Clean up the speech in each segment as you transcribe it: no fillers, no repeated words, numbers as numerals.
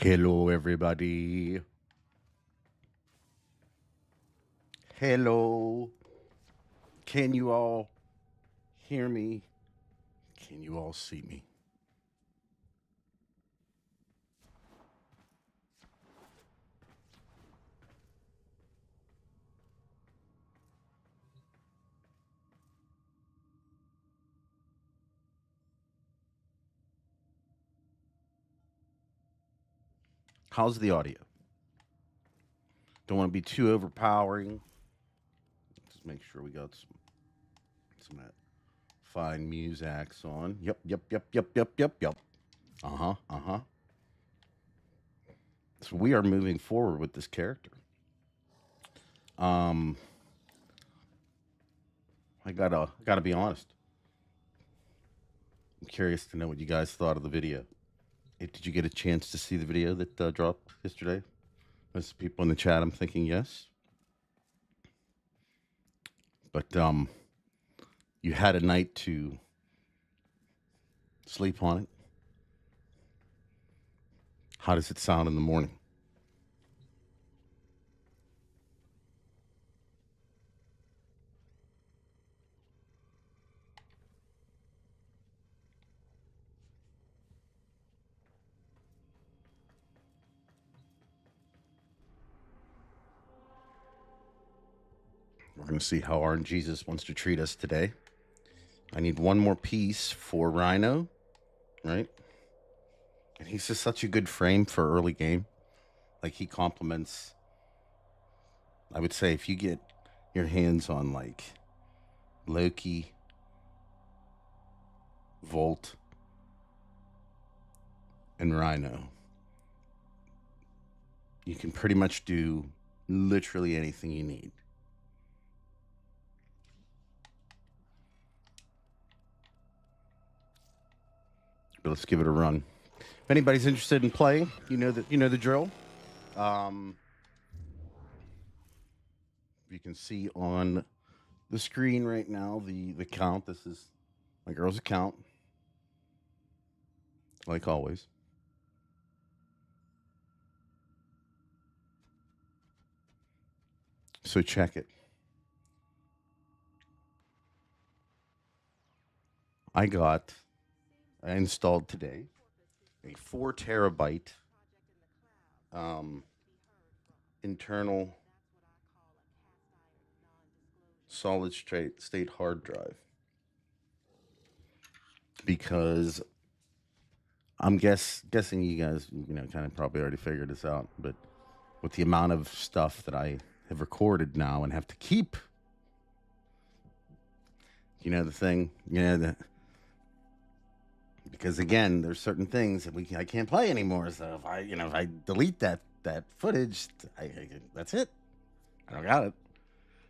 Hello, everybody. Hello. Can you all hear me? Can you all see me? How's the audio? Don't want to be too overpowering. Just make sure we got some of that fine musics on. Yep. Uh-huh. So we are moving forward with this character. I gotta be honest. I'm curious to know what you guys thought of the video. Did you get a chance to see the video that dropped yesterday? There's people in the chat. I'm thinking yes, but you had a night to sleep on it. How does it sound in the morning? We're going to see how RNGesus wants to treat us today. I need one more piece for Rhino, right? And he's just such a good frame for early game. Like, he complements, I would say, if you get your hands on, like, Loki, Volt, and Rhino, you can pretty much do literally anything you need. But let's give it a run. If anybody's interested in playing, you know the drill. You can see on the screen right now the count. This is my girl's account, like always. So check it. I installed today a 4 terabyte internal solid state hard drive, because I'm guessing you guys kind of probably already figured this out, but with the amount of stuff that I have recorded now and have to keep, because again, there's certain things that I can't play anymore. So if I delete that footage, that's it. I don't got it.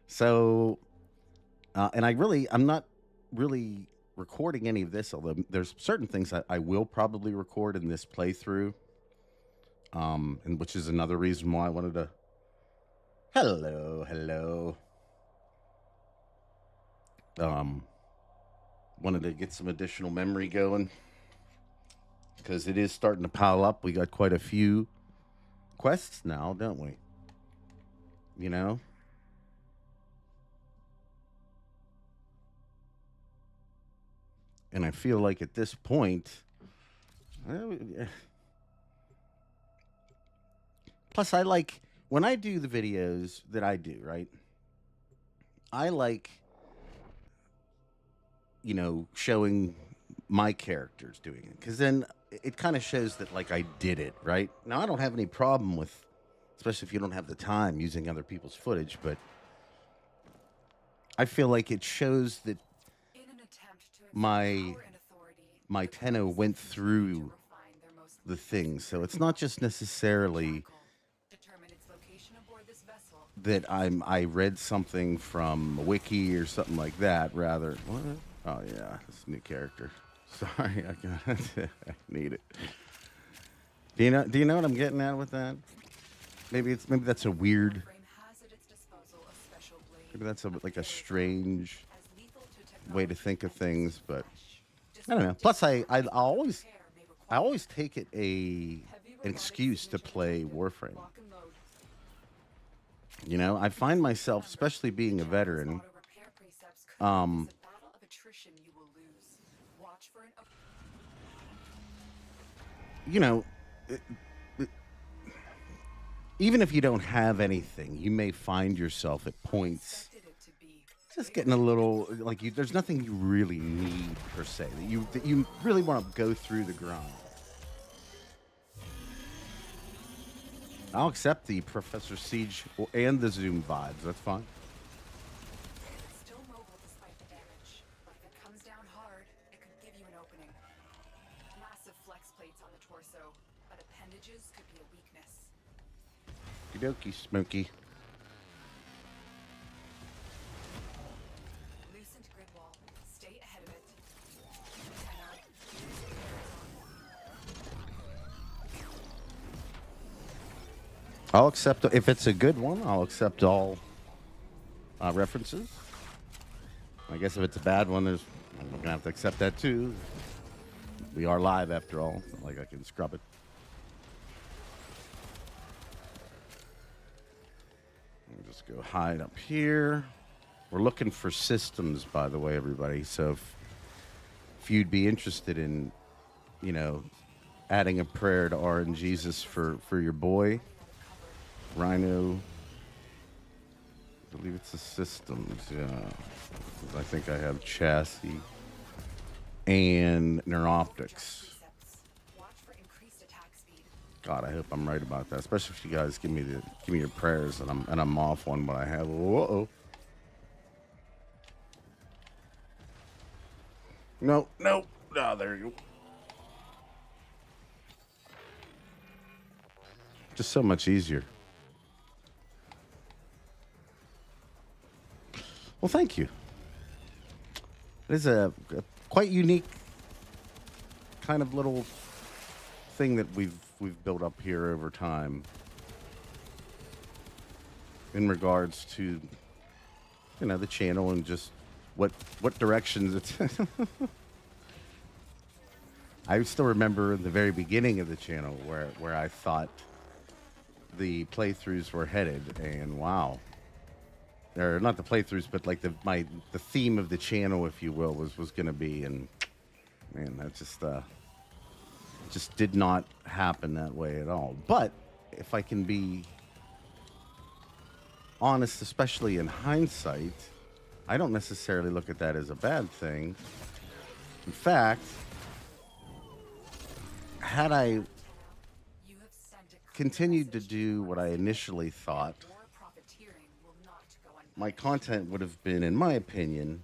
So, and I'm not really recording any of this, although there's certain things I will probably record in this playthrough. And which is another reason why I wanted to. Hello. Wanted to get some additional memory going, because it is starting to pile up. We got quite a few quests now, don't we? And I feel like at this point, plus I like, when I do the videos that I do, right? I like, showing my characters doing it, because then it kind of shows that, like, I did it, right? Now, I don't have any problem with, especially if you don't have the time, using other people's footage, but I feel like it shows that my tenno went through the things. So it's not just necessarily that I read something from a wiki or something like that. Rather, what? Oh yeah, this new character. Sorry, I need it. Do you know what I'm getting at with that? Maybe that's a weird. Maybe that's like a strange way to think of things, but I don't know. Plus, I always take it a an excuse to play Warframe. You know, I find myself, especially being a veteran, you know, even if you don't have anything, you may find yourself at points just getting a little like you. There's nothing you really need per se that you really want to go through the grind. I'll accept the Professor Siege and the Zoom vibes. That's fine. Still mobile despite the damage, but if it comes down hard, it could give you an opening. Massive flex plates on the torso, but appendages could be a weakness. Okie dokie, Smokey. Loosened grid wall. Stay ahead of it. I'll accept if it's a good one. I'll accept all references. I guess if it's a bad one, I'm gonna have to accept that too. We are live after all. It's not like I can scrub it. Let me just go hide up here. We're looking for systems, by the way, everybody. So if you'd be interested in, you know, adding a prayer to RNGesus for your boy, Rhino. I believe it's the systems, yeah. I think I have chassis and neuroptics. God, I hope I'm right about that. Especially if you guys give me your prayers and I'm off on what I have. Whoa. No. Ah, there you go. Just so much easier. Well, thank you. It is a quite unique kind of little thing that we've built up here over time in regards to, you know, the channel and just what directions it's. I still remember in the very beginning of the channel where I thought the playthroughs were headed, and wow. Or not the playthroughs, but like the theme of the channel, if you will, was going to be, and man, that just did not happen that way at all. But if I can be honest, especially in hindsight, I don't necessarily look at that as a bad thing. In fact, had I continued to do what I initially thought, my content would have been, in my opinion,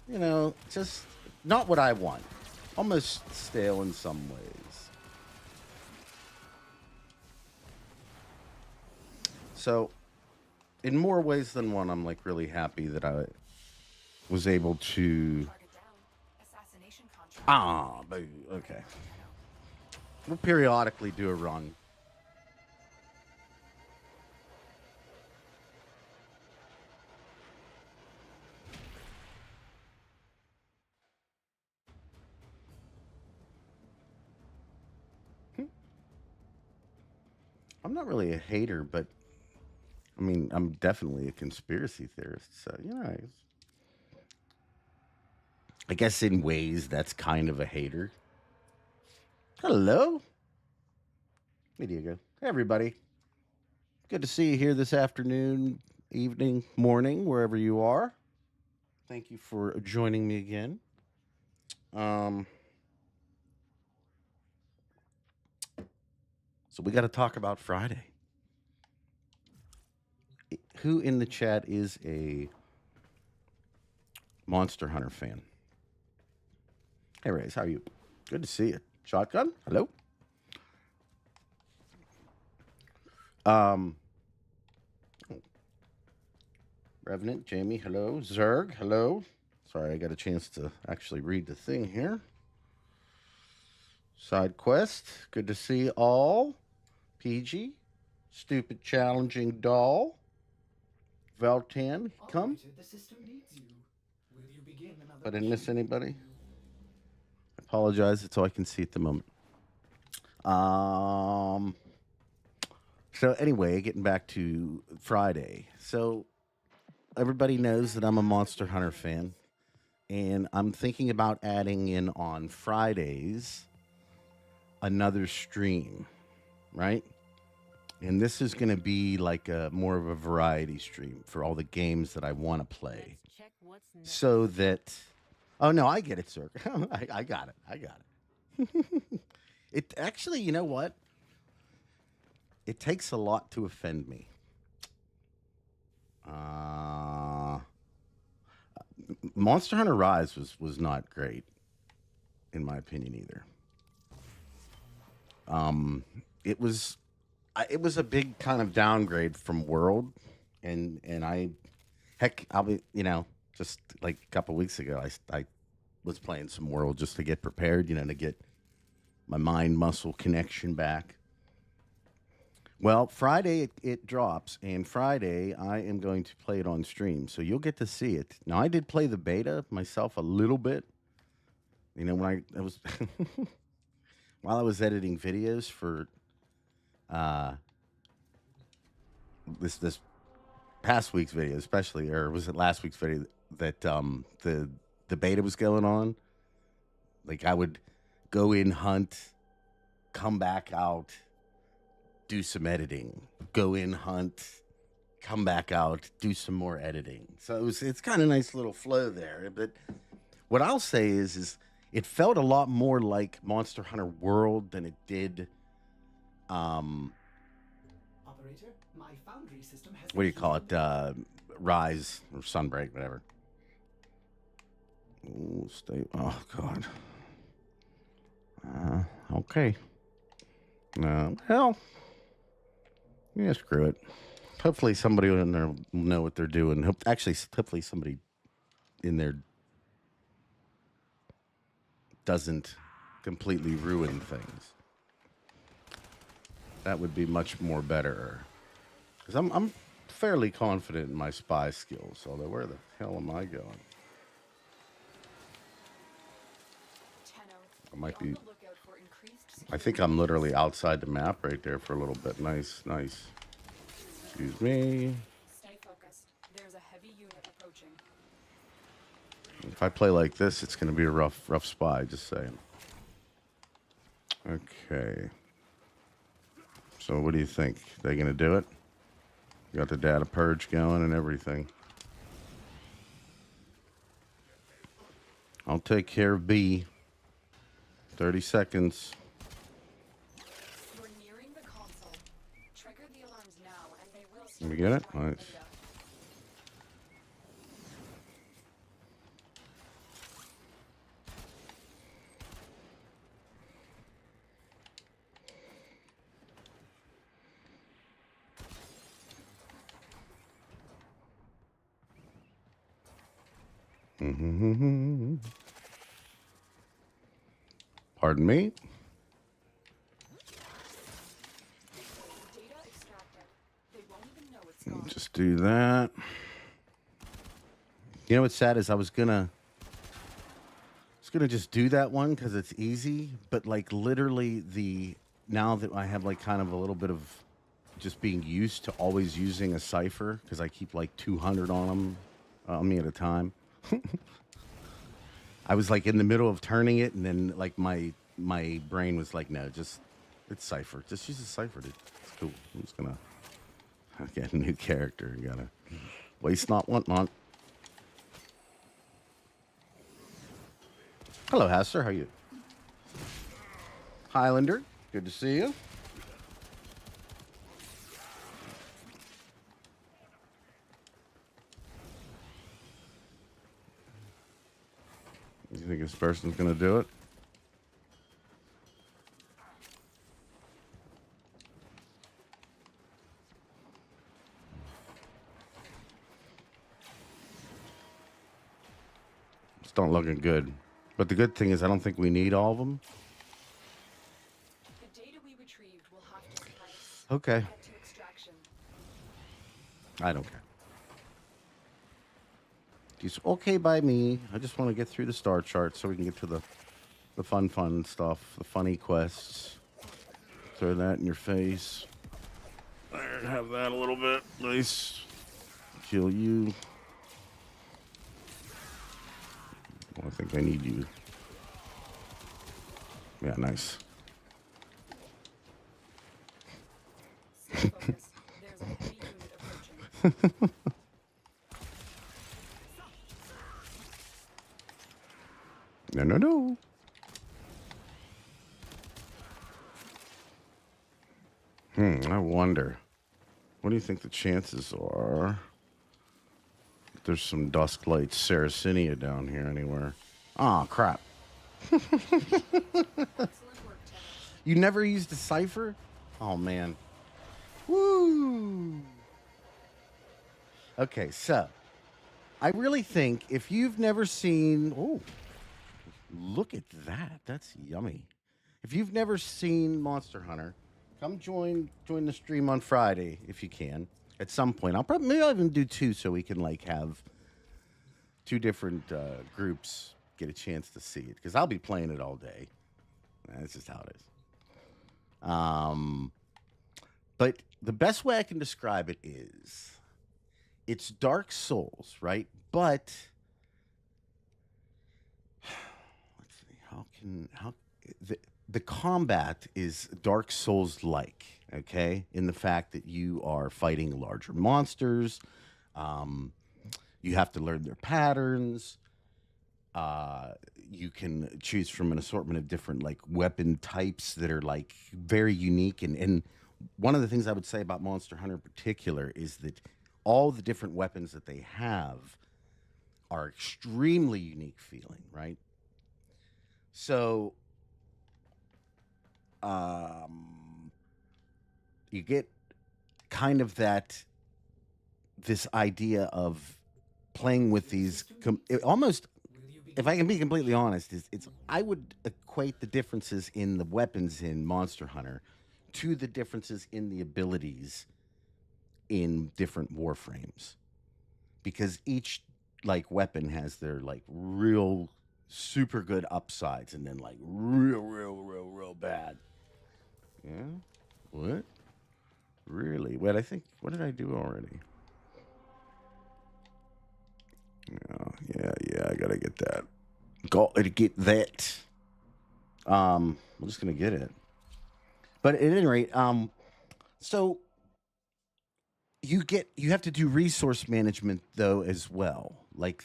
you know, just not what I want. Almost stale in some ways. So, in more ways than one, I'm like really happy that I was able to. Okay. We'll periodically do a run. I'm not really a hater, but I mean, I'm definitely a conspiracy theorist. So, you know, I guess in ways that's kind of a hater. Hello. There you go. Hey, everybody. Good to see you here this afternoon, evening, morning, wherever you are. Thank you for joining me again. So we got to talk about Friday. Who in the chat is a Monster Hunter fan? Hey, Rays, how are you? Good to see you. Shotgun, hello. Revenant, Jamie, hello. Zerg, hello. Sorry, I got a chance to actually read the thing here. Side quest, good to see all. PG, stupid challenging doll. Valtan, come. The system needs you. Will you begin another I didn't miss anybody. I apologize, it's all I can see at the moment. Um. So anyway, getting back to Friday. So everybody knows that I'm a Monster Hunter fan, and I'm thinking about adding in on Fridays another stream, right? And this is going to be like a more of a variety stream for all the games that I want to play. So that, oh no, I get it, sir. I got it. I got it. It actually, you know what? It takes a lot to offend me. Monster Hunter Rise was not great, in my opinion either. It was a big kind of downgrade from World, and I, heck, I'll be just like a couple weeks ago, I was playing some World just to get prepared, to get my mind muscle connection back. Well, Friday it drops, and Friday I am going to play it on stream, so you'll get to see it. Now, I did play the beta myself a little bit. When I was while I was editing videos for this past week's video, especially, or was it last week's video that the beta was going on? Like, I would go in, hunt, come back out, do some editing, go in, hunt, come back out, do some more editing. So it's kind of nice little flow there. But what I'll say is it felt a lot more like Monster Hunter World than it did. Operator, my foundry system has What do you call it? Rise or Sunbreak, whatever. Ooh, oh God. Okay. Well. Yeah, screw it. Hopefully somebody in there will know what they're doing. Hopefully somebody in there doesn't completely ruin things. That would be much more better. Because I'm fairly confident in my spy skills. Although, where the hell am I going? I might be... I think I'm literally outside the map right there for a little bit. Nice, nice. Excuse me. Stay focused. There's a heavy unit approaching. If I play like this, it's going to be a rough spy, just saying. Okay. So what do you think? They going to do it? Got the data purge going and everything. I'll take care of B. 30 seconds. You're nearing the console. Trigger the alarms now, and they will Let me get it? Nice. Pardon me? Data extracted. They won't even know it's gone. Just do that. You know what's sad is I was gonna just do that one because it's easy, but like literally now that I have like kind of a little bit of just being used to always using a cipher because I keep like 200 on them on me at a time. I was like in the middle of turning it, and then like my brain was like, no, it's cipher. Just use a cipher, dude. It's cool. I'm just gonna get a new character. You gotta waste not, want not. Hello, Haster. How are you? Highlander. Good to see you. You think this person's gonna do it? It's not looking good. But the good thing is I don't think we need all of them. The data we retrieved will have to suffice. Okay. Get to extraction. I don't care. It's okay by me. I just want to get through the star chart so we can get to the fun stuff, the funny quests. throw that in your face. There, have that a little bit. Nice. Kill you. Oh, I think I need you. Yeah, nice. Stay focused. There's a heavy unit approaching. No. I wonder. What do you think the chances are that there's some Dusklight Sarracenia down here anywhere? Oh, crap. Excellent work, tenno. You never used a cipher? Oh, man. Woo! Okay, so I really think if you've never seen... Oh, look at that. That's yummy. If you've never seen Monster Hunter, come join the stream on Friday if you can. At some point, maybe I'll even do 2 so we can like have 2 different groups get a chance to see it because I'll be playing it all day. That's just how it is. But the best way I can describe it is it's Dark Souls, right? But let's see, the combat is Dark Souls like, okay? In the fact that you are fighting larger monsters, you have to learn their patterns. You can choose from an assortment of different like weapon types that are like very unique. And one of the things I would say about Monster Hunter in particular is that all the different weapons that they have are extremely unique feeling, right? So you get kind of this idea of playing with these almost, if I can be completely honest, I would equate the differences in the weapons in Monster Hunter to the differences in the abilities in different warframes, because each like weapon has their like real super good upsides and then like real bad. Yeah. What? Really? Wait, I think, what did I do already? Yeah, I gotta get that. Gotta get that. I'm just gonna get it. But at any rate, so you have to do resource management though as well. Like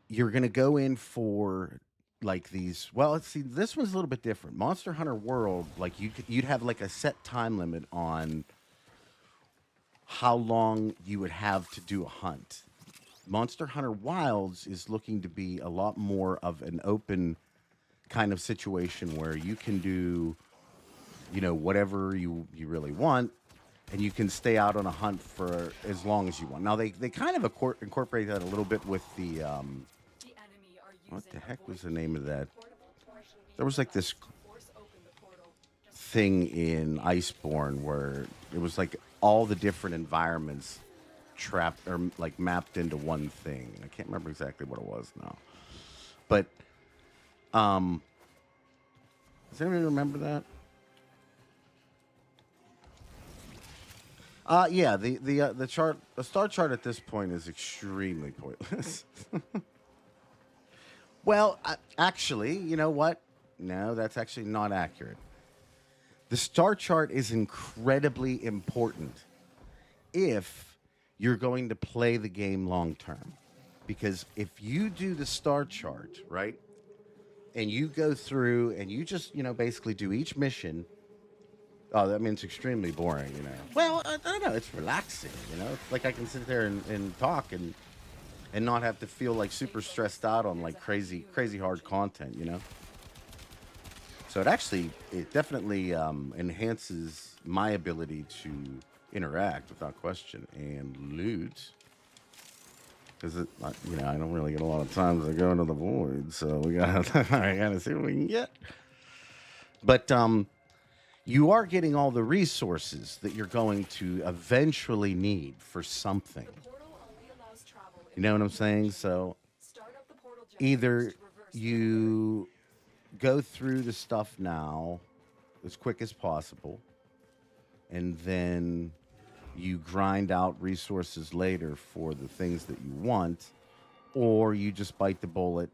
you're gonna go in for like these. Well, let's see. This one's a little bit different. Monster Hunter World, like you'd have like a set time limit on how long you would have to do a hunt. Monster Hunter Wilds is looking to be a lot more of an open kind of situation where you can do, whatever you really want, and you can stay out on a hunt for as long as you want. Now, they kind of incorporate that a little bit with the, what the heck was the name of that? There was like this thing in Iceborne where it was like all the different environments trapped or like mapped into one thing. I can't remember exactly what it was now. But does anybody remember that? Yeah, the chart, the star chart at this point is extremely pointless. Well, actually, you know what? No, that's actually not accurate. The star chart is incredibly important if you're going to play the game long term. Because if you do the star chart, right, and you go through and you just, basically do each mission, oh, that means extremely boring, Well, I don't know. It's relaxing, It's like I can sit there and talk and not have to feel like super stressed out on like crazy hard content, So it definitely enhances my ability to interact without question and loot. Because I don't really get a lot of times to go into the void, so I gotta see what we can get. But you are getting all the resources that you're going to eventually need for something. You know what I'm saying? So either you go through the stuff now as quick as possible, and then you grind out resources later for the things that you want, or you just bite the bullet,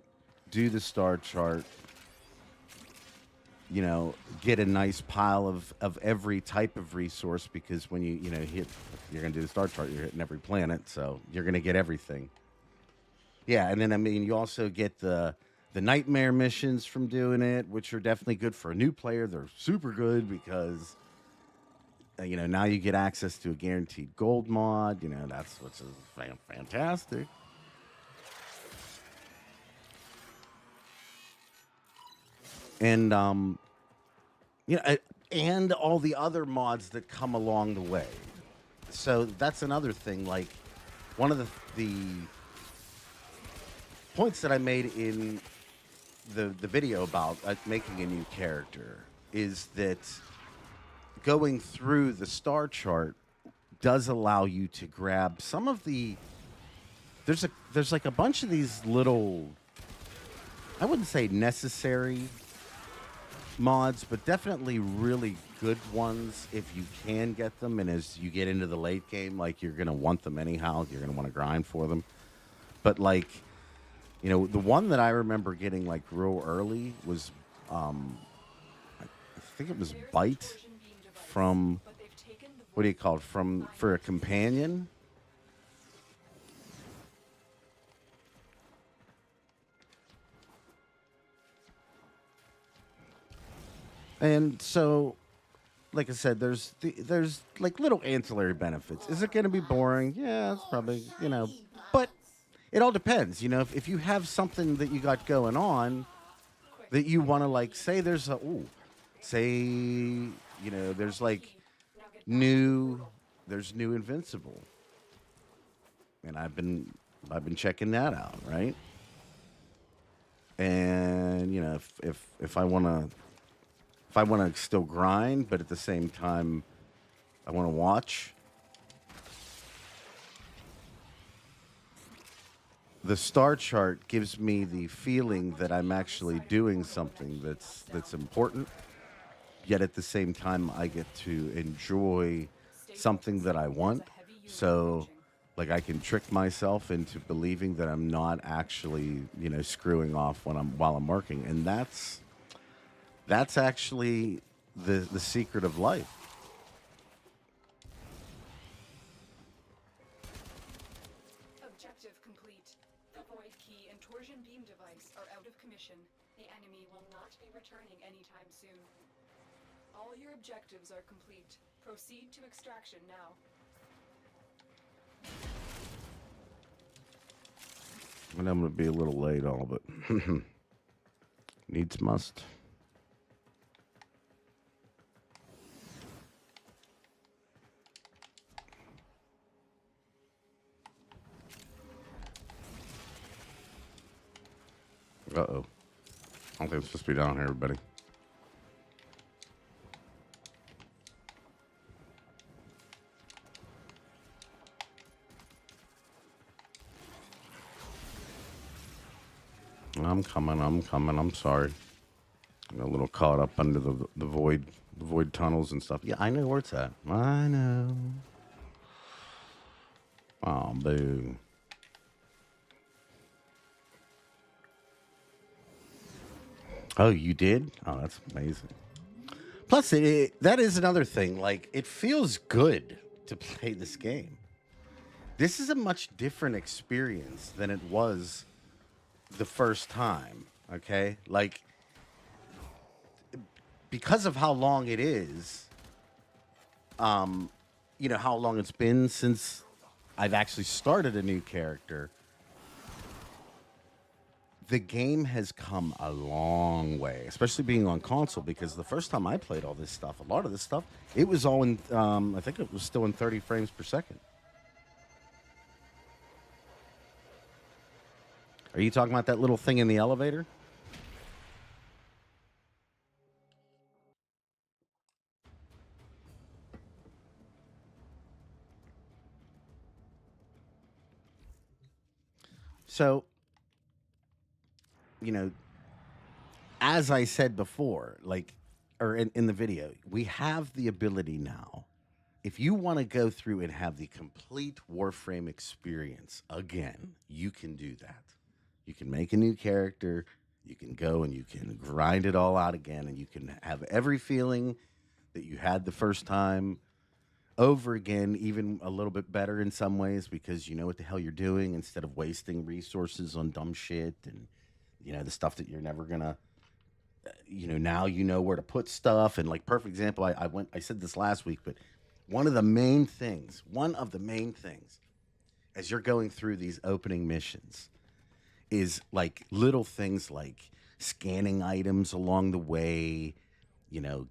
do the star chart, get a nice pile of every type of resource, because when you're going to do the star chart, you're hitting every planet, so you're going to get everything. Yeah, and then, I mean, you also get the nightmare missions from doing it, which are definitely good for a new player. They're super good because, now you get access to a guaranteed gold mod. That's what's fantastic. And and all the other mods that come along the way. So that's another thing. Like, one of the points that I made in the video about making a new character is that going through the star chart does allow you to grab some of the. There's like a bunch of these little, I wouldn't say necessary mods, but definitely really good ones if you can get them. And as you get into the late game, like, you're gonna want them anyhow. You're gonna want to grind for them. But like, the one that I remember getting like real early was, I think it was Bite from, what do you call it? For a companion. And so, like I said, there's like little ancillary benefits. Is it going to be boring? Yeah, it's probably, but it all depends. If you have something that you got going on that you want to, like, say there's there's like there's new Invincible, and I've been checking that out, right? And if I want to. If I want to still grind, but at the same time, I want to watch, the star chart gives me the feeling that I'm actually doing something that's important. Yet at the same time, I get to enjoy something that I want. So, like, I can trick myself into believing that I'm not actually, screwing off while I'm working, and that's actually the secret of life. Objective complete. The Void Key and Torsion Beam device are out of commission. The enemy will not be returning anytime soon. All your objectives are complete. Proceed to extraction now. And I'm going to be a little late, all, but needs must. Uh-oh. I don't think it's supposed to be down here, everybody. I'm coming. I'm sorry. I'm a little caught up under the void tunnels and stuff. Yeah, I know where it's at. I know. Oh, boo. Oh, you did? Oh, that's amazing. Plus, that is another thing. Like, it feels good to play this game. This is a much different experience than it was the first time. Okay? Like, because of how long it is, how long it's been since I've actually started a new character, the game has come a long way, especially being on console, because the first time I played all this stuff, a lot of this stuff, it was all in, I think it was still in 30 frames per second. Are you talking about that little thing in the elevator? So, as I said before, like, or in the video, we have the ability now. If you want to go through and have the complete Warframe experience again, you can do that. You can make a new character, you can go and you can grind it all out again, and you can have every feeling that you had the first time over again, even a little bit better in some ways because you know what the hell you're doing instead of wasting resources on dumb shit and the stuff that you're never gonna now you know where to put stuff. And like perfect example, I said this last week, but one of the main things as you're going through these opening missions is like little things like scanning items along the way,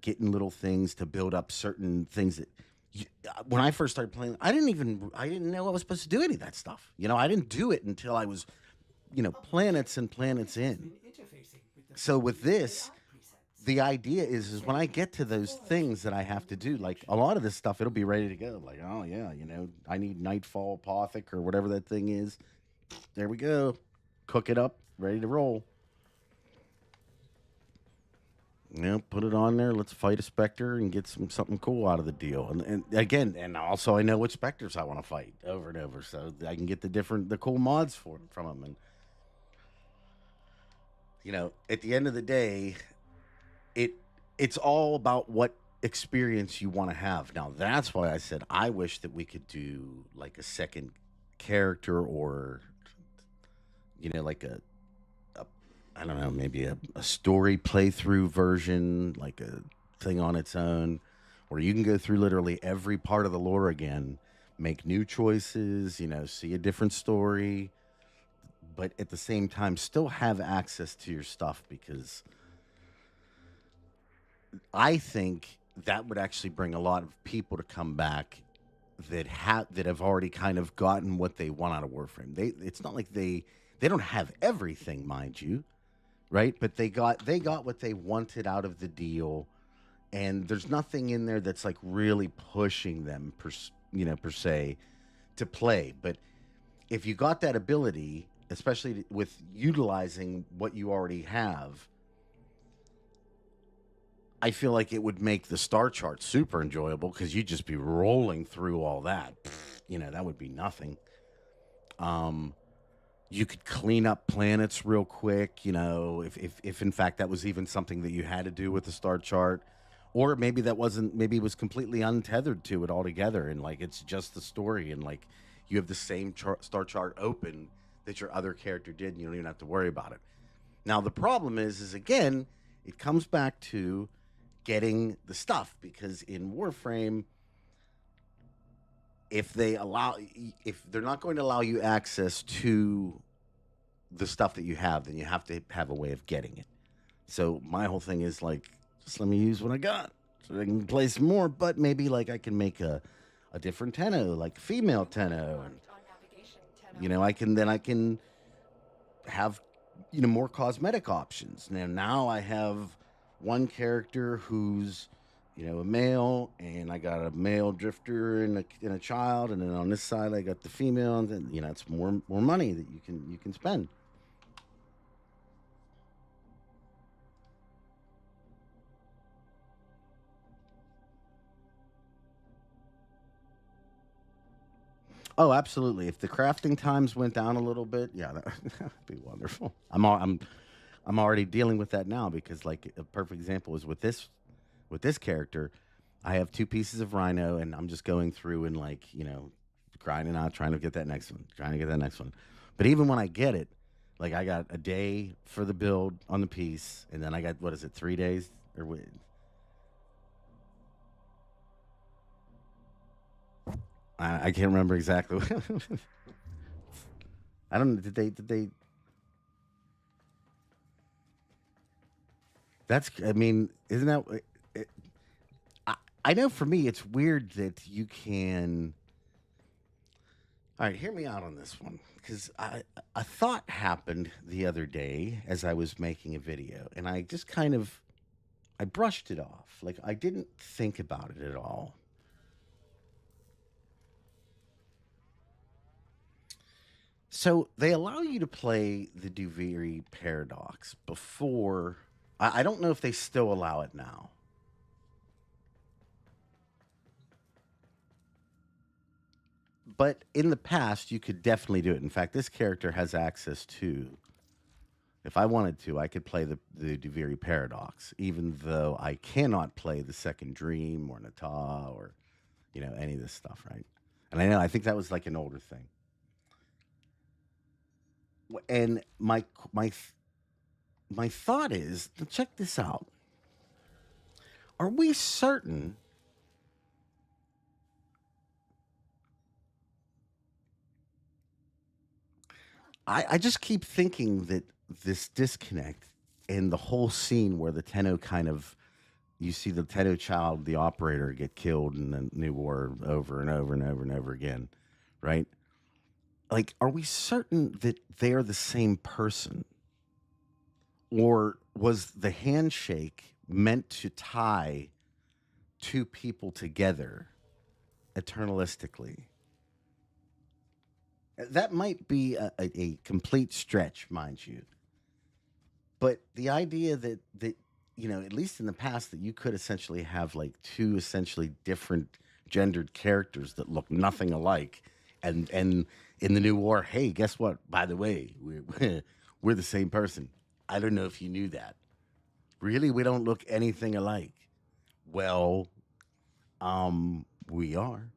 getting little things to build up certain things that when I first started playing, I didn't know I was supposed to do any of that stuff. I didn't do it until I was, planets and planets in. So with this, the idea is when I get to those things that I have to do, like a lot of this stuff, it'll be ready to go. Like, oh yeah, I need Nightfall Apothic or whatever that thing is. There we go. Cook it up, ready to roll. Put it on there. Let's fight a Spectre and get something cool out of the deal. And again, and also I know what Spectres I want to fight over and over, so I can get the cool mods from them. And at the end of the day, it's all about what experience you want to have. Now that's why I said I wish that we could do like a second character or like a I don't know, maybe a story playthrough version, like a thing on its own, where you can go through literally every part of the lore again, make new choices, see a different story, but at the same time still have access to your stuff, because I think that would actually bring a lot of people to come back that have already kind of gotten what they want out of Warframe. It's not like they don't have everything, mind you, right? But they got what they wanted out of the deal, and there's nothing in there that's like really pushing them per se to play. But if you got that ability, especially with utilizing what you already have, I feel like it would make the star chart super enjoyable because you'd just be rolling through all that. That would be nothing. You could clean up planets real quick, if in fact that was even something that you had to do with the star chart. Or maybe that wasn't, maybe it was completely untethered to it altogether, and like it's just the story, and like you have the same star chart open that your other character did, and you don't even have to worry about it. Now the problem is again, it comes back to getting the stuff, because in Warframe, if they're not going to allow you access to the stuff that you have, then you have to have a way of getting it. So my whole thing is like, just let me use what I got so I can play some more, but maybe like I can make a different tenno, like female tenno, and I can have more cosmetic options. Now I have one character who's a male, and I got a male drifter and a child, and then on this side I got the female, and then it's more money that you can spend. Oh, absolutely. If the crafting times went down a little bit, yeah, that would be wonderful. I'm already dealing with that now, because like a perfect example is with this character, I have 2 pieces of Rhino, and I'm just going through and like, grinding out, trying to get that next one. But even when I get it, like I got a day for the build on the piece, and then I got, 3 days or what? I can't remember exactly. I don't know. Did they? I mean, isn't that? It, I know for me, it's weird that you can. All right, hear me out on this one, because a thought happened the other day as I was making a video, and I just I brushed it off. Like I didn't think about it at all. So they allow you to play the Duviri paradox before. I don't know if they still allow it now. But in the past, you could definitely do it. In fact, this character has access to. If I wanted to, I could play the Duviri paradox, even though I cannot play the second dream or Nata or, any of this stuff, right? And I think that was like an older thing. And my thought is, check this out. Are we certain I just keep thinking that this disconnect and the whole scene where the Tenno kind of you see the Tenno child, the operator, get killed in the new war over and over and over and over again, right? Like, are we certain that they're the same person? Or was the handshake meant to tie two people together eternalistically? That might be a complete stretch, mind you. But the idea that at least in the past, that you could essentially have like two essentially different gendered characters that look nothing alike, and in the new war, hey, guess what? By the way, we're the same person. I don't know if you knew that. Really, we don't look anything alike. Well, we are.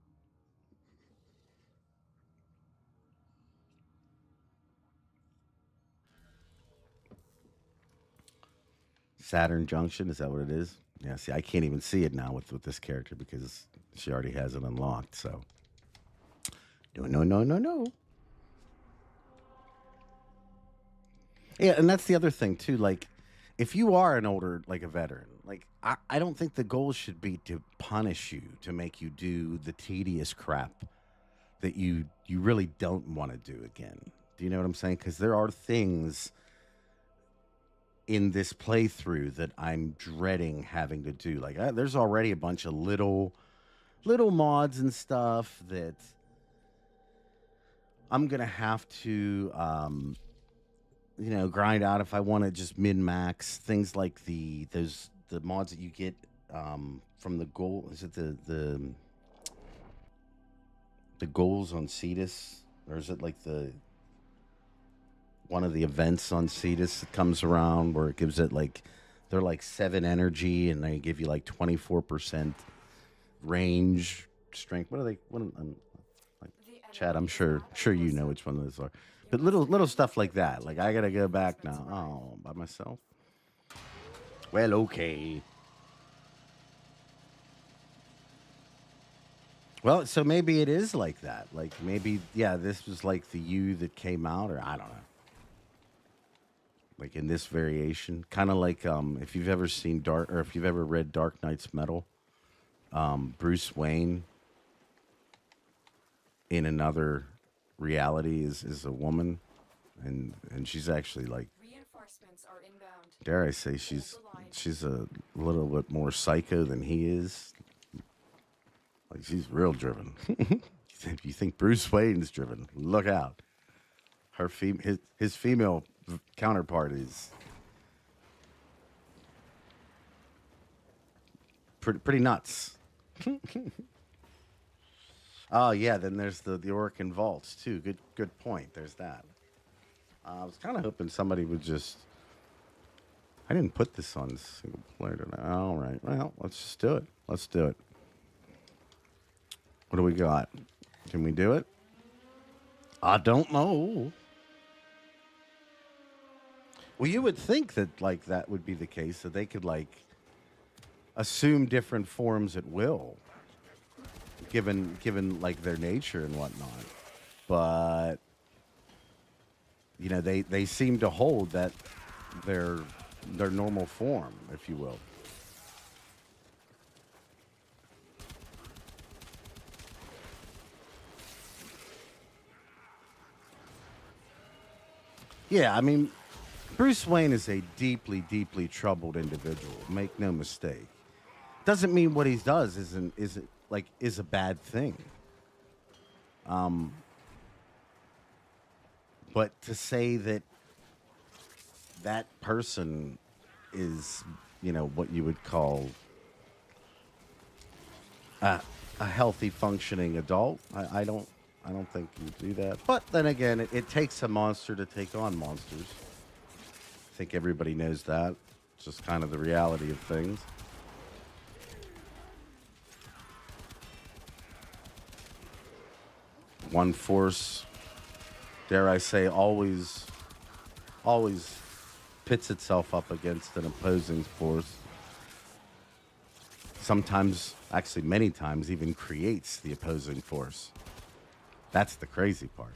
Saturn Junction, is that what it is? Yeah, see, I can't even see it now with this character because she already has it unlocked, so. No. Yeah, and that's the other thing, too. Like, if you are an older, like a veteran, like, I don't think the goal should be to punish you, to make you do the tedious crap that you really don't want to do again. Do you know what I'm saying? Because there are things in this playthrough that I'm dreading having to do. Like, there's already a bunch of little mods and stuff that I'm gonna have to, grind out if I want to just min max things like the mods that you get from the goal. Is it the goals on Cetus, or is it like the one of the events on Cetus that comes around where it gives it like they're like 7 energy and they give you like 24% range strength. What are they? Like, Chad, I'm sure you know which one those are. But little stuff like that. Like, I gotta go back now. Oh, by myself. Well, okay. Well, so maybe it is like that. Like, maybe, yeah, this was like the you that came out, or I don't know. Like in this variation, kind of like if you've ever seen or if you've ever read Dark Knight's Metal, Bruce Wayne in another reality is a woman, and she's actually like, Reinforcements are inbound. dare I say, she's a little bit more psycho than he is. Like, she's real driven. If you think Bruce Wayne's driven, look out. His female counterpart is pretty nuts. Oh yeah, then there's the Orcan vaults too. Good point. There's that. I was kind of hoping somebody would just. I didn't put this on single player tonight. All right. Well, let's just do it. Let's do it. What do we got? Can we do it? I don't know. Well, you would think that like that would be the case, that they could like assume different forms at will, given like their nature and whatnot. But they seem to hold that their normal form, if you will. Yeah, I mean, Bruce Wayne is a deeply, deeply troubled individual. Make no mistake. Doesn't mean what he does is a bad thing. But to say that person is, what you would call a healthy, functioning adult, I I don't think you do that. But then again, it takes a monster to take on monsters. I think everybody knows that. It's just kind of the reality of things. One force, dare I say, always pits itself up against an opposing force. Sometimes, actually many times, even creates the opposing force. That's the crazy part.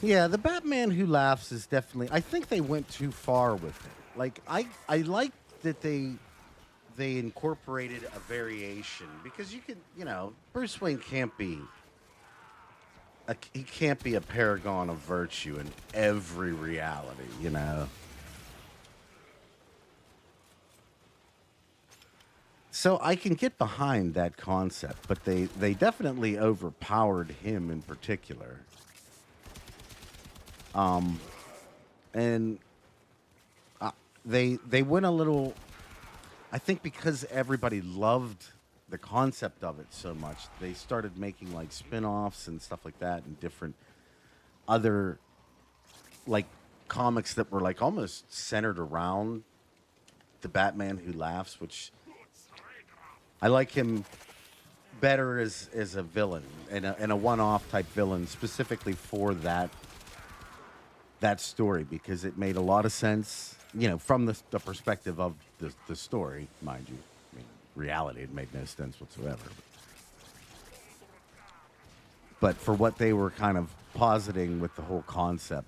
Yeah, the Batman Who Laughs is definitely, I think they went too far with it. Like, I like that they incorporated a variation, because you could, Bruce Wayne can't be he can't be a paragon of virtue in every reality. So I can get behind that concept, but they definitely overpowered him in particular. And they went a little. I think because everybody loved the concept of it so much, they started making like spin-offs and stuff like that, and different other like comics that were like almost centered around the Batman Who Laughs, which I like him better as a villain and a one-off type villain specifically for that story, because it made a lot of sense, from the perspective of the story, mind you. I mean, reality, it made no sense whatsoever. But for what they were kind of positing with the whole concept,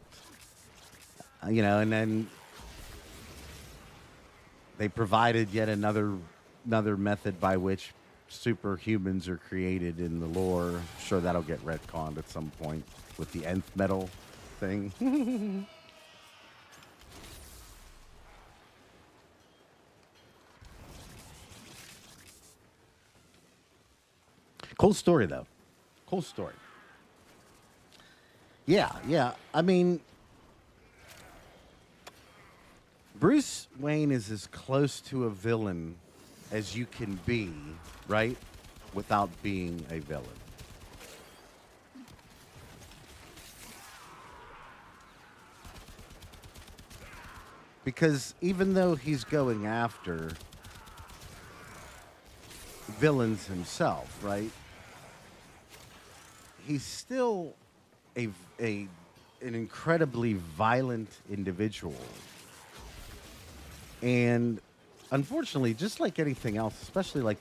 and then they provided yet another method by which superhumans are created in the lore. I'm sure that'll get retconned at some point with the nth metal thing. Cool story, though. Cool story. Yeah. I mean, Bruce Wayne is as close to a villain as you can be, right? Without being a villain. Because even though he's going after villains himself, right? He's still an incredibly violent individual. And unfortunately, just like anything else, especially like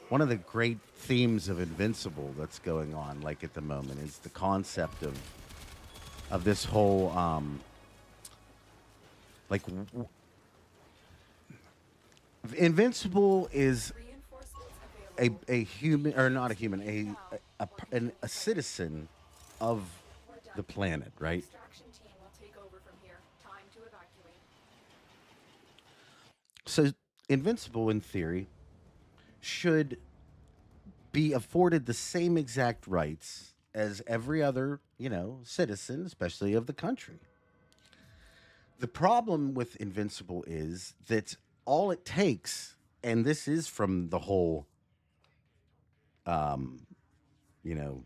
one of the great themes of Invincible that's going on like at the moment is the concept of this whole Invincible is a human, or not a human, a citizen of the planet, right? Extraction team will take over from here. Time to evacuate. So Invincible, in theory, should be afforded the same exact rights as every other, citizen, especially of the country. The problem with Invincible is that all it takes, and this is from the whole, you know,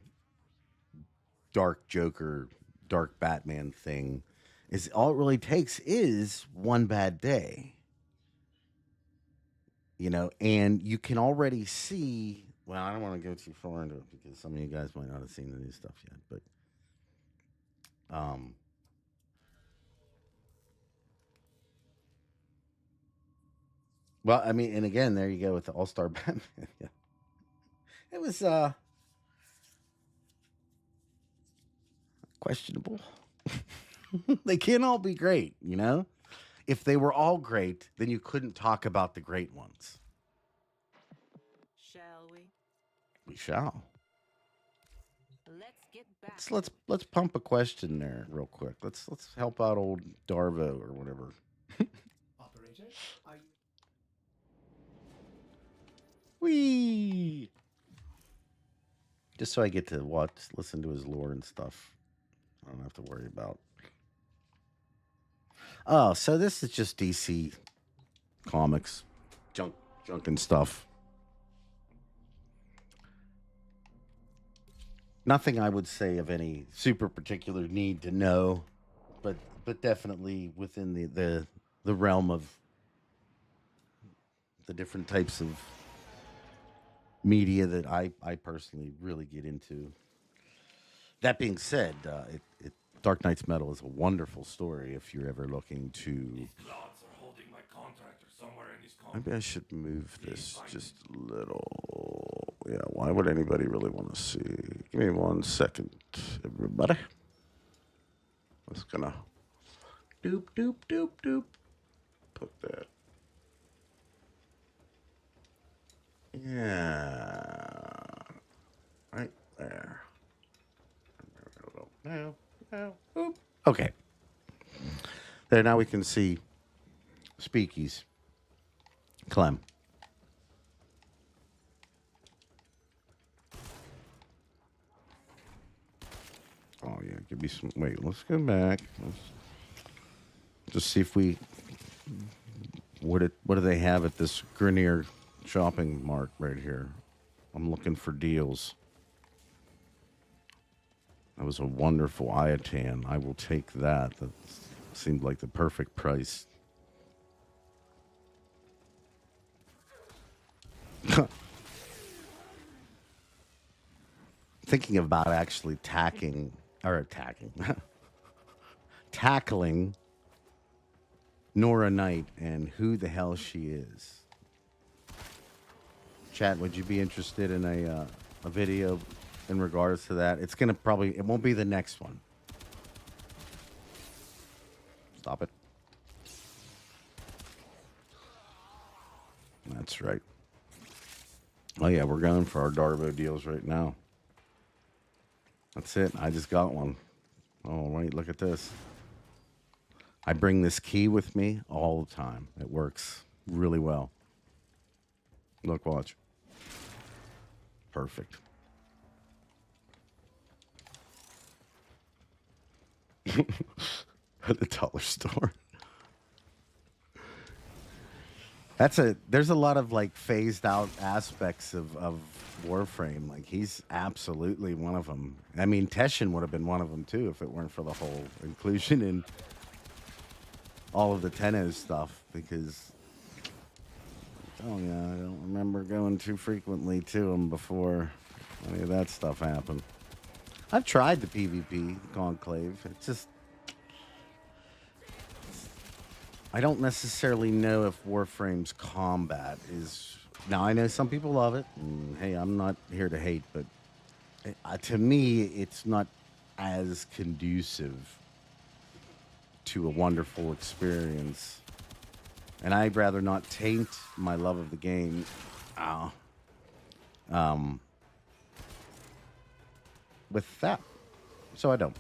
dark Joker, dark Batman thing, is all it really takes is one bad day. And you can already see. Well, I don't want to go too far into it because some of you guys might not have seen the new stuff yet, but well, I mean, and again, there you go with the All-Star Batman. Yeah. It was questionable. They can't all be great. If they were all great, then you couldn't talk about the great ones. Shall we? We shall. Let's get back. Let's pump a question there real quick. Let's help out old Darvo or whatever. Operator, are you... Whee! Just so I get to listen to his lore and stuff. I don't have to worry about Oh, so this is just DC comics, junk and stuff. Nothing I would say of any super particular need to know, but definitely within the realm of the different types of media that I personally really get into. That being said, Dark Knight's Metal is a wonderful story if you're ever looking to. These clouds are holding my contractor somewhere in his company. Maybe I should move this just a little. Yeah, why would anybody really want to see? Give me 1 second, everybody. Just gonna doop, doop, doop, doop. Put that. Yeah. Right there. Now. Oop. Okay. There, now we can see Speakies. Clem. Oh, yeah. Give me some. Wait, let's go back. Let's just see if we. What do they have at this Grenier shopping mart right here? I'm looking for deals. That was a wonderful Iatan. I will take that. That seemed like the perfect price. Thinking about actually tackling Nora Knight and who the hell she is. Chat, would you be interested in a video in regards to that? It's gonna probably, it won't be the next one. Stop it. That's right. Oh yeah, we're going for our Darvo deals right now. That's it. I just got one. Oh wait, look at this. I bring this key with me all the time. It works really well. Look, watch. Perfect. At the dollar store. There's a lot of like phased out aspects of Warframe. Like he's absolutely one of them. I mean, Teshin would have been one of them too if it weren't for the whole inclusion in all of the tenno stuff. Because oh yeah, I don't remember going too frequently to him before any of that stuff happened. I've tried the PvP Conclave. It's just I don't necessarily know if Warframe's combat is. Now, I know some people love it, and hey, I'm not here to hate, but to me, it's not as conducive to a wonderful experience. And I'd rather not taint my love of the game with that. So I don't.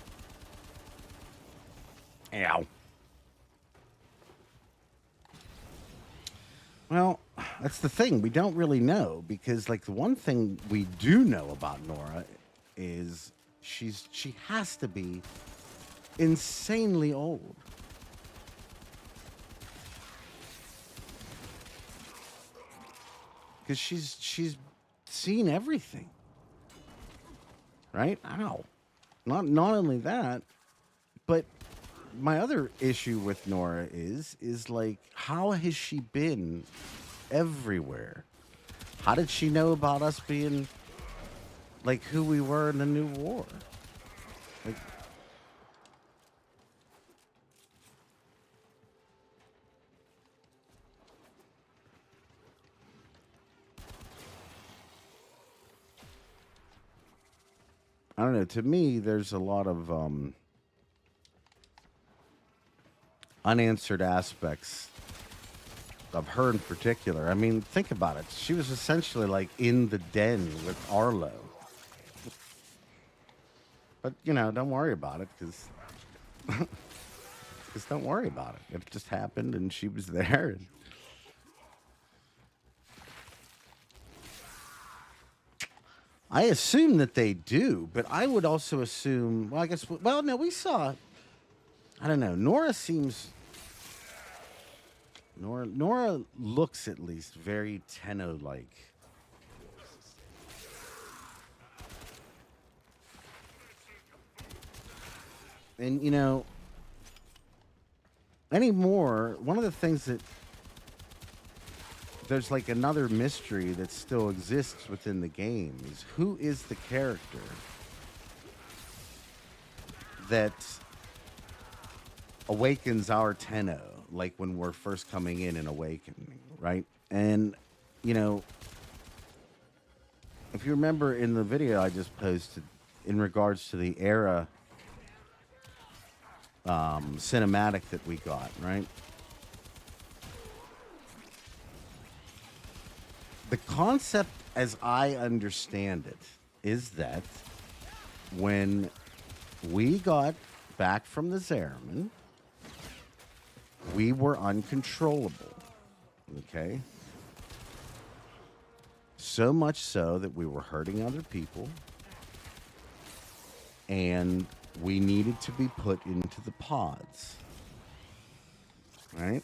Ow. Well, that's the thing. We don't really know because, like, the one thing we do know about Nora is she has to be insanely old. Because she's seen everything, right? Ow. Not only that, but my other issue with Nora is like, how has she been everywhere? How did she know about us being like who we were in the new war? Like, I don't know. To me, there's a lot of unanswered aspects of her in particular. I mean, think about it. She was essentially like in the den with Arlo. But, you know, don't worry about it because don't worry about it. It just happened and she was there. And I assume that they do, but I would also assume, well, I guess, well, no, we saw, I don't know, Nora seems Nora looks at least very Tenno-like. And you know, anymore, one of the things that there's like another mystery that still exists within the game is who is the character that awakens our Tenno, like when we're first coming in and awakening, right? And, you know, if you remember in the video I just posted in regards to the era cinematic that we got, right? The concept, as I understand it, is that when we got back from the Zariman, we were uncontrollable, okay? So much so that we were hurting other people, and we needed to be put into the pods, right?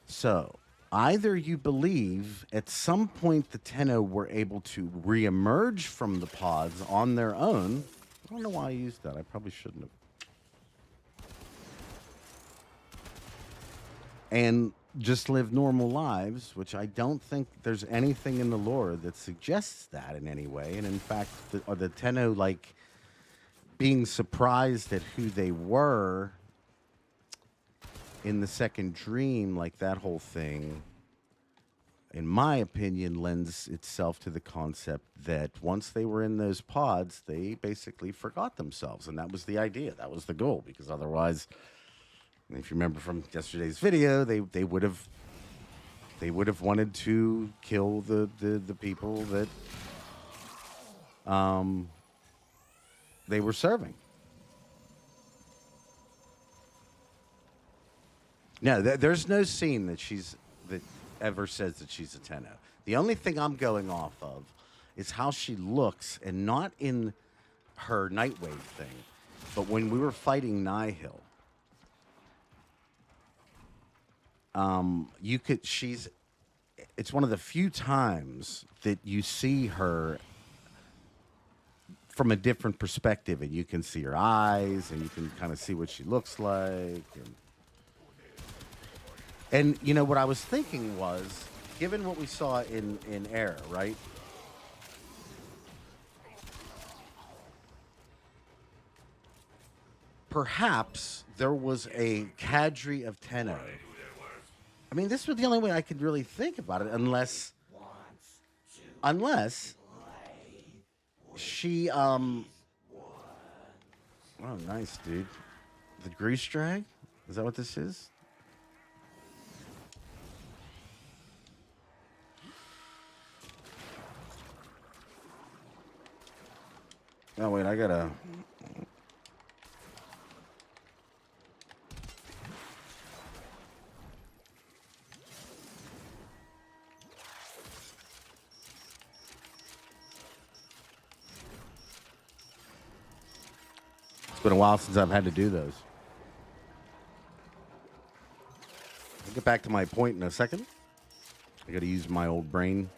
So, either you believe at some point the Tenno were able to reemerge from the pods on their own. I don't know why I used that. I probably shouldn't have. And just live normal lives, which I don't think there's anything in the lore that suggests that in any way. And in fact, the Tenno, like, being surprised at who they were in the second dream, like that whole thing, in my opinion, lends itself to the concept that once they were in those pods, they basically forgot themselves. And that was the idea. That was the goal. Because otherwise, if you remember from yesterday's video, they would have wanted to kill the people that they were serving. No, there's no scene that ever says that she's a Tenno. The only thing I'm going off of is how she looks, and not in her Nightwave thing, but when we were fighting Nihil. It's one of the few times that you see her from a different perspective, and you can see her eyes, and you can kind of see what she looks like. And you know, what I was thinking was, given what we saw in Air, right? Perhaps there was a cadre of Tenno. I mean, this was the only way I could really think about it, unless she, oh, nice, dude. The grease drag? Is that what this is? Oh, wait, I gotta... It's been a while since I've had to do those. I'll get back to my point in a second. I gotta use my old brain.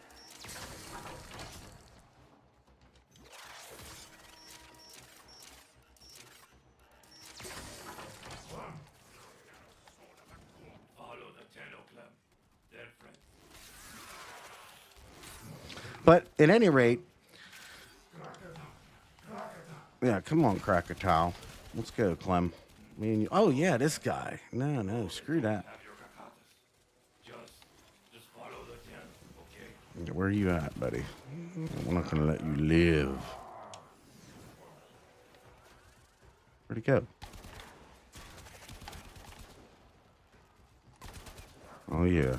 But at any rate, yeah, come on, Krakatoa. Let's go, Clem. Me and you. Oh, yeah, this guy. No, screw that. Just follow the tenno, okay? Where are you at, buddy? I'm not going to let you live. Where'd he go? Oh, yeah.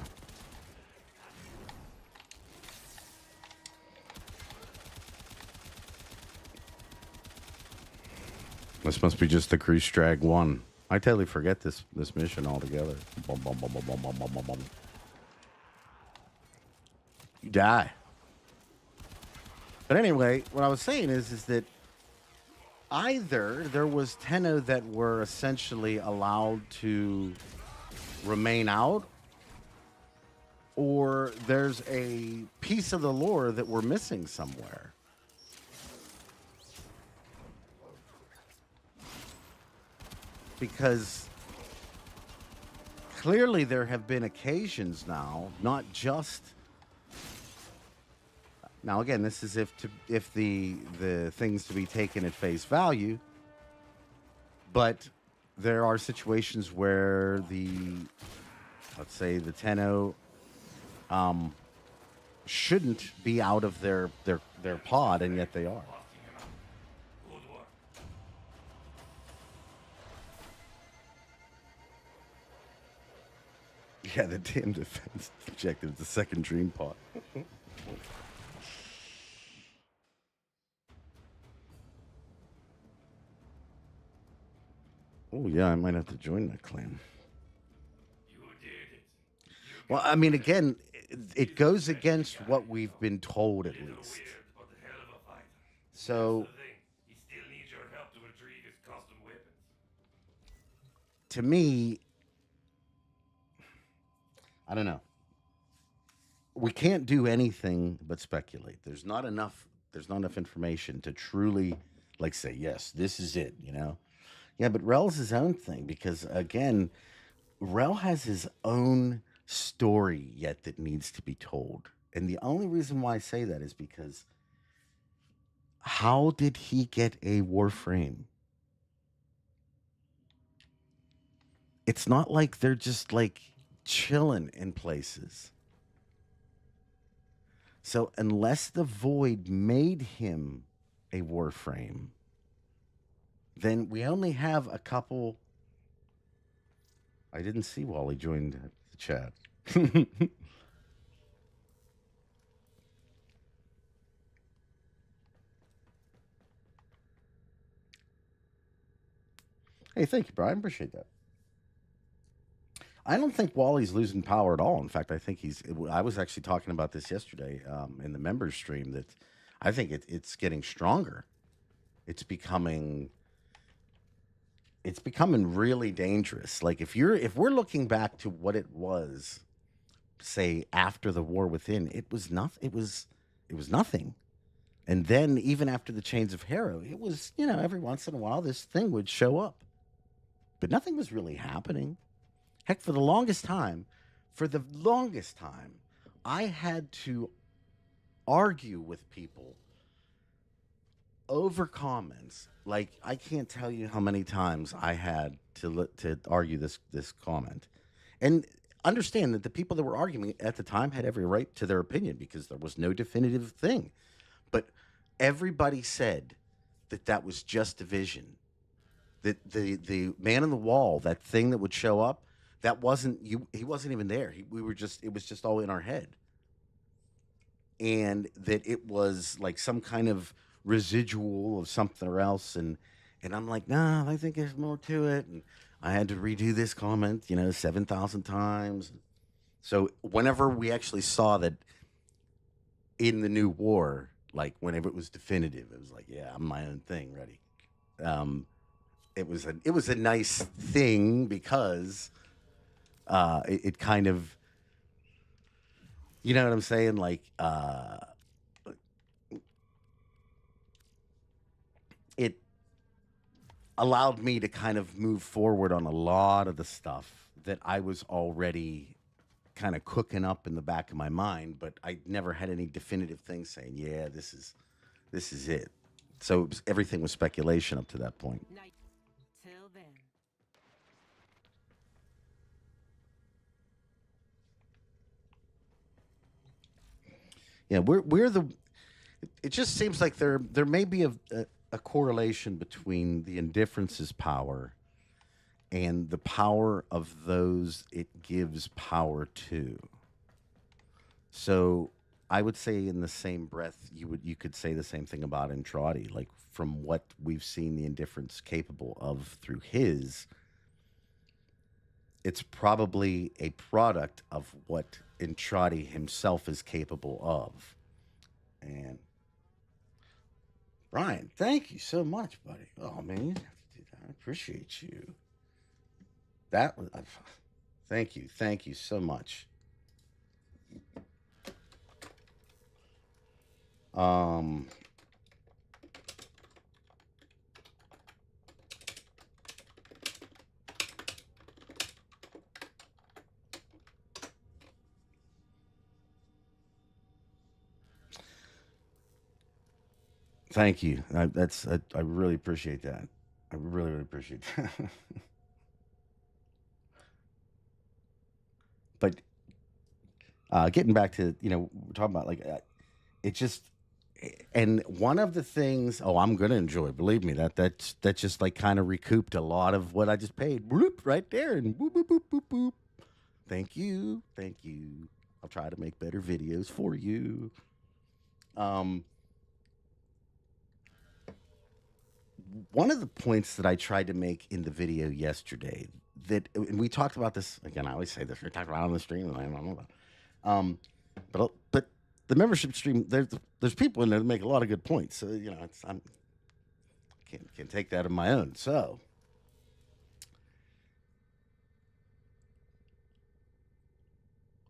This must be just the Grease Drag 1. I totally forget this mission altogether. Bum, bum, bum, bum, bum, bum, bum, bum, bum. You die. But anyway, what I was saying is that either there was Tenno that were essentially allowed to remain out, or there's a piece of the lore that we're missing somewhere. Because clearly there have been occasions now, not just now again, this is if the things to be taken at face value, but there are situations where let's say the tenno shouldn't be out of their pod, and yet they are. Good work. Yeah, the damn defense objective, the second dream pod. Oh yeah, I might have to join that clan. You did it. Well, I mean, again, it goes against what we've been told, at Little least. weird, but a hell of a fighter. So, That's the thing. He still needs your help to retrieve his custom weapons. to me, I don't know. We can't do anything but speculate. There's not enough information to truly, like, say, yes, this is it, you know? Yeah, but Rel's his own thing because, again, Rel has his own story yet that needs to be told. And the only reason why I say that is because how did he get a Warframe? It's not like they're just like chilling in places. So unless the Void made him a Warframe, then we only have a couple. I didn't see Wally joined the chat. Hey, thank you, Brian. Appreciate that. I don't think Wally's losing power at all. In fact, I think I was actually talking about this yesterday in the members stream that I think it's getting stronger. It's becoming really dangerous. Like if we're looking back to what it was, say after the War Within, it was nothing. It was nothing. And then even after the Chains of Harrow, it was, every once in a while this thing would show up. But nothing was really happening. Heck, for the longest time, I had to argue with people over comments. Like, I can't tell you how many times I had to argue this comment. And understand that the people that were arguing at the time had every right to their opinion because there was no definitive thing. But everybody said that was just a vision. That the man on the wall, that thing that would show up, that wasn't you. He wasn't even there. It was just all in our head. And that it was like some kind of residual of something else. And I'm like, nah, I think there's more to it. And I had to redo this comment, 7,000 times. So whenever we actually saw that in the new war, like whenever it was definitive, it was like, yeah, I'm my own thing, ready. It was a nice thing because it kind of, you know what I'm saying? Like, it allowed me to kind of move forward on a lot of the stuff that I was already kind of cooking up in the back of my mind, but I never had any definitive thing saying, yeah, this is it. So everything was speculation up to that point. Night. Till then. Yeah, it just seems like there may be a correlation between the indifference's power and the power of those it gives power to. So I would say in the same breath, you could say the same thing about Entrati. Like from what we've seen the indifference capable of through his, it's probably a product of what Entrati himself is capable of. And Brian, thank you so much, buddy. Oh man, you have to do that. I appreciate you. That was Thank you. Thank you so much. Um, Thank you. I really appreciate that. I really, really appreciate that. But getting back to we're talking about like it just and one of the things I'm gonna enjoy. Believe me, that just like kind of recouped a lot of what I just paid. Bloop, right there and boop boop boop boop boop. Thank you, thank you. I'll try to make better videos for you. Um, One of the points that I tried to make in the video yesterday and we talked about this again. I always say this. We talked about it on the stream, and I don't know about. But the membership stream, there's people in there that make a lot of good points. So I can take that on my own. So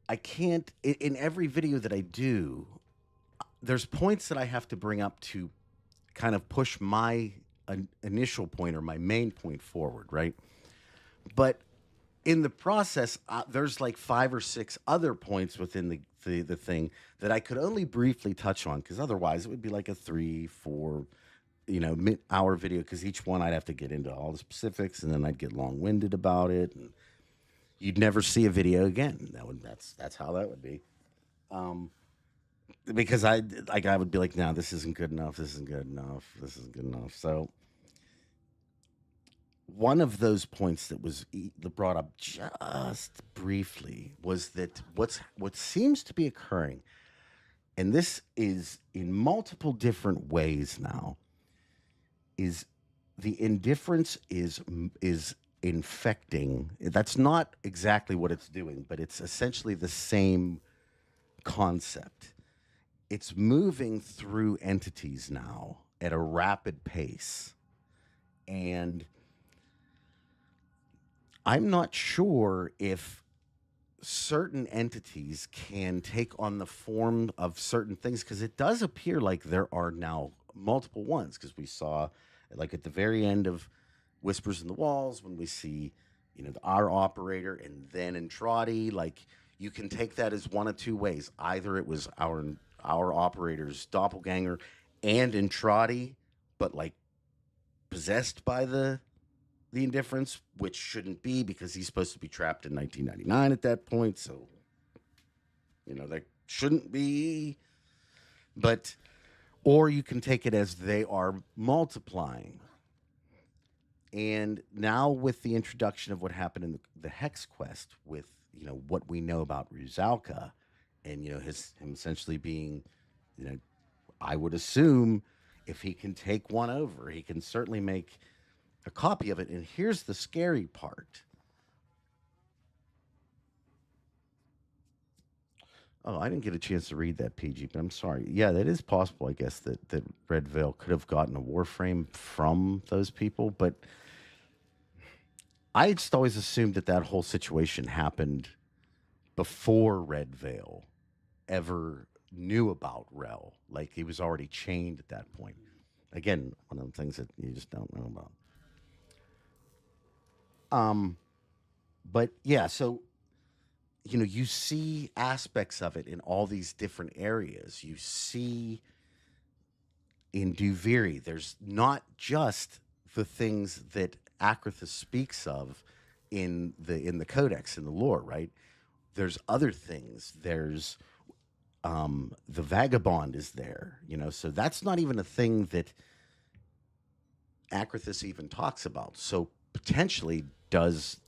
I can't in every video that I do. There's points that I have to bring up to kind of push my initial point or my main point forward, right? But in the process, there's like 5 or 6 other points within the thing that I could only briefly touch on because otherwise it would be like a 3-4 hour video because each one I'd have to get into all the specifics and then I'd get long-winded about it and you'd never see a video again. That's how that would be. Because I would be like, no, this isn't good enough. This isn't good enough. This isn't good enough. So one of those points that was brought up just briefly was that what seems to be occurring, and this is in multiple different ways now, is the indifference is infecting. That's not exactly what it's doing, but it's essentially the same concept. It's moving through entities now at a rapid pace. And I'm not sure if certain entities can take on the form of certain things because it does appear like there are now multiple ones because we saw like at the very end of Whispers in the Walls when we see our operator and then Entrati, like you can take that as one of two ways. Either it was our operator's doppelganger and Entrati, but like possessed by the indifference, which shouldn't be because he's supposed to be trapped in 1999 at that point. So, that shouldn't be. But, or you can take it as they are multiplying. And now with the introduction of what happened in the Hex quest with, what we know about Rusalka and, him essentially being, I would assume if he can take one over, he can certainly make a copy of it. And here's the scary part. Oh, I didn't get a chance to read that, PG, but I'm sorry. Yeah, that is possible, I guess, that Red Veil could have gotten a Warframe from those people, but I just always assumed that whole situation happened before Red Veil ever knew about Rel. Like, he was already chained at that point. Again, one of the things that you just don't know about. But yeah, so you see aspects of it in all these different areas. You see in Duviri, there's not just the things that Akrathis speaks of in the codex, in the lore, right? There's other things. There's the vagabond is there, so that's not even a thing that Akrathis even talks about. So potentially, does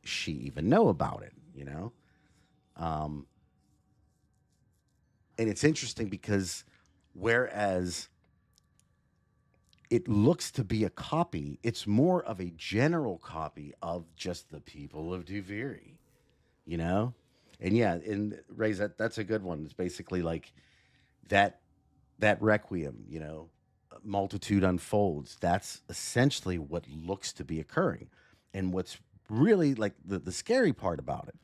she even know about it? And it's interesting because whereas it looks to be a copy, it's more of a general copy of just the people of Duviri, And yeah, and Ray's that's a good one. It's basically like that requiem, multitude unfolds. That's essentially what looks to be occurring. And what's really like the scary part about it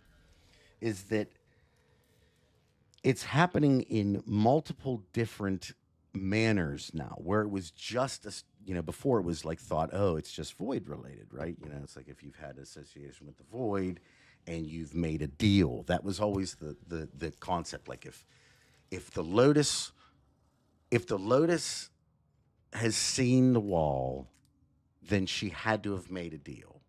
is that it's happening in multiple different manners now, where it was just before it was like thought, oh, it's just void related, right? It's like if you've had association with the void and you've made a deal. That was always the concept. Like if the lotus has seen the wall, then she had to have made a deal.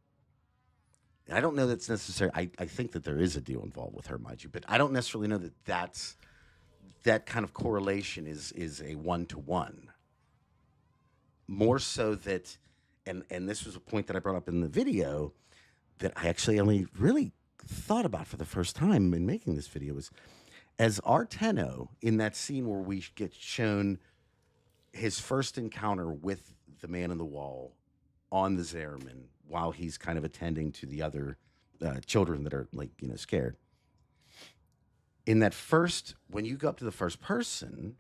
And I don't know that's necessary. I think that there is a deal involved with her, mind you, but I don't necessarily know that kind of correlation is a one-to-one. More so that, and this was a point that I brought up in the video that I actually only really thought about for the first time in making this video, was as our tenno in that scene where we get shown his first encounter with the man in the wall on the Zariman while he's kind of attending to the other children that are scared. In that first, when you go up to the first person,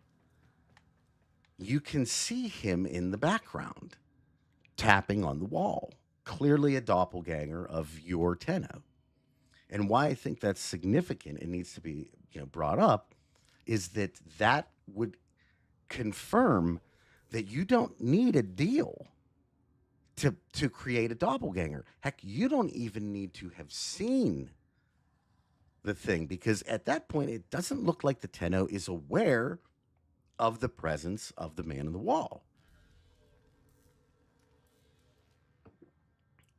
you can see him in the background tapping on the wall, clearly a doppelganger of your tenno. And why I think that's significant and needs to be brought up is that would confirm that you don't need a deal to create a doppelganger. Heck, you don't even need to have seen the thing, because at that point it doesn't look like the tenno is aware of the presence of the man in the wall.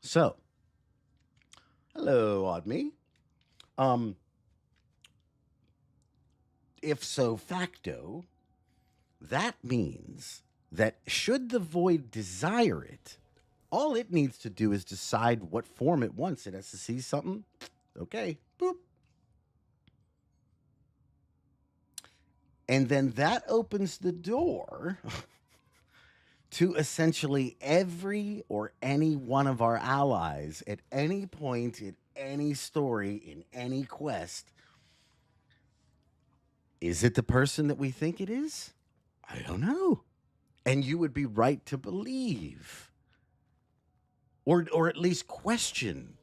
So, hello, Oddme. If so facto, that means that should the void desire it, all it needs to do is decide what form it wants. It has to see something. Okay, boop. And then that opens the door to essentially every or any one of our allies at any point in any story, in any quest. Is it the person that we think it is? I don't know. And you would be right to believe, or at least question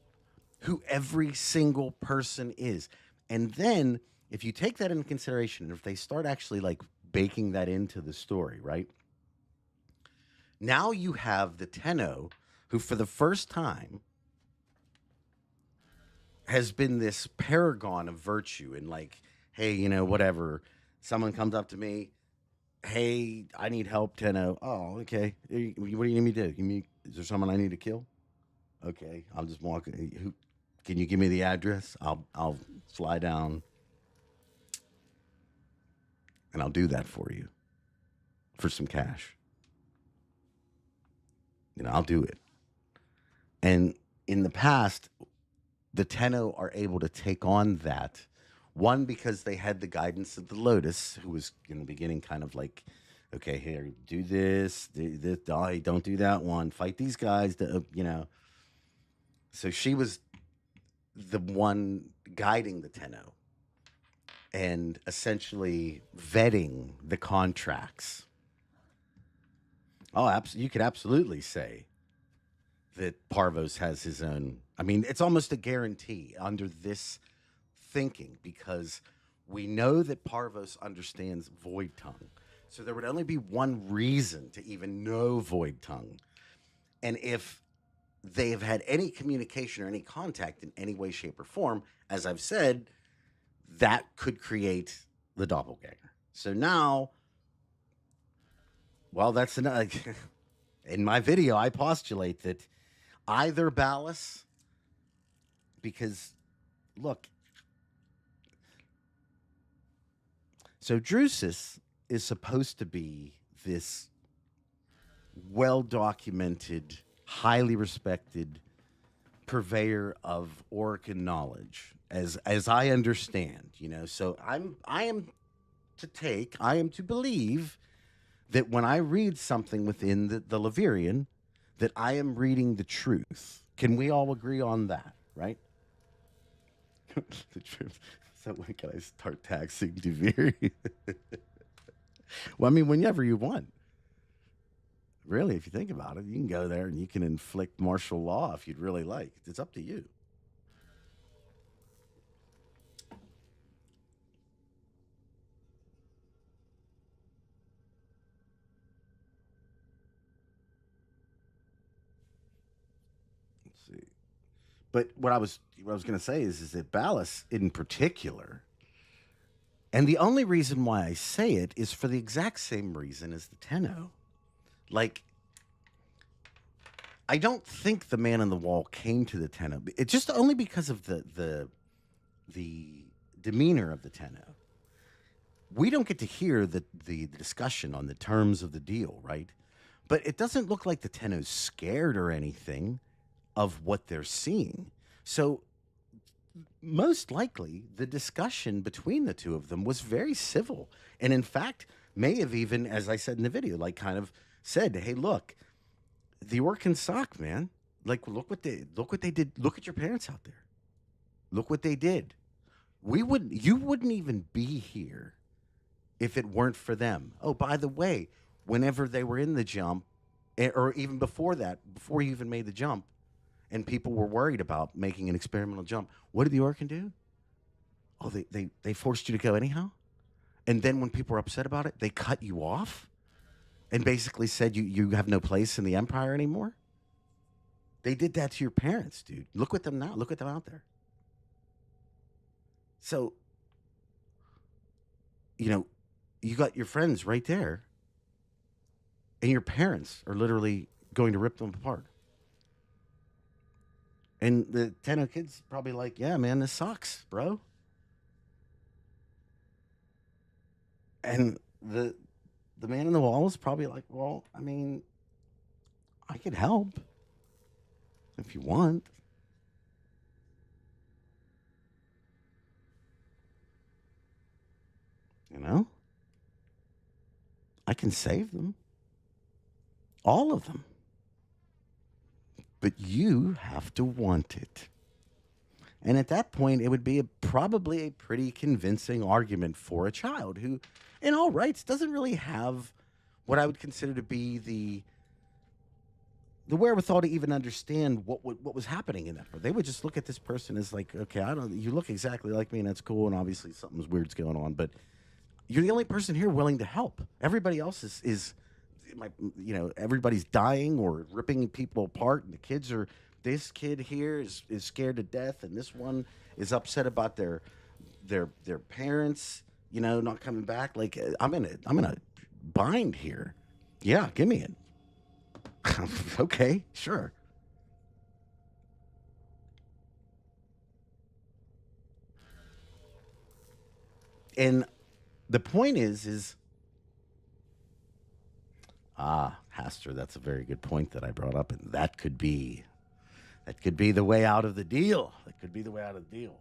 who every single person is. And then if you take that into consideration, and if they start actually like baking that into the story, right? Now you have the tenno who for the first time has been this paragon of virtue and like, hey, whatever. Someone comes up to me, hey, I need help, tenno. Oh, okay. What do you need me to do? Is there someone I need to kill? Okay, I'll just walk. Who? Can you give me the address? I'll fly down, and I'll do that for you for some cash. I'll do it. And in the past, the tenno are able to take on that. One, because they had the guidance of the Lotus, who was in the beginning kind of like, okay, here, do this, oh, don't do that one, fight these guys, So she was the one guiding the tenno and essentially vetting the contracts. Oh, you could absolutely say that Parvos has his own. I mean, it's almost a guarantee under this thinking, because we know that Parvos understands Void Tongue. So there would only be one reason to even know Void Tongue. And if they have had any communication or any contact in any way, shape, or form, as I've said, that could create the doppelganger. So now, well, that's another. In my video, I postulate that either Ballas, because look, so Drusus is supposed to be this well-documented, highly respected purveyor of Orcan knowledge, as I understand, So I am to believe that when I read something within the Levirian, that I am reading the truth. Can we all agree on that, right? The truth. So when can I start taxing Duviri? Well, I mean, whenever you want. Really, if you think about it, you can go there and you can inflict martial law if you'd really like. It's up to you. Let's see. But what I was going to say is that Ballas in particular, and the only reason why I say it is for the exact same reason as the Tenno. Like, I don't think the man on the wall came to the Tenno. It's just only because of the demeanor of the Tenno. We don't get to hear the discussion on the terms of the deal, right? But it doesn't look like the Tenno's scared or anything of what they're seeing. So most likely the discussion between the two of them was very civil. And in fact, may have even, as I said in the video, like kind of said, hey, look, the orc can suck, man. Like, look what they did. Look at your parents out there. Look what they did. You wouldn't even be here if it weren't for them. Oh, by the way, whenever they were in the jump, or even before that, before you even made the jump, and people were worried about making an experimental jump, what did the Orcan do? Oh, they forced you to go anyhow? And then when people were upset about it, they cut you off and basically said you have no place in the Empire anymore? They did that to your parents, dude. Look at them now. Look at them out there. So, you got your friends right there, and your parents are literally going to rip them apart. And the Tenno kids probably like, yeah, man, this sucks, bro. And the man in the wall is probably like, well, I mean, I could help if you want. I can save them. All of them. But you have to want it. And at that point, it would be probably a pretty convincing argument for a child who, in all rights, doesn't really have what I would consider to be the wherewithal to even understand what was happening in that. They would just look at this person as like, okay, you look exactly like me, and that's cool, and obviously something's weird's going on, but you're the only person here willing to help. Everybody else is everybody's dying or ripping people apart, and the kids are. This kid here is scared to death, and this one is upset about their parents, not coming back. Like, I'm in a bind here. Yeah, give me it. Okay, sure. And the point is Haster, that's a very good point that I brought up, and that could be the way out of the deal. That could be the way out of the deal.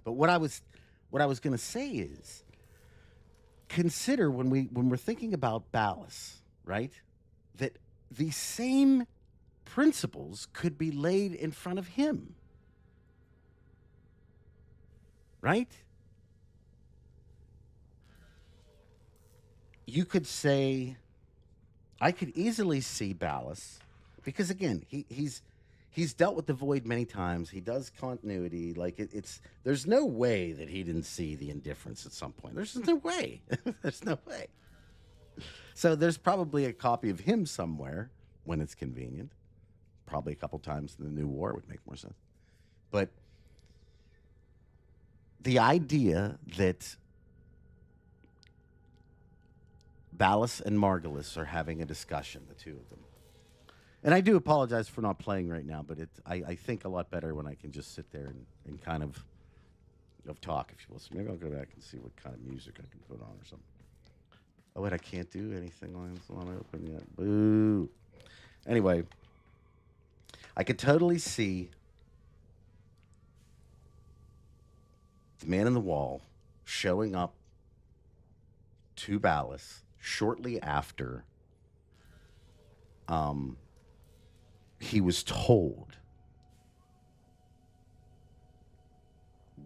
But what I was going to say is, consider when we're thinking about Ballas, right? That the same principles could be laid in front of him, right? You could say, I could easily see Ballas, because again, he's dealt with the void many times. He does continuity. Like there's no way that he didn't see the indifference at some point. There's no way. There's no way. So there's probably a copy of him somewhere when it's convenient. Probably a couple times in the New War would make more sense. But the idea that Ballas and Margulis are having a discussion, the two of them. And I do apologize for not playing right now, but I think a lot better when I can just sit there and kind of talk, if you will. So maybe I'll go back and see what kind of music I can put on or something. Oh, wait, I can't do anything while it's not open yet. Boo. Anyway, I could totally see the man in the wall showing up to Ballas shortly after he was told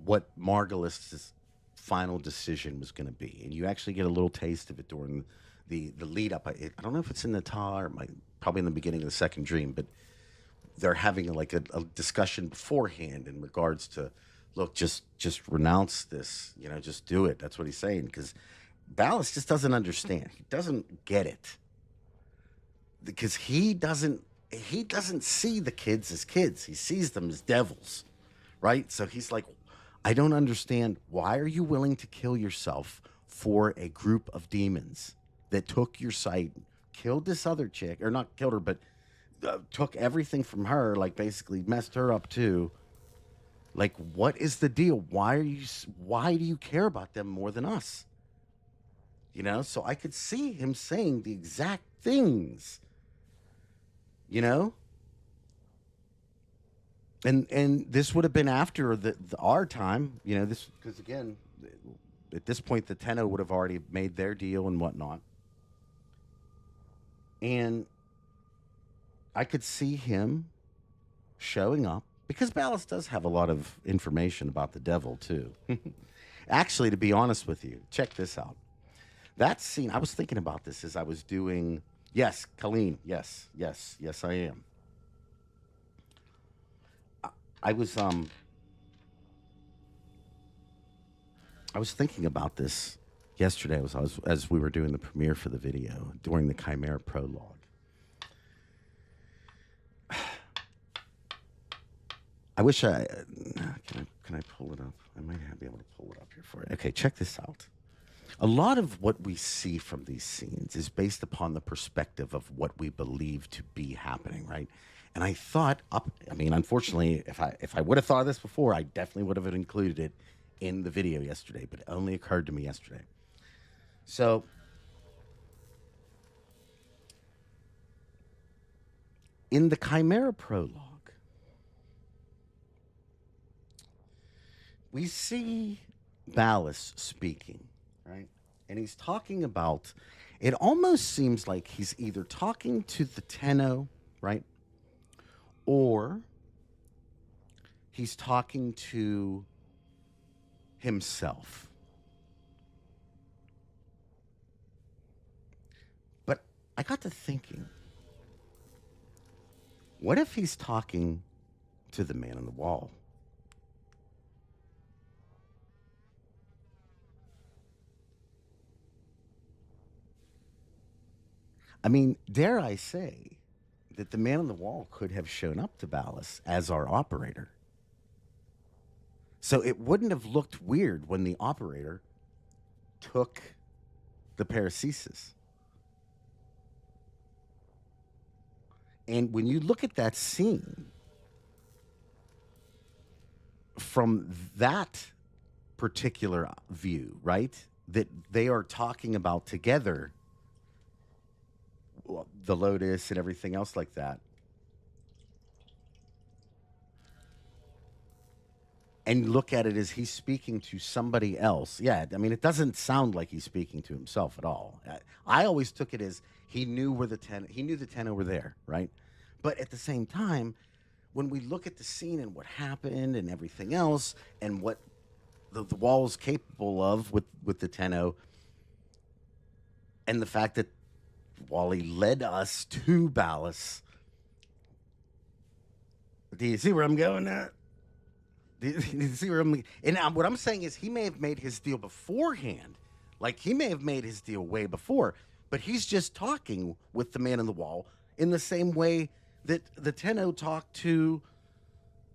what Margulis' final decision was going to be. And you actually get a little taste of it during the lead up. I don't know if it's in the tar, probably in the beginning of the second dream, but they're having like a discussion beforehand in regards to, look, just renounce this, just do it. That's what he's saying, because Ballas just doesn't understand. He doesn't get it, because he doesn't see the kids as kids. He sees them as devils, right? So he's like, I don't understand. Why are you willing to kill yourself for a group of demons that took your sight, killed this other chick, or not killed her, but took everything from her, like basically messed her up too? Like, what is the deal? Why do you care about them more than us? So I could see him saying the exact things, and this would have been after our time, this, because again, at this point the Tenno would have already made their deal and whatnot, and I could see him showing up, because Ballas does have a lot of information about the devil too. Actually, to be honest with you, check this out. That scene, I was thinking about this as I was doing. Yes, Colleen. Yes, I am. I was thinking about this yesterday as we were doing the premiere for the video during the Chimera prologue. I wish can I pull it up? I might be able to pull it up here for you. Okay, check this out. A lot of what we see from these scenes is based upon the perspective of what we believe to be happening, right? And I thought, unfortunately, if I would have thought of this before, I definitely would have included it in the video yesterday, but it only occurred to me yesterday. So, in the Chimera prologue, we see Ballas speaking, right? And he's talking about, it almost seems like he's either talking to the Tenno, right? Or he's talking to himself. But I got to thinking, what if he's talking to the man on the wall? Dare I say that the man on the wall could have shown up to Ballas as our operator. So it wouldn't have looked weird when the operator took the paracesis. And when you look at that scene, from that particular view, right, that they are talking about together, the Lotus and everything else like that, and look at it as he's speaking to somebody else. Yeah, it doesn't sound like he's speaking to himself at all. I always took it as he knew the Tenno were there, right? But at the same time, when we look at the scene and what happened and everything else, and what the wall is capable of with the Tenno, and the fact that Wally led us to Ballas. Do you see where I'm going at? Do you see where I'm? And what I'm saying is, he may have made his deal beforehand. Like, he may have made his deal way before, but he's just talking with the man on the wall in the same way that the Tenno talked to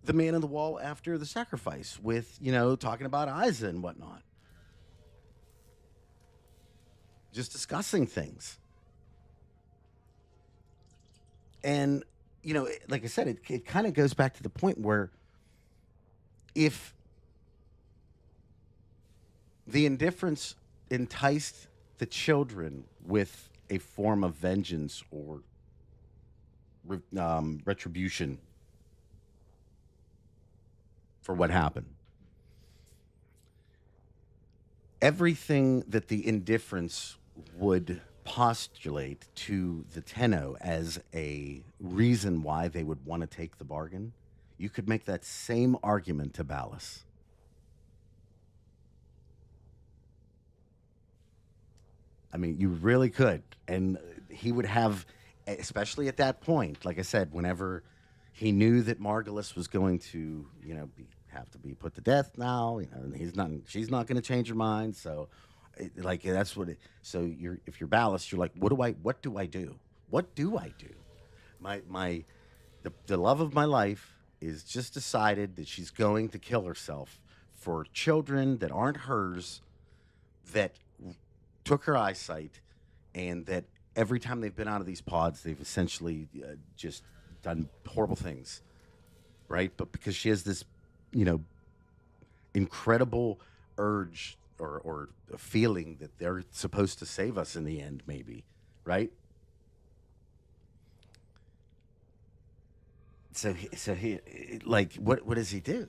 the man on the wall after the sacrifice, with, talking about Isa and whatnot. Just discussing things. And, like I said, it kind of goes back to the point where, if the indifference enticed the children with a form of vengeance or retribution for what happened, everything that the indifference would postulate to the Tenno as a reason why they would want to take the bargain, you could make that same argument to Ballas. I mean, you really could. And he would have, especially at that point, like I said, whenever he knew that Margulis was going to, have to be put to death now, and she's not going to change her mind. So, that's what so if you're Ballas, you're like, what do I do? What do I do? The love of my life is just decided that she's going to kill herself for children that aren't hers, that took her eyesight, and that every time they've been out of these pods, they've essentially just done horrible things, right? But because she has this, incredible urge or a feeling that they're supposed to save us in the end, maybe, right? So he like, what does he do?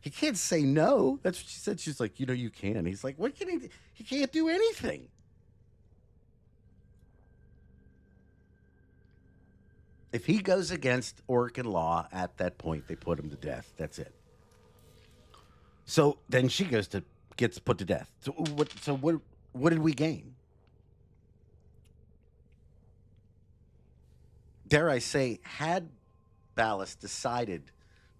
He can't say no. That's what she said. She's like, you can. He's like, what can he do? He can't do anything. If he goes against Oregon law at that point, they put him to death. That's it. So then she gets put to death. So what did we gain? Dare I say, had Ballas decided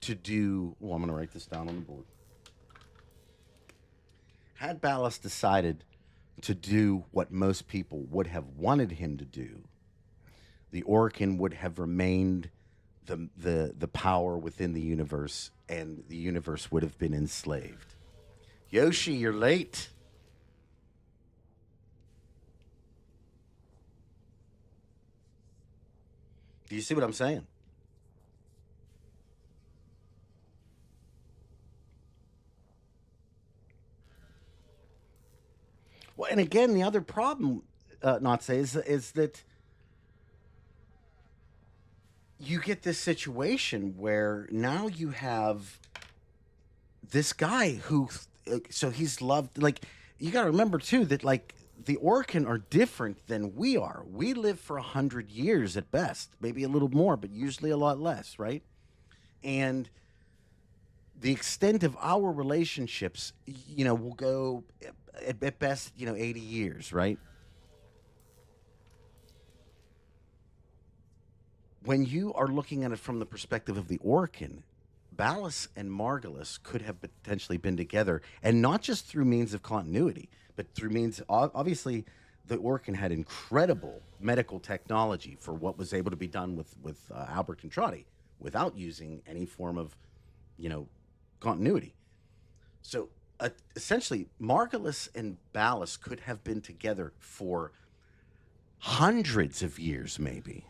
to do, well, I'm going to write this down on the board. Had Ballas decided to do what most people would have wanted him to do, the Orkin would have remained the power within the universe, and the universe would have been enslaved. Yoshi, you're late. Do you see what I'm saying? Well, and again, the other problem, not say, is that you get this situation where now you have this guy who, so he's loved. Like, you got to remember too that like the Orkin are different than we are. We live for 100 years at best, maybe a little more, but usually a lot less, right? And the extent of our relationships, will go at best, 80 years, right? When you are looking at it from the perspective of the Orkin, Ballas and Margulis could have potentially been together, and not just through means of continuity, but through means, obviously, the Orkin had incredible medical technology for what was able to be done with Albrecht Entrati without using any form of, continuity. So essentially, Margulis and Ballas could have been together for hundreds of years, maybe.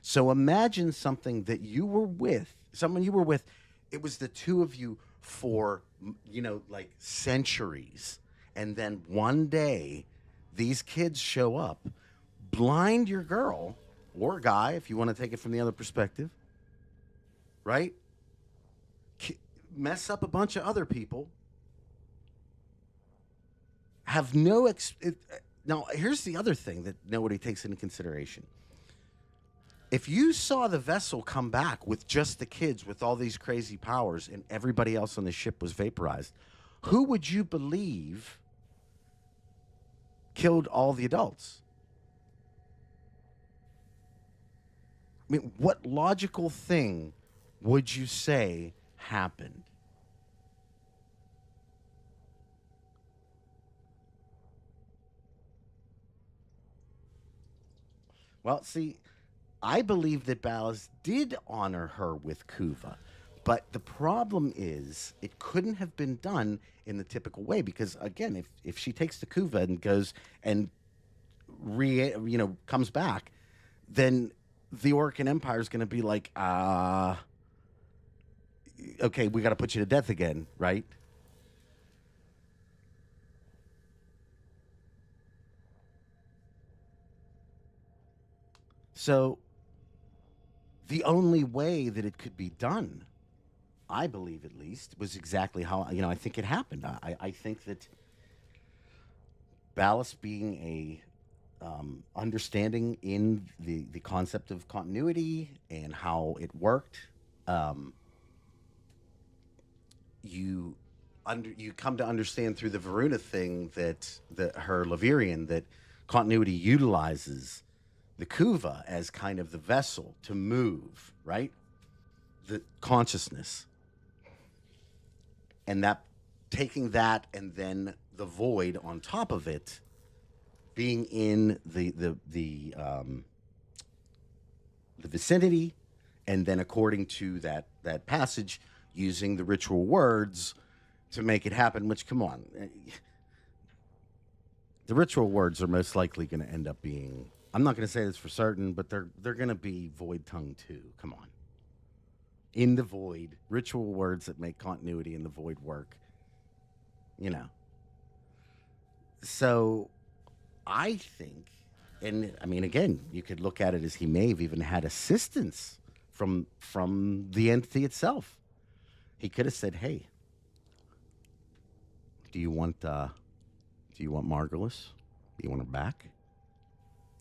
So imagine something that someone you were with, it was the two of you for, like centuries. And then one day, these kids show up, blind your girl or guy, if you want to take it from the other perspective, right? Mess up a bunch of other people. Have no now, here's the other thing that nobody takes into consideration. If you saw the vessel come back with just the kids with all these crazy powers and everybody else on the ship was vaporized, who would you believe killed all the adults? I mean, what logical thing would you say happened? Well, see, I believe that Ballas did honor her with Kuva. But the problem is, it couldn't have been done in the typical way because, again, if she takes the Kuva and goes and comes back, then the Orcan Empire is going to be like, okay, we got to put you to death again, right? So the only way that it could be done, I believe at least, was exactly how I think it happened. I think that Ballas being a understanding in the concept of continuity and how it worked, you you come to understand through the Varuna thing that her Lavirian that continuity utilizes the Kuva as kind of the vessel to move, right? The consciousness. And that taking that and then the void on top of it being in the vicinity, and then according to that passage, using the ritual words to make it happen, which, come on, the ritual words are most likely going to end up being, I'm not going to say this for certain, but they're going to be void tongue too. Come on. In the void, ritual words that make continuity in the void work, you know. So I think, and I mean, again, you could look at it as he may have even had assistance from the entity itself. He could have said, "Hey, do you want Margulis? Do you want her back?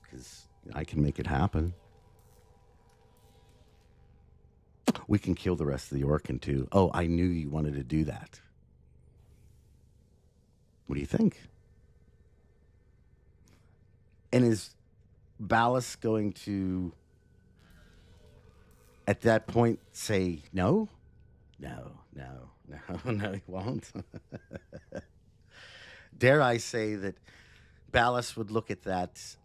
Because I can make it happen. We can kill the rest of the Orkin too. Oh, I knew you wanted to do that. What do you think?" And is Ballas going to, at that point, say no? No, he won't. Dare I say that Ballas would look at that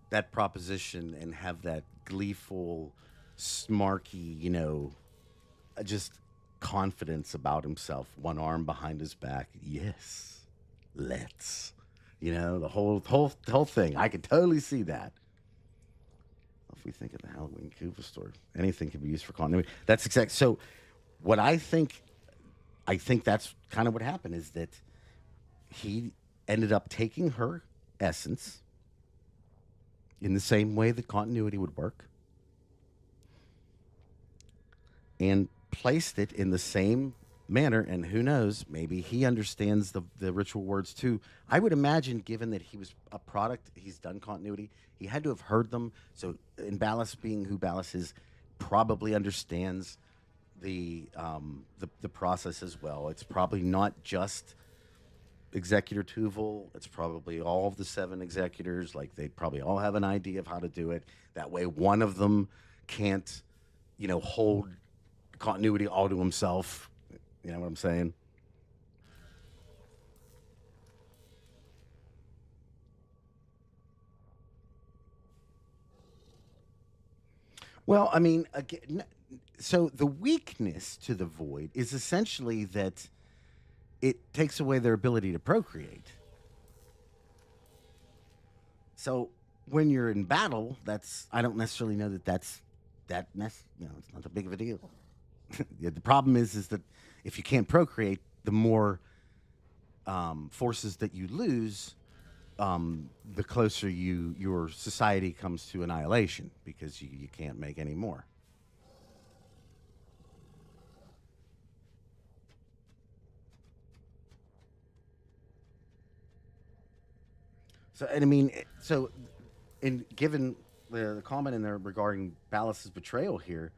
that proposition and have that gleeful, smarky, just confidence about himself, one arm behind his back. Yes, let's. The whole thing. I could totally see that. If we think of the Halloween Kuva store, anything can be used for continuity. That's exact. So, what I think that's kind of what happened is that he ended up taking her essence in the same way that continuity would work and placed it in the same manner, and who knows, maybe he understands the ritual words too. I would imagine, given that he was a product, he's done continuity, he had to have heard them. So, in Ballas being who Ballas is, probably understands the process as well. It's probably not just Executor Tuval. It's probably all of the 7 executors. Like, they probably all have an idea of how to do it. That way, one of them can't, hold continuity all to himself. You know what I'm saying? Well, I mean, again, so the weakness to the void is essentially that it takes away their ability to procreate. So when you're in battle, I don't necessarily know it's not that big of a deal. The problem is that if you can't procreate, the more forces that you lose, the closer your society comes to annihilation, because you can't make any more. So, and I mean, given the comment in there regarding Ballas's betrayal here,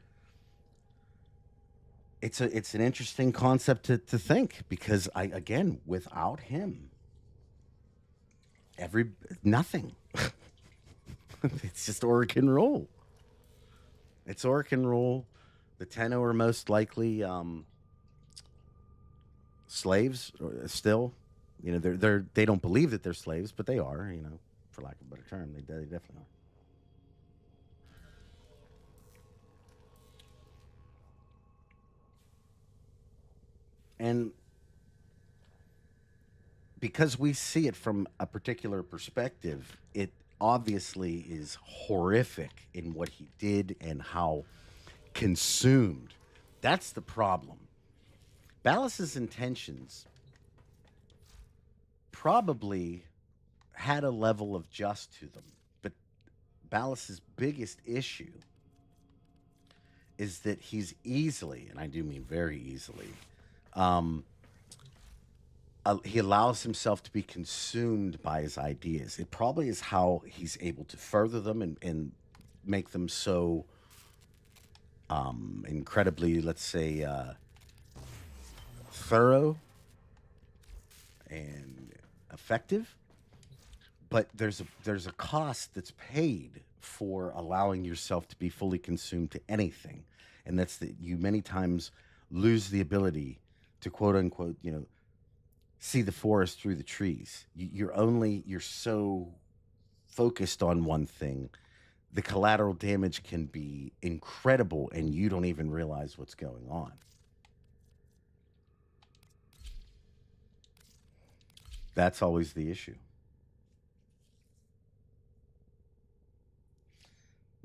it's an interesting concept to think, because again, without him, nothing. It's just Orkin roll. It's Orkin roll. The tenno are most likely slaves still. They don't believe that they're slaves, but they are. For lack of a better term, they definitely are. And because we see it from a particular perspective, it obviously is horrific in what he did and how consumed. That's the problem. Ballas's intentions probably had a level of just to them, but Ballas's biggest issue is that he's easily, and I do mean very easily, he allows himself to be consumed by his ideas. It probably is how he's able to further them and make them so incredibly, let's say, thorough and effective, but there's a cost that's paid for allowing yourself to be fully consumed to anything, and that's that you many times lose the ability to quote unquote, see the forest through the trees. You're so focused on one thing, the collateral damage can be incredible, and you don't even realize what's going on. That's always the issue.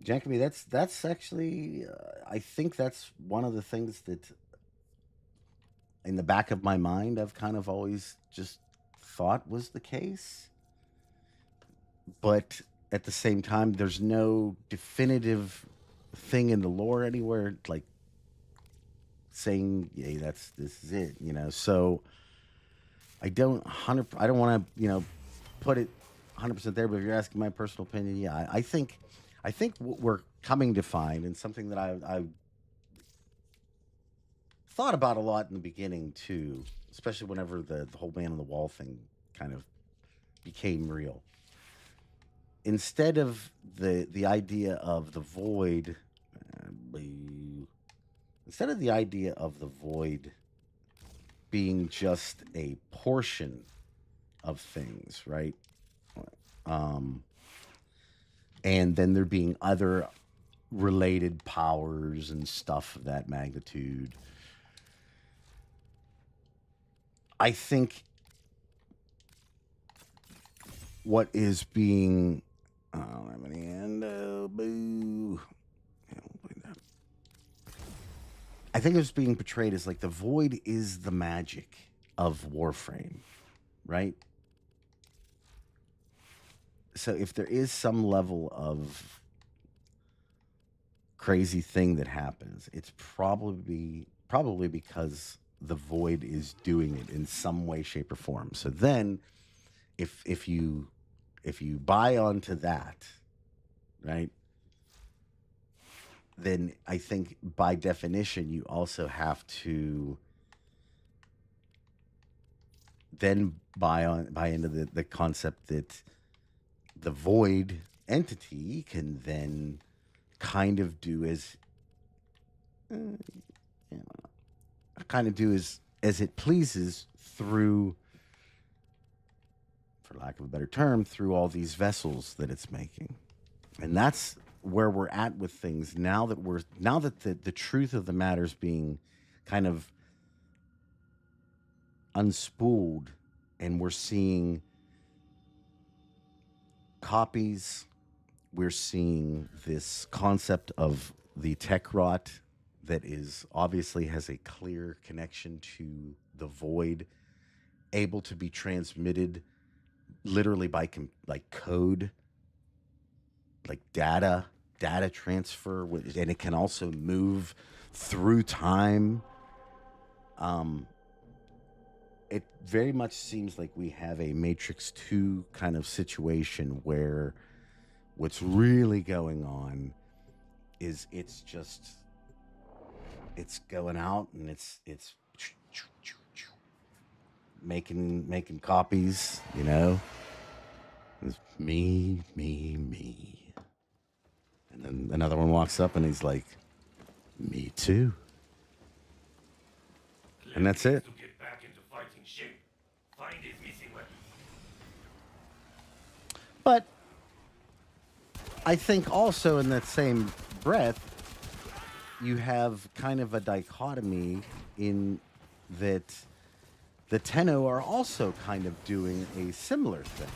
Jacoby, that's actually, I think that's one of the things that, in the back of my mind, I've kind of always just thought was the case. But at the same time, there's no definitive thing in the lore anywhere like saying, "Yeah, this is it," So I don't want to, put it 100% there. But if you're asking my personal opinion, yeah, I think what we're coming to find, and something that I thought about a lot in the beginning too, especially whenever the whole man on the wall thing kind of became real. Instead of the idea of the void, instead of the idea of the void being just a portion of things, right? And then there being other related powers and stuff of that magnitude, I think what is being, I don't have any end. Boo. Yeah, we'll play that. I think it's being portrayed as like the void is the magic of Warframe, right? So if there is some level of crazy thing that happens, it's probably because the void is doing it in some way, shape, or form. So then, if you buy onto that, right, then I think by definition you also have to then buy into the concept that the void entity can then kind of do as as it pleases through, for lack of a better term, through all these vessels that it's making. And that's where we're at with things now that the truth of the matter is being kind of unspooled, and we're seeing copies. We're seeing this concept of the tech rot that is obviously has a clear connection to the void, able to be transmitted literally by like code, like data transfer, and it can also move through time. It very much seems like we have a Matrix 2 kind of situation where what's really going on is it's going out and it's making copies, It's me. And then another one walks up and he's like, me too. And that's it. To get back into fighting shape, find his missing weapon. But I think also in that same breath, you have kind of a dichotomy in that the Tenno are also kind of doing a similar thing.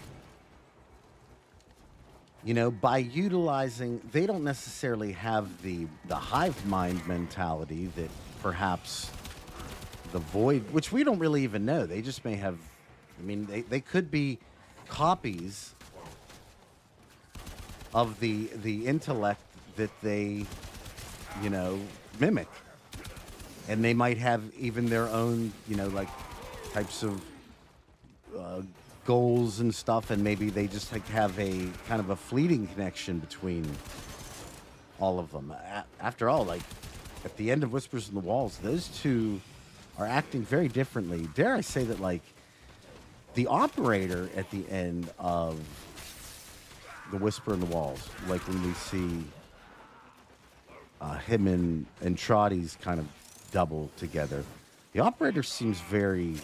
By utilizing, they don't necessarily have the hive mind mentality that perhaps the void, which we don't really even know. They just may have, they could be copies of the intellect that they, mimic. And they might have even their own, like types of goals and stuff, and maybe they just have a kind of a fleeting connection between all of them. After all, like at the end of Whispers in the Walls, those two are acting very differently. Dare I say that, like, the operator at the end of the Whisper in the Walls, like when we see him and Entrati's kind of double together, the operator seems very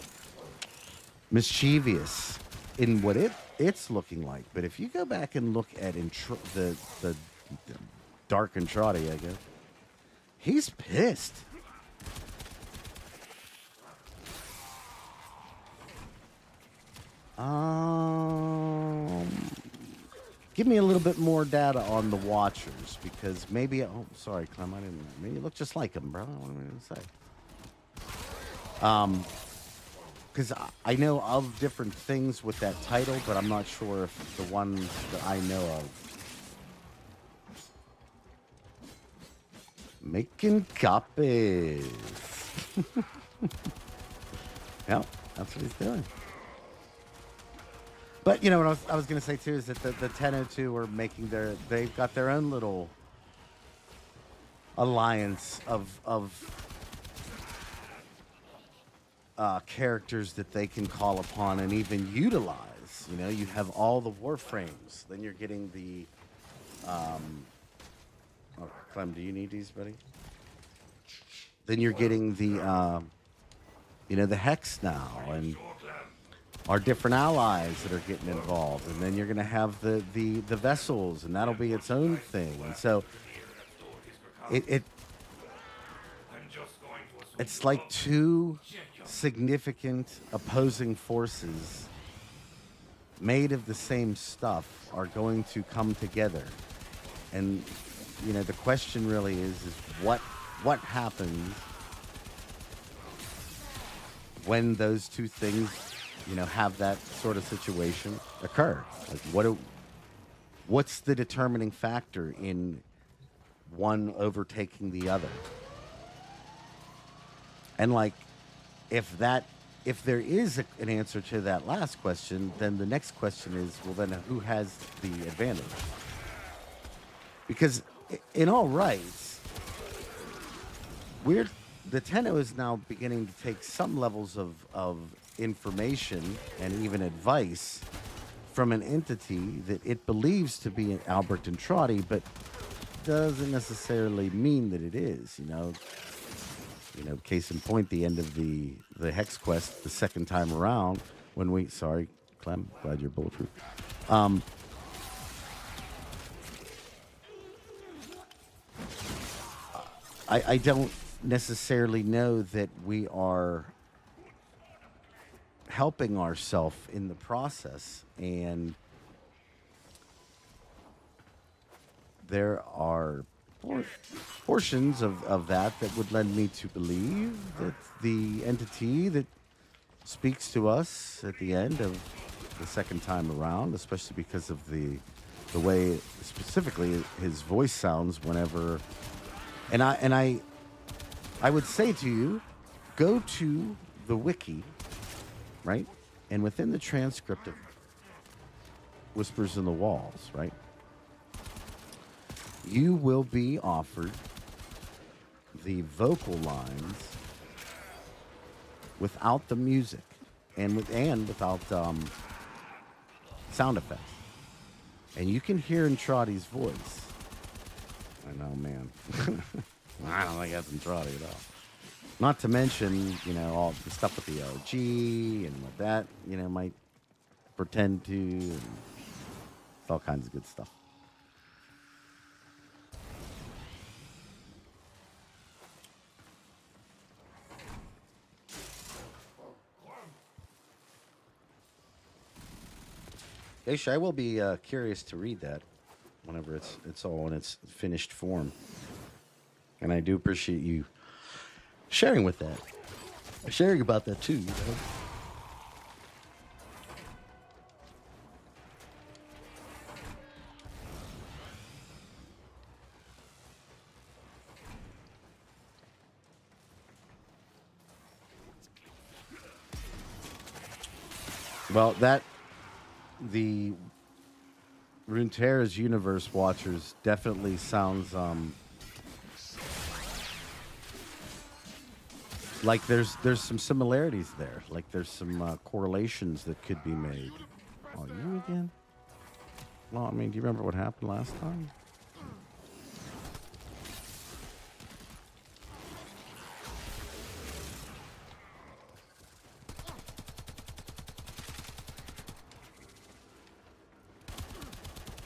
mischievous in what it's looking like. But if you go back and look at the Dark Entrati, I guess, he's pissed. Give me a little bit more data on the Watchers, because maybe... Oh, sorry, Clem, I didn't... Maybe you look just like him, bro. What am I going to say? Because I know of different things with that title, but I'm not sure if the one that I know of... Making copies. Yep, that's what he's doing. But, you know, what I was going to say, too, is that the Tenno, too, are making they've got their own little alliance of characters that they can call upon and even utilize. You know, you have all the Warframes. Then you're getting the... Oh, Clem, do you need these, buddy? Then you're getting the, you know, the Hex now, and our different allies that are getting involved. And then you're going to have the vessels, and that'll be its own thing. And so it's like two significant opposing forces made of the same stuff are going to come together. And, you know, the question really is what happens when those two things, you know, have that sort of situation occur? Like, what's the determining factor in one overtaking the other? And, like, if there is an answer to that last question, then the next question is, well, then who has the advantage? Because in all rights, the Tenno is now beginning to take some levels of information and even advice from an entity that it believes to be an Albrecht Entrati, but doesn't necessarily mean that it is. You know, case in point, the end of the Hex quest the second time around, when we... Sorry, Clem, glad you're bulletproof. I don't necessarily know that we are helping ourselves in the process, and there are portions of that would lend me to believe that the entity that speaks to us at the end of the second time around, especially because of the way specifically his voice sounds whenever... And I would say to you, go to the wiki, right? And within the transcript of Whispers in the Walls, right? You will be offered the vocal lines without the music and without sound effects. And you can hear Entrati's voice. I know, man. I don't think that's Entrati at all. Not to mention, you know, all the stuff with the OG and what that, you know, might pretend to, and all kinds of good stuff. Ish, I will be curious to read that whenever it's all in its finished form. And I do appreciate you sharing about that too, you know? Well, the Runeterra's Universe Watchers definitely sounds like there's some similarities there. Like there's some correlations that could be made. Oh, you again? Well, I mean, do you remember what happened last time?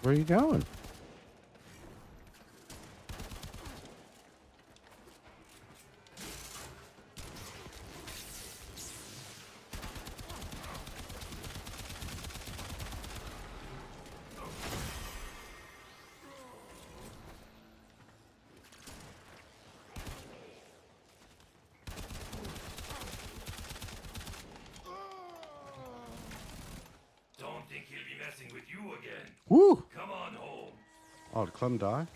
Where are you going? Don't think he'll be messing with you again. Woo! Come on home. Oh, did Clem die?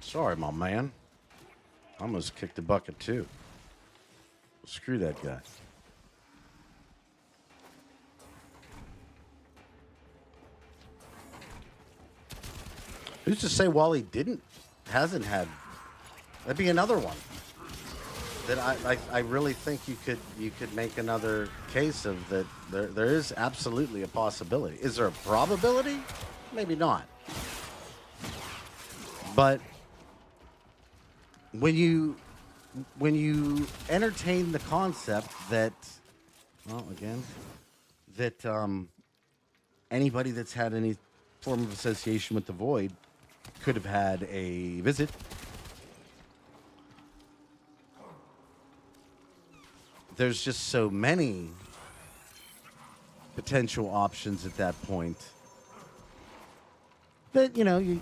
Sorry, my man. I almost kicked the bucket too. Screw that guy. Who's to say Wally hasn't had? That'd be another one. That I really think you could make another case of that. There is absolutely a possibility. Is there a probability? Maybe not. But when you entertain the concept that, well, again, that anybody that's had any form of association with the void could have had a visit. There's just so many potential options at that point that, you know, you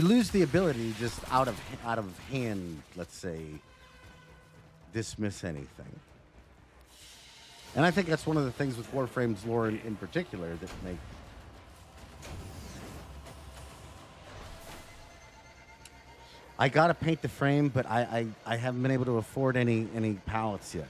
lose the ability to just out of hand, let's say, dismiss anything. And I think that's one of the things with Warframe's lore in particular that make I gotta paint the frame, but I haven't been able to afford any pallets yet.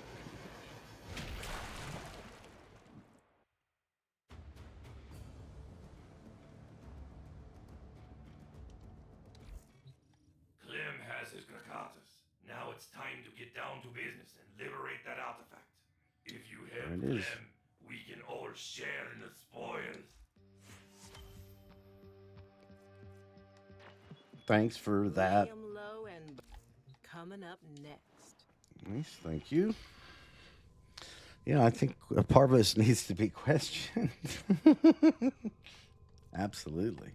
Clem has his Grakatas. Now it's time to get down to business and liberate that artifact. If you help There it is. Clem, we can all share in the spoils. Thanks for that. Medium low and coming up next. Nice, thank you. Yeah, I think a part of this needs to be questioned. Absolutely.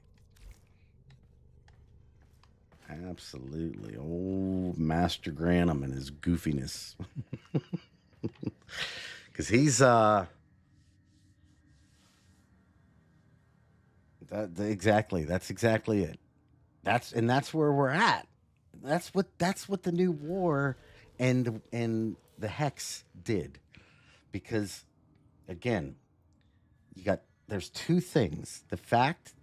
Absolutely. Old Master Granum and his goofiness. Because he's exactly. That's exactly it. That's where we're at. That's what the new war and the hex did. Because again, there's two things. The fact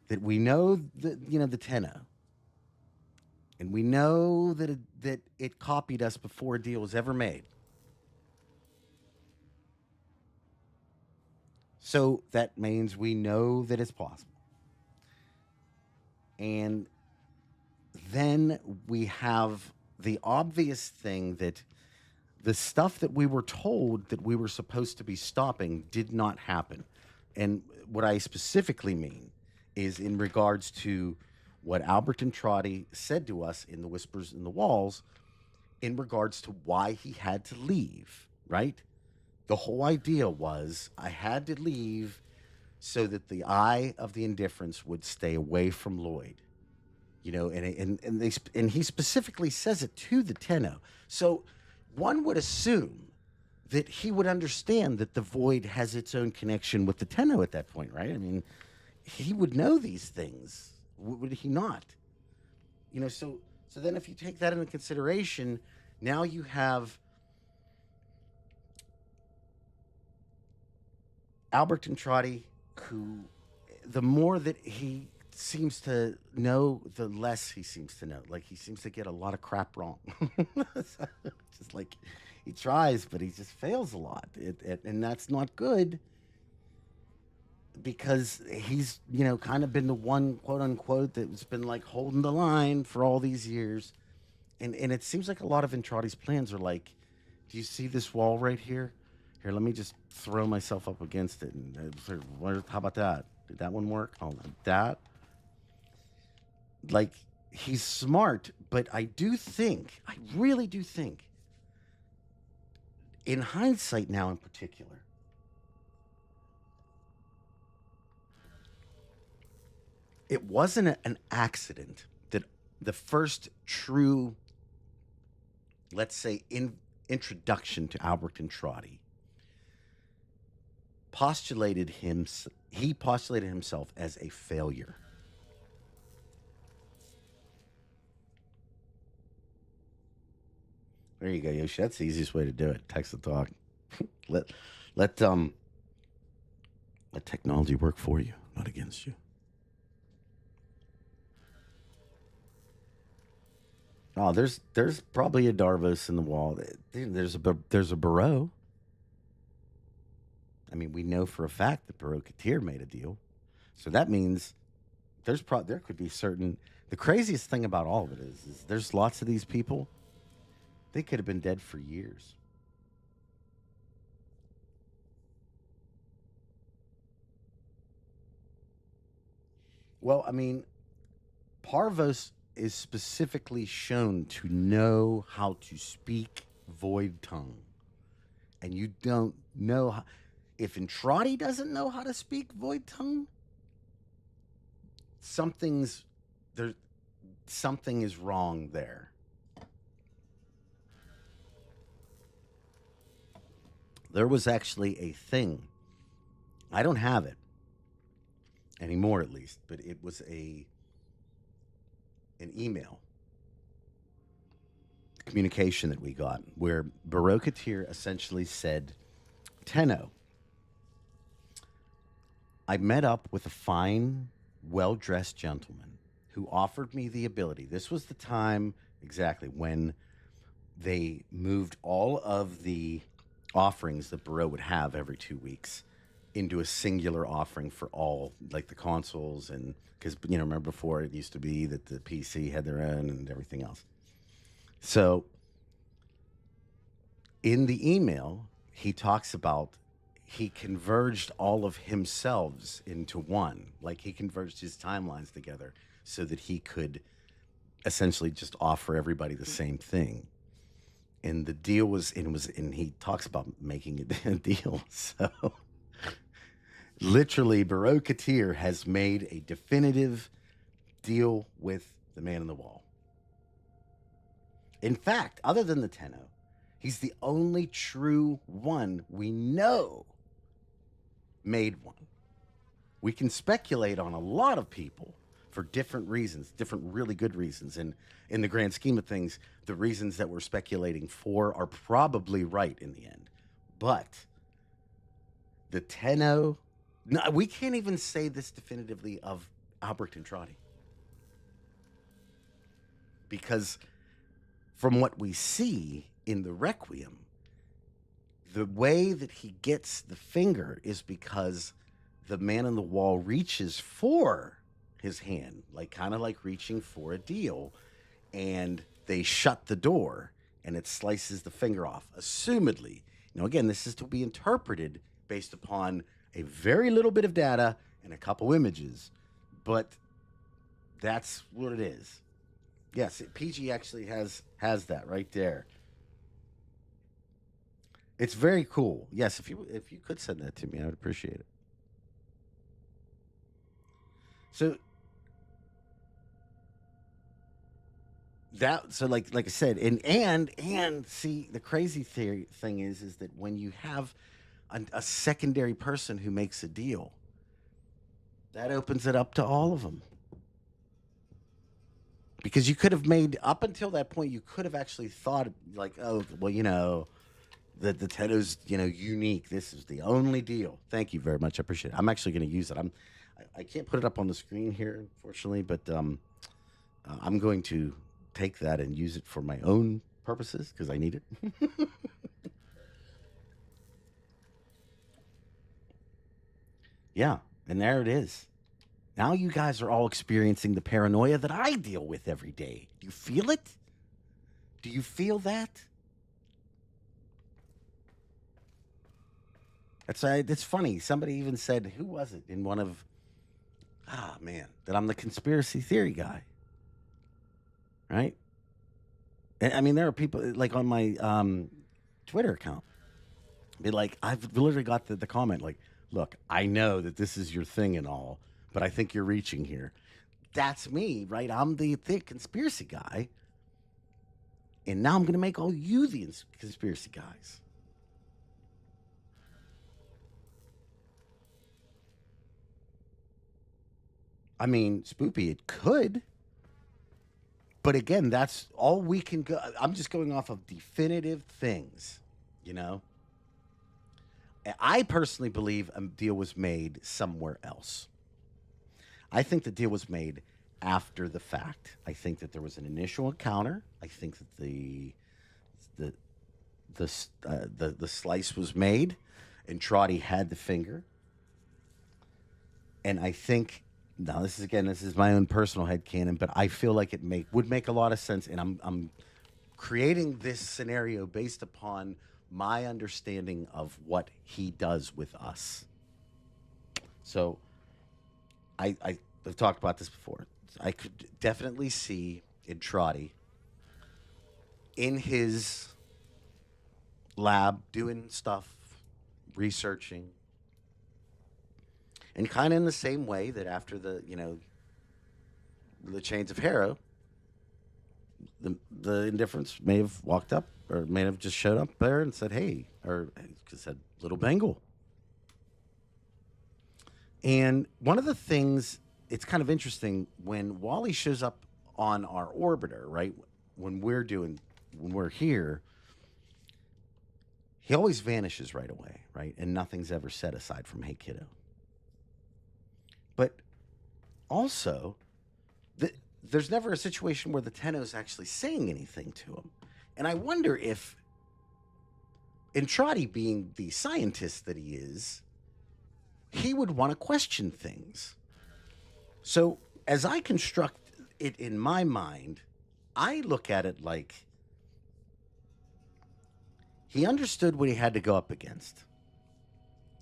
that we know the tenno. And we know that it copied us before a deal was ever made. So that means we know that it's possible. And then we have the obvious thing that the stuff that we were told that we were supposed to be stopping did not happen. And what I specifically mean is in regards to what Albrecht Entrati said to us in the Whispers in the Walls in regards to why he had to leave, right? The whole idea was I had to leave so that the eye of the indifference would stay away from Lloyd. You know, and he specifically says it to the tenno. So one would assume that he would understand that the void has its own connection with the tenno at that point, right? I mean, he would know these things, would he not? You know, so then if you take that into consideration, now you have Albrecht Entrati, who the more that he seems to know, the less he seems to know. Like, he seems to get a lot of crap wrong. Just like he tries, but he just fails a lot. And that's not good. because he's, you know, kind of been the one, quote unquote, that's been like holding the line for all these years. And it seems like a lot of Entrati's plans are like, do you see this wall right here? Here, let me just throw myself up against it. And how about that? Did that one work? Oh, that. Like, he's smart, but I really do think, in hindsight now in particular, it wasn't an accident that the first true, let's say, introduction to Albrecht Entrati he postulated himself as a failure. There you go, Yoshi. That's the easiest way to do it. Text to talk. let technology work for you, not against you. Oh, there's probably a Darvos in the wall. There's a Barreau. I mean, we know for a fact that Barreau-Katir made a deal, so that means there could be certain. The craziest thing about all of it is there's lots of these people. They could have been dead for years. Well, I mean, Parvos is specifically shown to know how to speak Void Tongue, and you don't know how. If Entrati doesn't know how to speak Void Tongue, something is wrong there. There was actually a thing. I don't have it anymore, at least, but it was an email communication that we got where Barreau-Katir essentially said, Tenno, I met up with a fine, well-dressed gentleman who offered me the ability. This was the time exactly when they moved all of the offerings that Barreau would have every 2 weeks into a singular offering for all, like the consoles, and because, you know, remember before it used to be that the PC had their own and everything else. So in the email, he talks about he converged all of himself into one. Like, he converged his timelines together so that he could essentially just offer everybody the same thing. And the deal was, and he talks about making it a deal. So literally, Barreau-Katir has made a definitive deal with the man in the wall. In fact, other than the Tenno, he's the only true one we know made one. We can speculate on a lot of people for different reasons, different really good reasons. And in the grand scheme of things, the reasons that we're speculating for are probably right in the end. But the Tenno, no, we can't even say this definitively of Albrecht Entrati. Because from what we see in the Requiem, the way that he gets the finger is because the man on the wall reaches for his hand, like kind of like reaching for a deal, and they shut the door and it slices the finger off. Assumedly, now again, this is to be interpreted based upon a very little bit of data and a couple images, but that's what it is. Yes, PG actually has that right there. It's very cool. Yes, if you could send that to me, I would appreciate it. So like I said, and see, the crazy thing is that when you have a secondary person who makes a deal, that opens it up to all of them. Because you could have made, up until that point, you could have actually thought like, oh, well, you know, the Tenno's, you know, unique. This is the only deal. Thank you very much. I appreciate it. I'm actually going to use it. I can't put it up on the screen here, unfortunately, but I'm going to take that and use it for my own purposes because I need it. Yeah. And there it is. Now you guys are all experiencing the paranoia that I deal with every day. Do you feel it? Do you feel that? It's funny. Somebody even said, who was it in one of, that I'm the conspiracy theory guy. Right? And, I mean, there are people, like on my Twitter account, be like, I've literally got the comment, like, look, I know that this is your thing and all, but I think you're reaching here. That's me, right? I'm the conspiracy guy. And now I'm going to make all you the conspiracy guys. I mean, Spoopy, it could. But again, that's all we can go. I'm just going off of definitive things, you know? I personally believe a deal was made somewhere else. I think the deal was made after the fact. I think that there was an initial encounter. I think that the slice was made, and Trotty had the finger. And I think now this is my own personal headcanon, but I feel like it would make a lot of sense. And I'm creating this scenario based upon my understanding of what he does with us. So I've talked about this before. I could definitely see Entrati in his lab doing stuff, researching, and kind of in the same way that after the Chains of Harrow, the indifference may have walked up or may have just showed up there and said, hey, or said, little Bengal. And one of the things, it's kind of interesting when Wally shows up on our orbiter, right? When we're here, he always vanishes right away, right? And nothing's ever said aside from, hey, kiddo. But also, there's never a situation where the Tenno's actually saying anything to him. And I wonder if Entrati, being the scientist that he is, he would want to question things. So as I construct it in my mind, I look at it like he understood what he had to go up against.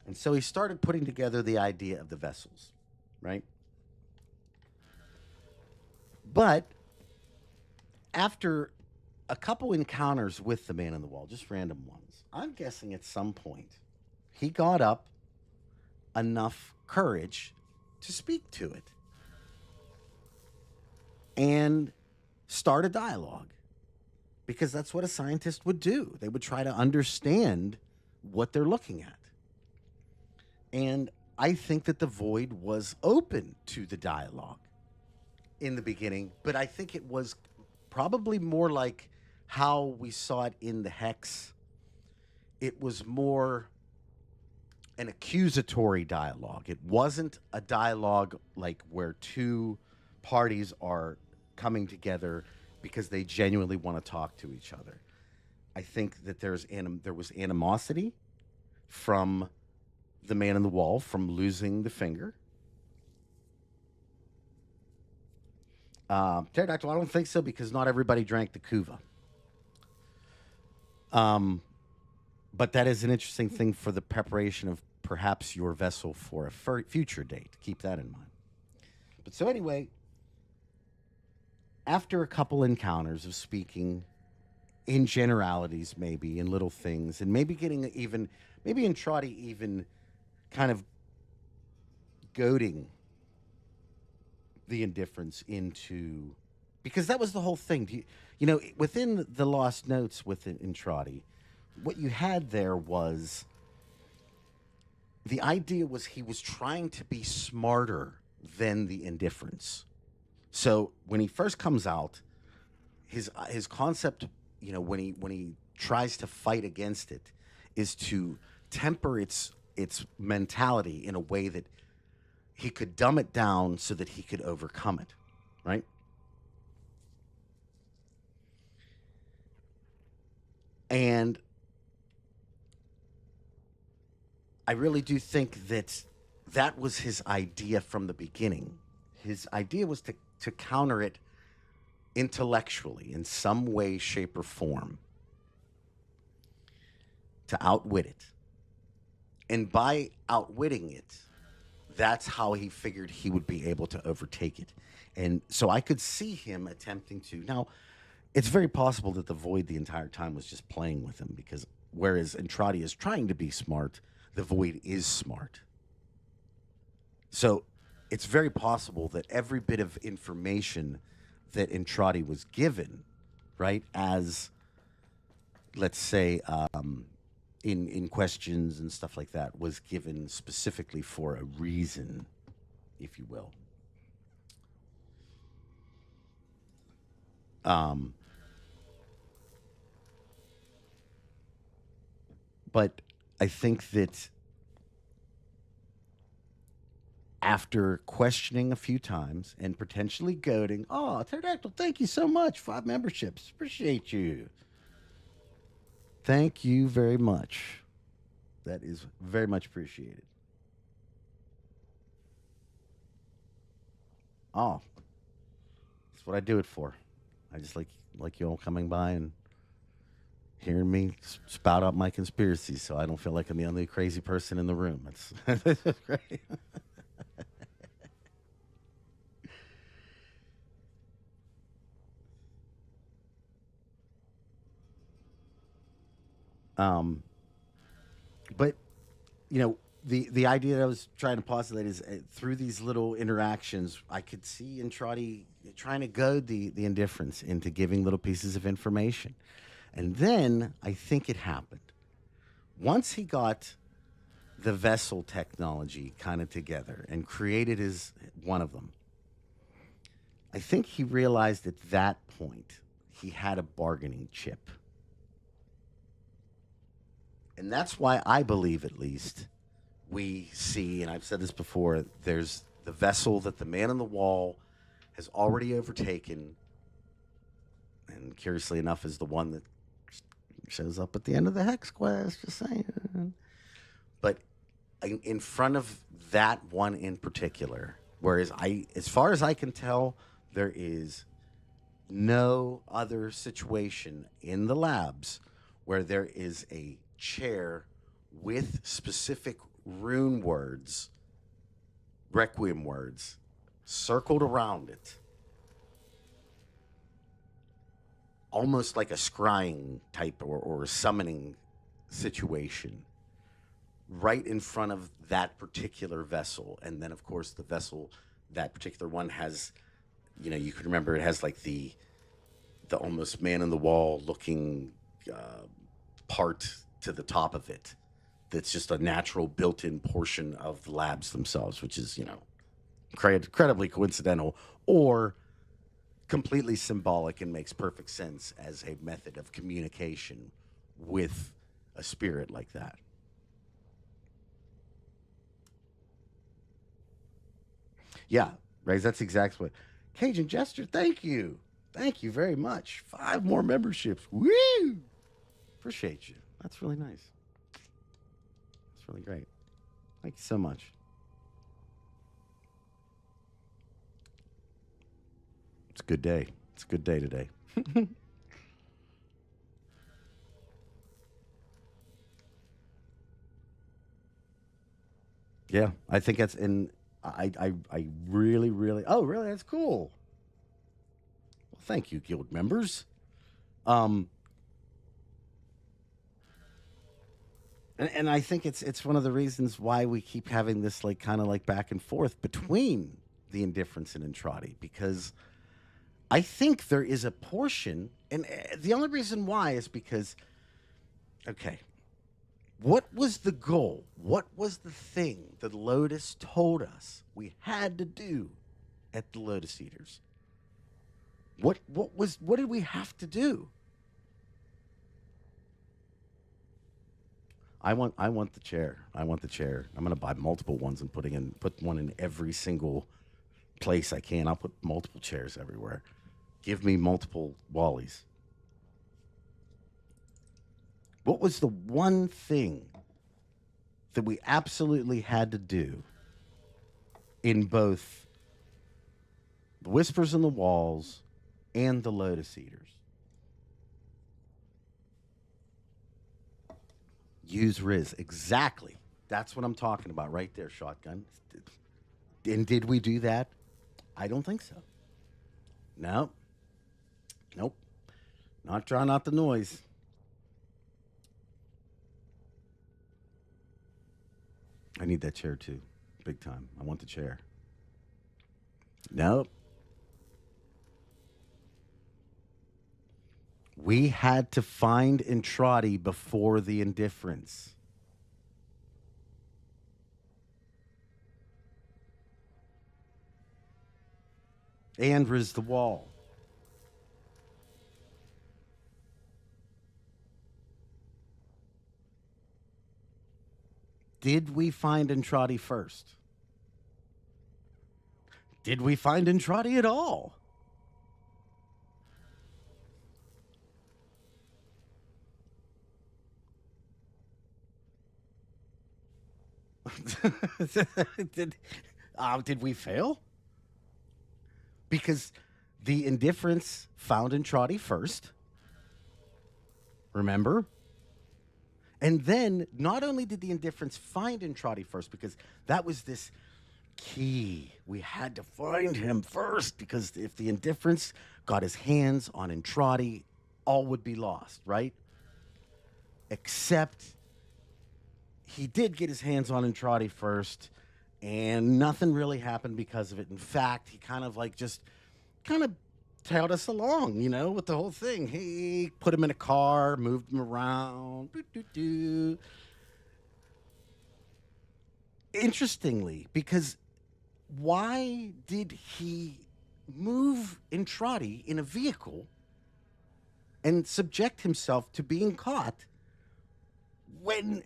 And so he started putting together the idea of the vessels, right? But after a couple encounters with the man in the wall, just random ones, I'm guessing at some point he got up enough courage to speak to it and start a dialogue, because that's what a scientist would do. They would try to understand what they're looking at. And I think that the void was open to the dialogue in the beginning, but I think it was probably more like how we saw it in the Hex. It was more an accusatory dialogue. It wasn't a dialogue like where two parties are coming together because they genuinely want to talk to each other. I think that there was animosity from the man in the wall from losing the finger. Pterodactyl, I don't think so, because not everybody drank the Kuva. But that is an interesting thing for the preparation of perhaps your vessel for a future date. Keep that in mind. But so anyway, after a couple encounters of speaking in generalities, maybe in little things, and maybe getting even, maybe Entrati even kind of goading the indifference into, because that was the whole thing. You know, within the Lost Notes with Entrati, what you had there was the idea was he was trying to be smarter than the indifference. So when he first comes out, his concept, you know, when he tries to fight against it, is to temper its mentality in a way that he could dumb it down so that he could overcome it, right? And I really do think that that was his idea from the beginning. His idea was to counter it intellectually in some way, shape, or form, to outwit it. And by outwitting it, that's how he figured he would be able to overtake it. And so I could see him attempting to. Now, it's very possible that the Void the entire time was just playing with him, because whereas Entrati is trying to be smart, the Void is smart. So it's very possible that every bit of information that Entrati was given, right, as, let's say, in questions and stuff like that, was given specifically for a reason, if you will. But I think that after questioning a few times and potentially goading, oh, Pterodactyl, thank you so much. 5 memberships. Appreciate you. Thank you very much. That is very much appreciated. Oh, that's what I do it for. I just like you all coming by and hearing me spout out my conspiracies, so I don't feel like I'm the only crazy person in the room. That's great. But you know, the idea that I was trying to postulate is through these little interactions, I could see Entrati trying to goad the indifference into giving little pieces of information. And then I think it happened. Once he got the vessel technology kind of together and created his one of them, I think he realized at that point he had a bargaining chip. And that's why I believe, at least, we see, and I've said this before, there's the vessel that the man on the wall has already overtaken, and curiously enough is the one that shows up at the end of the Hex quest, just saying. But in front of that one in particular, whereas as far as I can tell, there is no other situation in the labs where there is a chair with specific rune words, requiem words, circled around it, almost like a scrying type or summoning situation, right in front of that particular vessel. And then, of course, the vessel, that particular one has, you know, you can remember it has like the almost man in the wall looking part to the top of it. That's just a natural built-in portion of the labs themselves, which is, you know, incredibly coincidental or completely symbolic and makes perfect sense as a method of communication with a spirit like that. Yeah, right. That's exactly what. Cajun Jester, thank you. Thank you very much. 5 more memberships. Woo! Appreciate you. That's really nice. That's really great. Thank you so much. It's a good day. It's a good day today. Yeah, I think that's in. I really. Oh, really? That's cool. Well, thank you, guild members. And I think it's one of the reasons why we keep having this like kind of like back and forth between the indifference and Entrati, because I think there is a portion, and the only reason why is because, okay, what was the goal? What was the thing that Lotus told us we had to do at the Lotus Eaters? What did we have to do? I want the chair. I want the chair. I'm gonna buy multiple ones and put one in every single place I can. I'll put multiple chairs everywhere. Give me multiple Wallies. What was the one thing that we absolutely had to do in both the Whispers in the Walls and the Lotus Eaters. Use Riz. Exactly. That's what I'm talking about right there, Shotgun. And did we do that? I don't think so. No. Nope. Not drown out the noise. I need that chair too. Big time. I want the chair. Nope. We had to find Entrati before the indifference. And Riz the Wall. Did we find Entrati first? Did we find Entrati at all? Did we fail? Because the indifference found Entrati first. Remember? And then not only did the indifference find Entrati first, because that was this key. We had to find him first, because if the indifference got his hands on Entrati, all would be lost, right? Except he did get his hands on Entrati first, and nothing really happened because of it. In fact, he kind of tailed us along, with the whole thing. He put him in a car, moved him around. Interestingly, because why did he move Entrati in a vehicle and subject himself to being caught when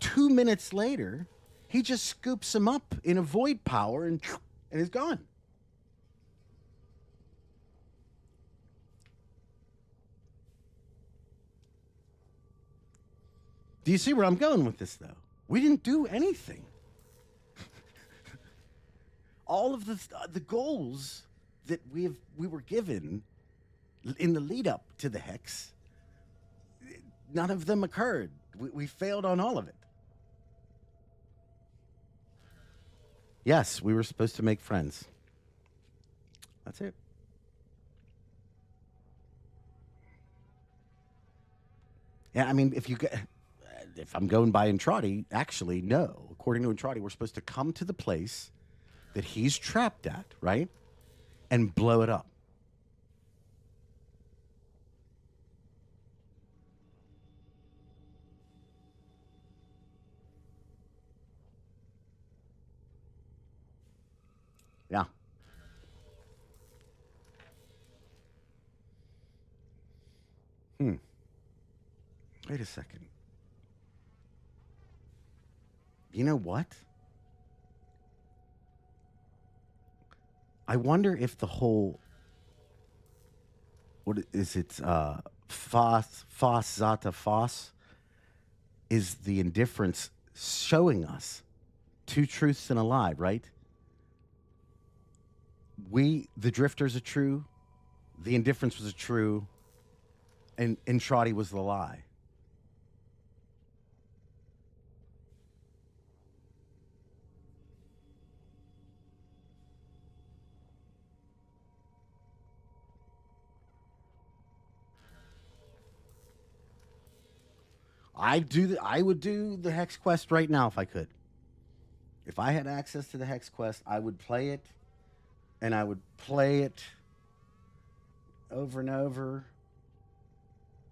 2 minutes later he just scoops him up in a void power and he's gone? Do you see where I'm going with this, though? We didn't do anything. All of the goals that we were given in the lead up to the Hex, none of them occurred. We failed on all of it. Yes, we were supposed to make friends. That's it. Yeah, I mean, if I'm going by Entrati, actually, no. According to Entrati, we're supposed to come to the place that he's trapped at, right? And blow it up. Yeah. Wait a second. You know what? I wonder if the whole, what is it, Fos Zata Fos, is the indifference showing us two truths and a lie, right? The drifters are true, the indifference was true, and Entrati was the lie. I would do the Hex Quest right now if I could. If I had access to the Hex Quest, I would play it, and I would play it over and over.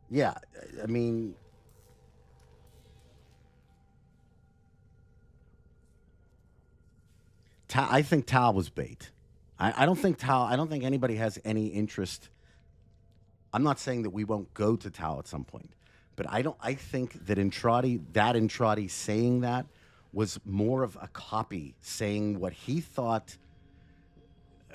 Yeah, I mean, I think Tal was bait. I don't think anybody has any interest. I'm not saying that we won't go to Tal at some point, but I think that Entrati saying that was more of a copy, saying what he thought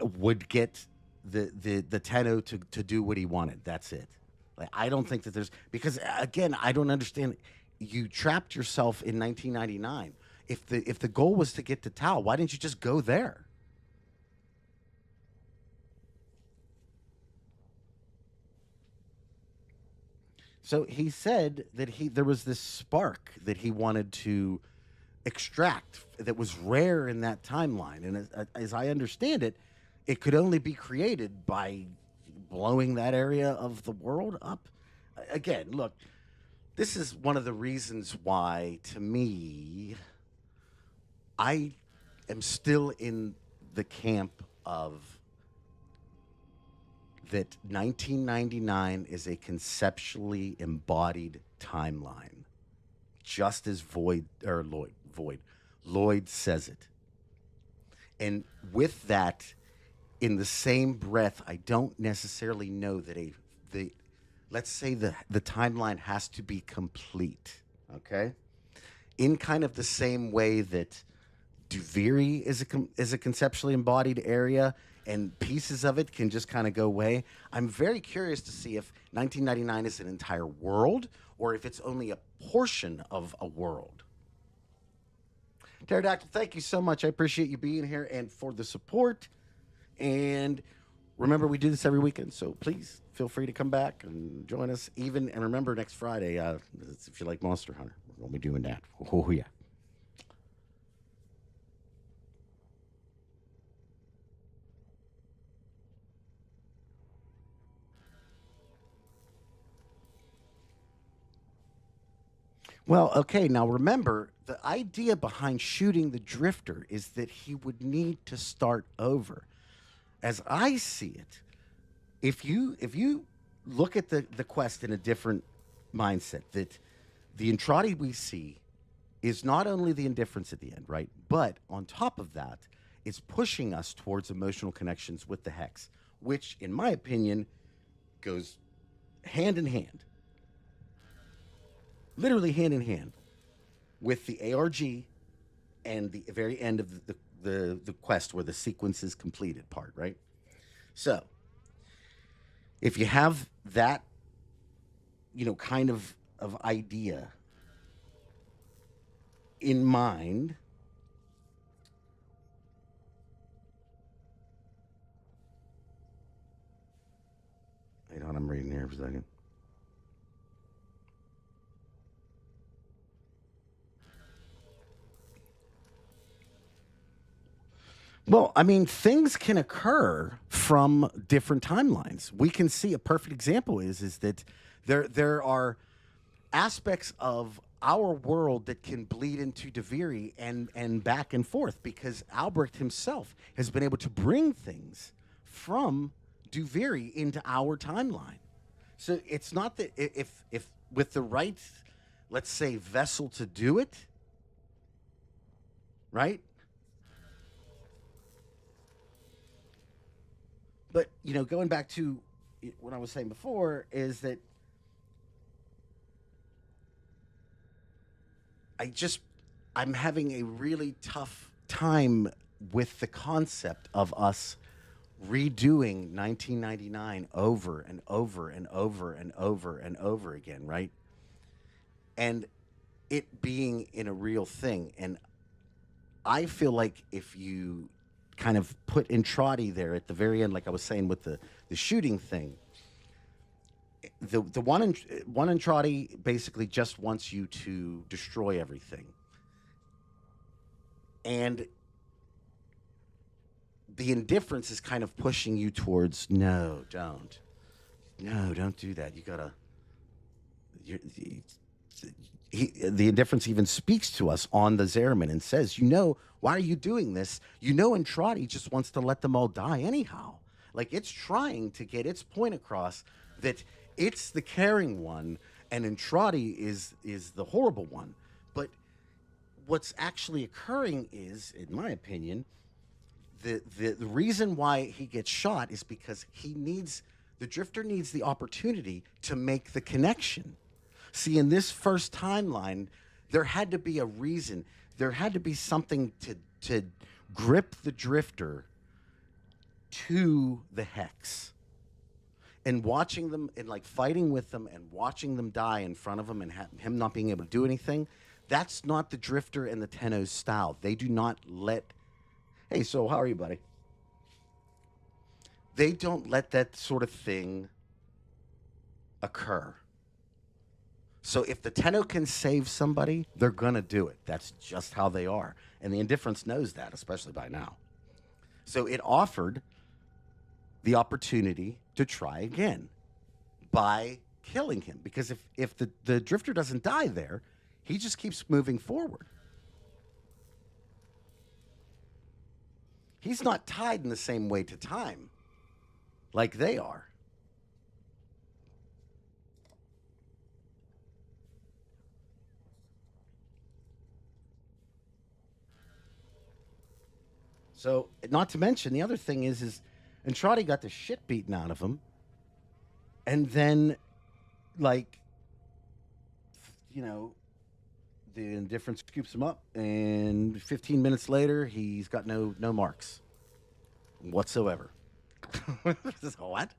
would get the tenno to do what he wanted. That's it. Like, I don't think that because again, I don't understand. You trapped yourself in 1999. If the goal was to get to Tau, why didn't you just go there? So he said that there was this spark that he wanted to extract that was rare in that timeline, and as I understand it, it could only be created by blowing that area of the world up. Again, look, this is one of the reasons why, to me, I am still in the camp of that 1999 is a conceptually embodied timeline, just as Lloyd says it. And with that, in the same breath, I don't necessarily know that let's say the timeline has to be complete, okay? In kind of the same way that Duviri is a conceptually embodied area, and pieces of it can just kind of go away. I'm very curious to see if 1999 is an entire world or if it's only a portion of a world. Pterodactyl, thank you so much. I appreciate you being here and for the support. And remember, we do this every weekend, so please feel free to come back and join us. And remember, next Friday, if you like Monster Hunter, we're going to be doing that. Oh, yeah. Well, okay, now remember, the idea behind shooting the drifter is that he would need to start over. As I see it, if you look at the quest in a different mindset, that the Entrati we see is not only the indifference at the end, right? But on top of that, it's pushing us towards emotional connections with the Hex, which, in my opinion, goes hand in hand. Literally hand in hand with the ARG and the very end of the quest where the sequence is completed part, right? So if you have that, kind of idea in mind, wait on, I'm reading here for a second. Well, I mean, things can occur from different timelines. We can see a perfect example is that there are aspects of our world that can bleed into Duviri and back and forth, because Albrecht himself has been able to bring things from Duviri into our timeline. So it's not that if with the right, let's say, vessel to do it, right? But, going back to what I was saying before is that I'm having a really tough time with the concept of us redoing 1999 over and over and over and over and over again, right? And it being in a real thing. And I feel like if you kind of put Entrati there at the very end, like I was saying with the shooting thing, the one Entrati basically just wants you to destroy everything, and the indifference is kind of pushing you towards don't do that. You gotta. The indifference even speaks to us on the Zerman and says, why are you doing this? Entrati just wants to let them all die anyhow. Like, it's trying to get its point across that it's the caring one and Entrati is the horrible one. But what's actually occurring is, in my opinion, the reason why he gets shot is because the drifter needs the opportunity to make the connection. See, in this first timeline, there had to be a reason. There had to be something to grip the drifter to the Hex. And watching them and fighting with them and watching them die in front of him and him not being able to do anything, That's not the Drifter and the Tenno's style. They do not let. Hey, so how are you, buddy? They don't let that sort of thing occur. So if the Tenno can save somebody, they're going to do it. That's just how they are. And the Indifference knows that, especially by now. So it offered the opportunity to try again by killing him. Because if the Drifter doesn't die there, he just keeps moving forward. He's not tied in the same way to time like they are. So, not to mention, the other thing is Entrati got the shit beaten out of him. And then, like, you know, the Indifference scoops him up, and 15 minutes later, he's got no marks whatsoever. What?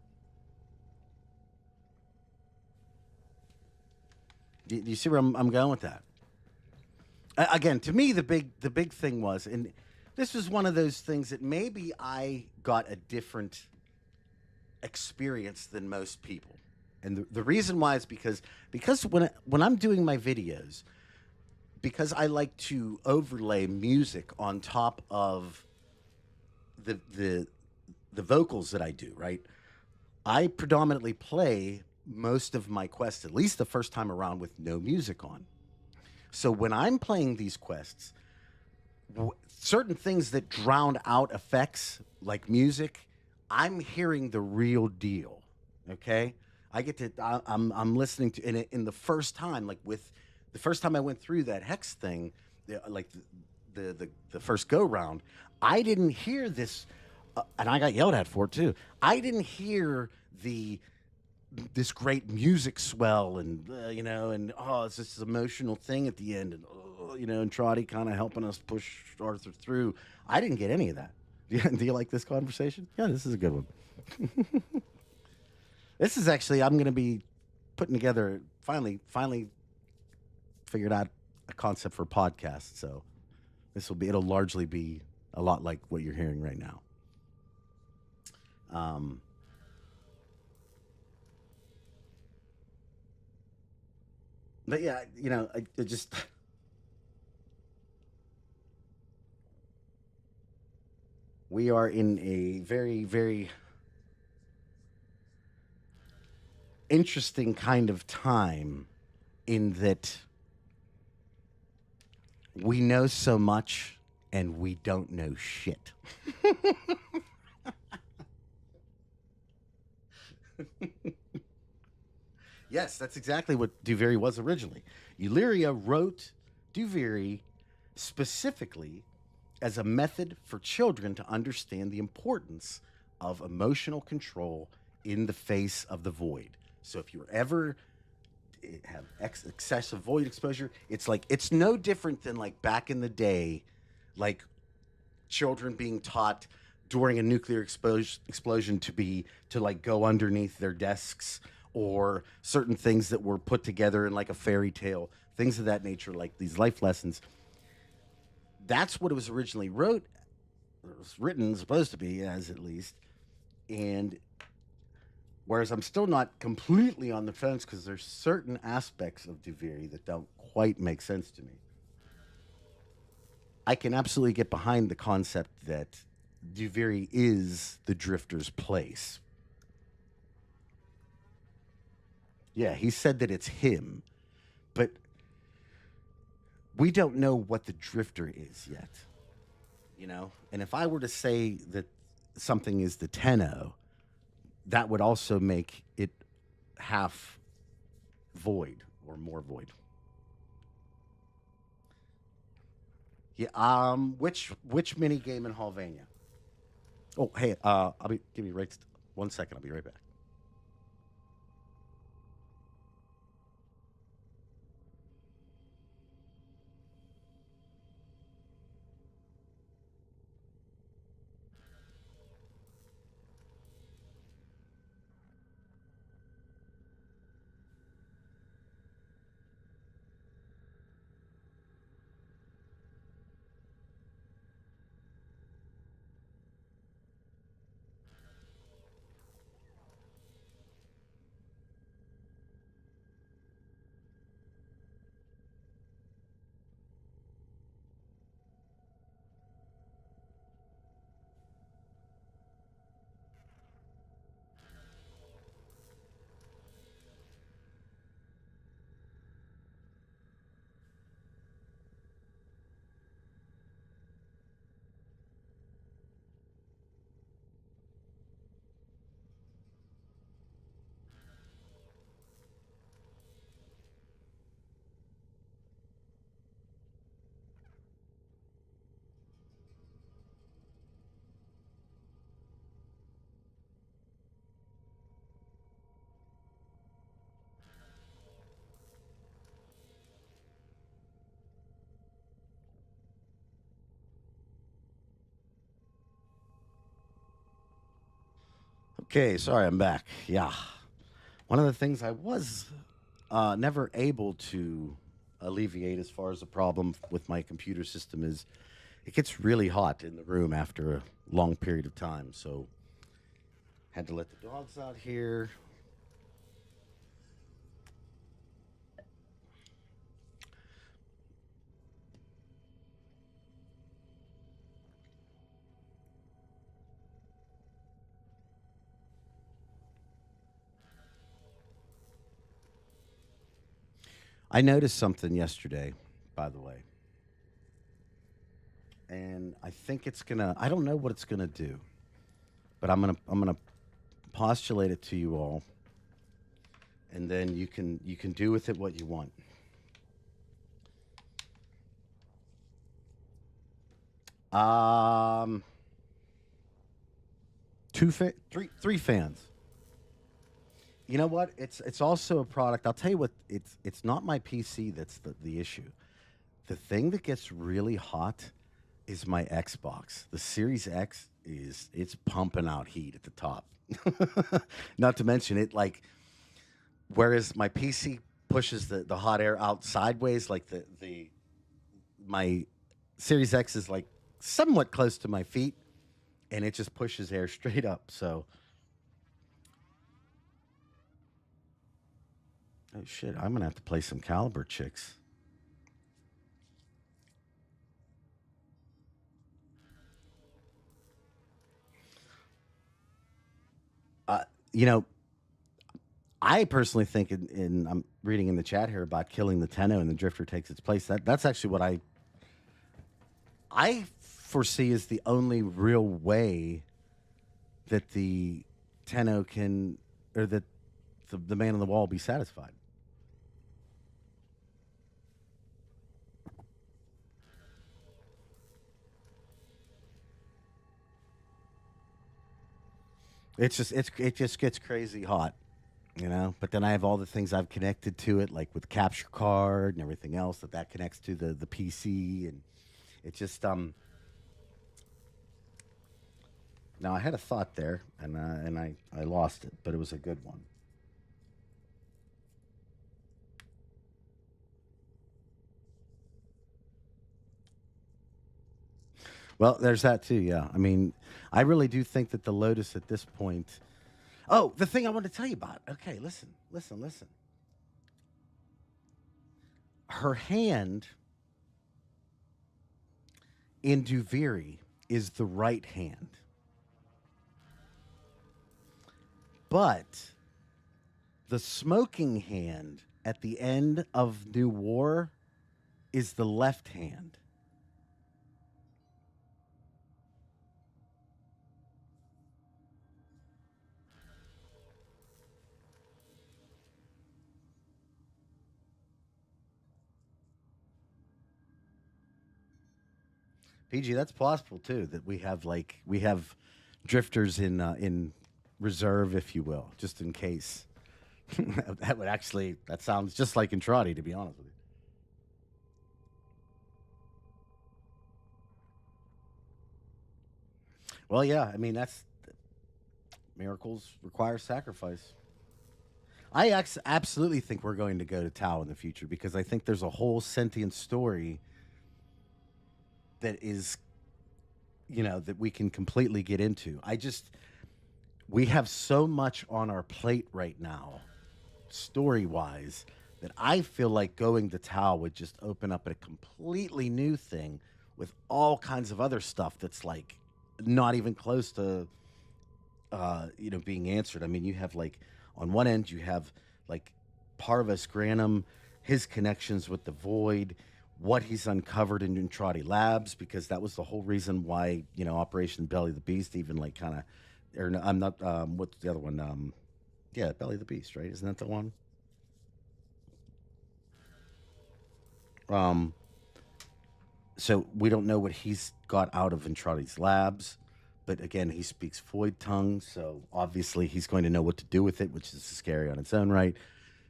Do you see where I'm going with that? Again, to me, the big thing was, and this was one of those things that maybe I got a different experience than most people. And the reason why is because when I'm doing my videos, because I like to overlay music on top of the vocals that I do, right? I predominantly play most of my quests, at least the first time around, with no music on. So when I'm playing these quests, certain things that drown out effects, like music, I'm hearing the real deal, okay? I get to, I'm listening to, in the first time, like with, the first time I went through that Hex thing, like the first go-round, I didn't hear this, and I got yelled at for it too. I didn't hear this great music swell and, you know, and, oh, it's this emotional thing at the end, and, oh, you know, and Trotty kind of helping us push Arthur through. I didn't get any of that. Do you like this conversation? Yeah, this is a good one. This is actually, I'm going to be putting together, finally figured out a concept for a podcast. So it'll largely be a lot like what you're hearing right now. But yeah, you know, I just, we are in a very, very interesting kind of time in that we know so much and we don't know shit. Yes, that's exactly what Duviri was originally. Illyria wrote Duviri specifically as a method for children to understand the importance of emotional control in the face of the void. So if you ever have excessive void exposure, it's like, it's no different than like back in the day, like children being taught during a nuclear explosion to like go underneath their desks, or certain things that were put together in like a fairy tale, things of that nature, like these life lessons. That's what it was originally written, supposed to be, as at least. And whereas I'm still not completely on the fence, because there's certain aspects of Duviri that don't quite make sense to me. I can absolutely get behind the concept that Duviri is the Drifter's place. Yeah, he said that it's him, but we don't know what the Drifter is yet, you know? And if I were to say that something is the Tenno, that would also make it half void or more void. Yeah, which mini game in Hallvania? Oh, hey, give me right 1 second, I'll be right back. Okay, sorry, I'm back. Yeah. One of the things I was never able to alleviate as far as the problem with my computer system is it gets really hot in the room after a long period of time. So had to let the dogs out here. I noticed something yesterday, by the way, and I think it's gonna. I don't know what it's gonna do, but I'm gonna postulate it to you all, and then you can do with it what you want. Um, three fans. You know what? It's also a product. I'll tell you what. It's not my PC that's the issue. The thing that gets really hot is my Xbox. The Series X it's pumping out heat at the top. Not to mention it like whereas my PC pushes the hot air out sideways, like the my Series X is like somewhat close to my feet, and it just pushes air straight up. So, oh shit, I'm gonna have to play some Caliber Chicks. You know, I personally think, I'm reading in the chat here about killing the Tenno and the Drifter takes its place. That's actually what I foresee is the only real way that the Tenno can, or that the man on the wall be satisfied. It just gets crazy hot, you know. But then I have all the things I've connected to it, like with capture card and everything else that connects to the PC, and it just Now I had a thought there, and I lost it, but it was a good one. Well, there's that too. Yeah, I mean, I really do think that the Lotus at this point. Oh, the thing I wanted to tell you about. Okay, listen. Her hand in Duviri is the right hand, but the smoking hand at the end of New War is the left hand. PG, that's possible too. That we have drifters in reserve, if you will, just in case. That sounds just like Entrati, to be honest with you. Well, yeah, I mean that's miracles require sacrifice. Absolutely think we're going to go to Tau in the future because I think there's a whole sentient story that is, that we can completely get into. We have so much on our plate right now, story wise, that I feel like going to Tau would just open up a completely new thing with all kinds of other stuff that's like not even close to being answered. I mean, you have like on one end you have like Parvus Granum, his connections with the void, what he's uncovered in Entrati Labs, because that was the whole reason why Operation Belly the Beast even like kind of, or no, I'm not. What's the other one? Yeah, Belly the Beast, right? Isn't that the one? Um, so we don't know what he's got out of Entrati's labs, but again, he speaks Void tongue, so obviously he's going to know what to do with it, which is scary on its own right.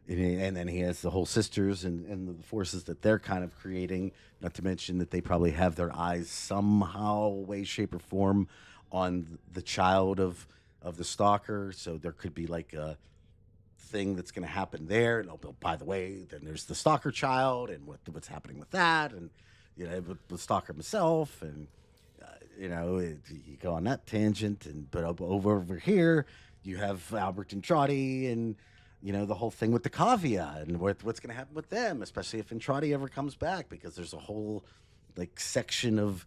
And then he has the whole sisters and the forces that they're kind of creating. Not to mention that they probably have their eyes somehow, way, shape, or form on the child of of the stalker. So there could be like a thing that's going to happen there. And by the way, then there's the stalker child and what's happening with that, and with the stalker himself, and you go on that tangent. And but over here, you have Albrecht Entrati and the whole thing with the cavia and what's going to happen with them, especially if Entrati ever comes back, because there's a whole like section of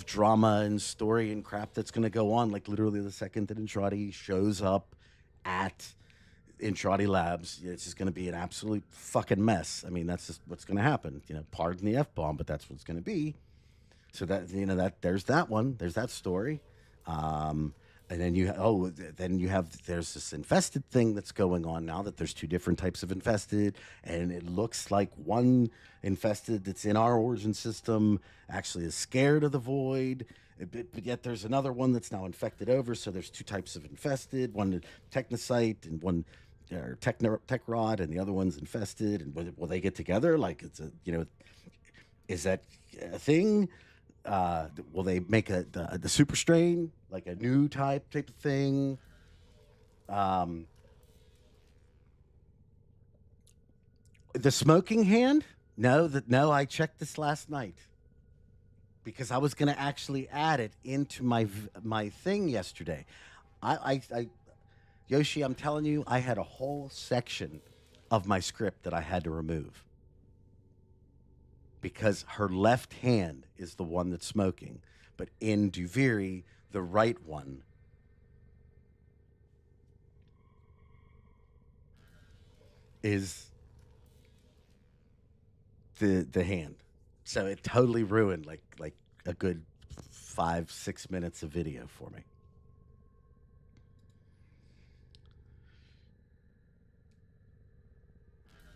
drama and story and crap that's going to go on. Like literally the second that Entrati shows up at Entrati Labs, it's just going to be an absolute fucking mess. I mean, that's just what's going to happen. Pardon the F-bomb, but that's what's going to be. So that there's that one. There's that story. And then there's this infested thing that's going on now, that there's two different types of infested, and it looks like one infested that's in our origin system actually is scared of the void, but yet there's another one that's now infected over. So there's two types of infested, one technocyte and one tech rod, and the other one's infested. And will they get together? Like it's is that a thing? Will they make the super strain, like a new type of thing? The smoking hand? No, I checked this last night because I was going to actually add it into my thing yesterday. I Yoshi, I'm telling you, I had a whole section of my script that I had to remove because her left hand is the one that's smoking, but in Duviri, the right one is the hand. So it totally ruined like a good 5-6 minutes of video for me.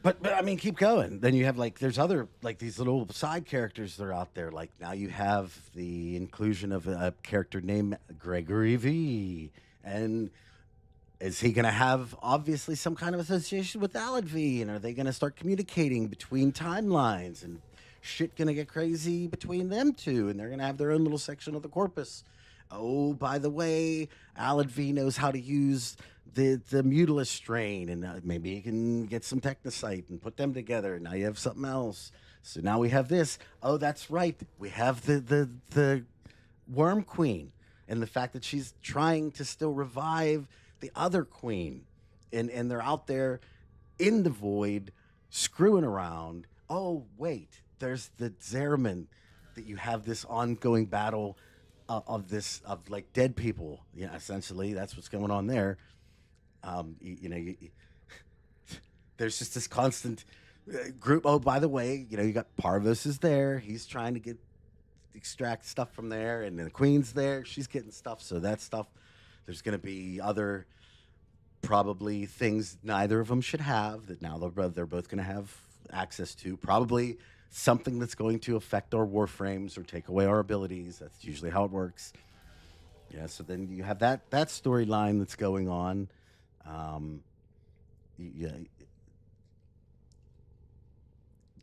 But I mean, keep going. Then you have there's other these little side characters that are out there. Like now you have the inclusion of a character named Gregory V. And is he going to have obviously some kind of association with Alan V? And are they going to start communicating between timelines? And shit going to get crazy between them two? And they're going to have their own little section of the corpus. Oh, by the way, Alan V knows how to use the mutilus strain, and maybe you can get some technocyte and put them together. Now you have something else. So now we have this. Oh, that's right. We have the worm queen, and the fact that she's trying to still revive the other queen, and they're out there in the void screwing around. Oh, wait, there's the Zerman, that you have this ongoing battle of dead people. Yeah, essentially that's what's going on there. There's just this constant group. Oh, by the way, you got Parvos is there. He's trying to extract stuff from there, and the Queen's there. She's getting stuff. So that stuff, there's going to be other probably things neither of them should have that now they're both going to have access to. Probably something that's going to affect our warframes or take away our abilities. That's usually how it works. Yeah. So then you have that storyline that's going on.